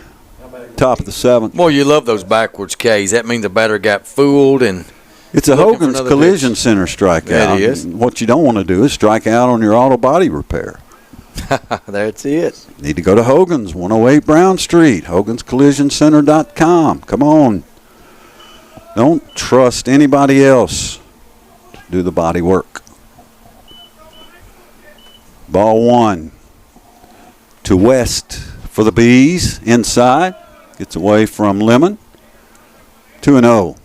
top of the 7th. Well, you love those backwards Ks. That means the batter got fooled and it's a Hogan's Collision Center strikeout. It is. What you don't want to do is strike out on your auto body repair. That's it. Need to go to Hogan's, 108 Brown Street, Hogan'sCollisionCenter.com. Come on. Don't trust anybody else to do the body work. Ball 1. to West for the Bees. Inside. Gets away from Lemon. 2-0.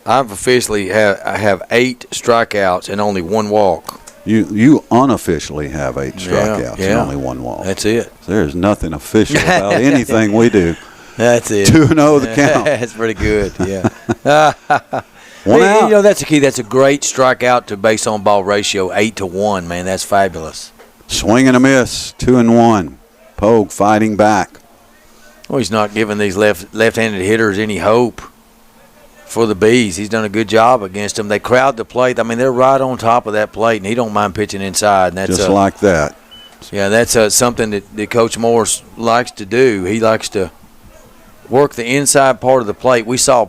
I've officially I have 8 strikeouts and only 1 walk. You unofficially have 8 strikeouts and only 1 walk. That's it. There's nothing official about anything we do. That's it. 2-0 the count. That's pretty good, yeah. One out. You know, that's the key. That's a great strikeout to base on ball ratio, 8-1, man. That's fabulous. Swing and a miss, 2-1. Pogue fighting back. Well, he's not giving these left-handed hitters any hope for the Bees. He's done a good job against them. They crowd the plate. I mean, they're right on top of that plate, and he don't mind pitching inside. And that's just like that. Yeah, that's something that Coach Morris likes to do. He likes to work the inside part of the plate. We saw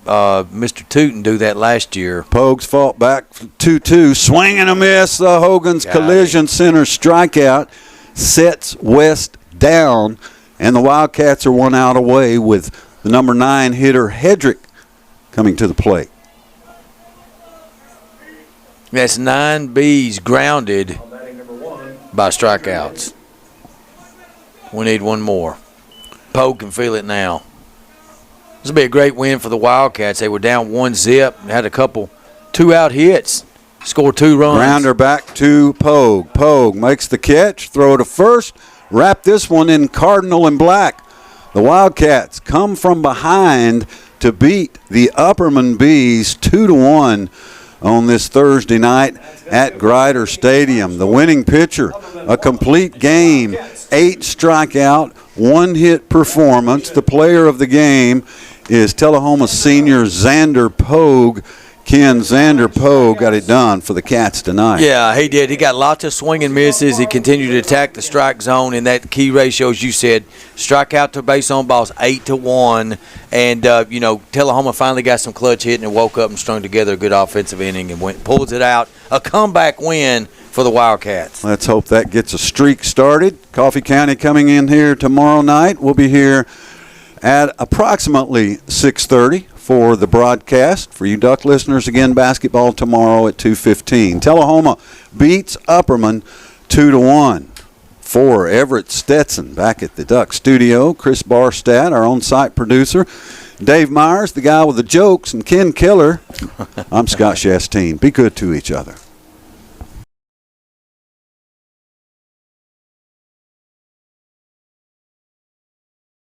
Mr. Tootin do that last year. Pogues fought back 2-2. Swing and a miss. The Hogan's collision center strikeout sets West down, and the Wildcats are 1 out away with the number 9 hitter Hedrick coming to the plate. That's 9 Bees grounded by strikeouts. We need 1 more. Pogue can feel it now. This will be a great win for the Wildcats. They were down 1-0, had a couple 2-out hits, scored 2 runs. Grounder back to Pogue. Pogue makes the catch, throw to first, wrap this one in cardinal and black. The Wildcats come from behind to beat the Upperman Bees 2-1 on this Thursday night at Grider Stadium. The winning pitcher, a complete game, 8 strikeout, 1 hit performance. The player of the game is Tullahoma senior Xander Pogue. Ken Xander Pogue got it done for the Cats tonight. Yeah, he did. He got lots of swing and misses. He continued to attack the strike zone in that key ratio, as you said. Strikeout to base on balls 8-1. And, Tullahoma finally got some clutch hitting and woke up and strung together a good offensive inning and pulls it out. A comeback win for the Wildcats. Let's hope that gets a streak started. Coffee County coming in here tomorrow night. We'll be here at approximately 6:30 for the broadcast. For you Duck listeners, again, basketball tomorrow at 2:15. Tullahoma beats Upperman 2-1. For Everett Stetson back at the Duck studio, Chris Barstad, our on-site producer, Dave Myers, the guy with the jokes, and Ken Keller. I'm Scott Shastine. Be good to each other.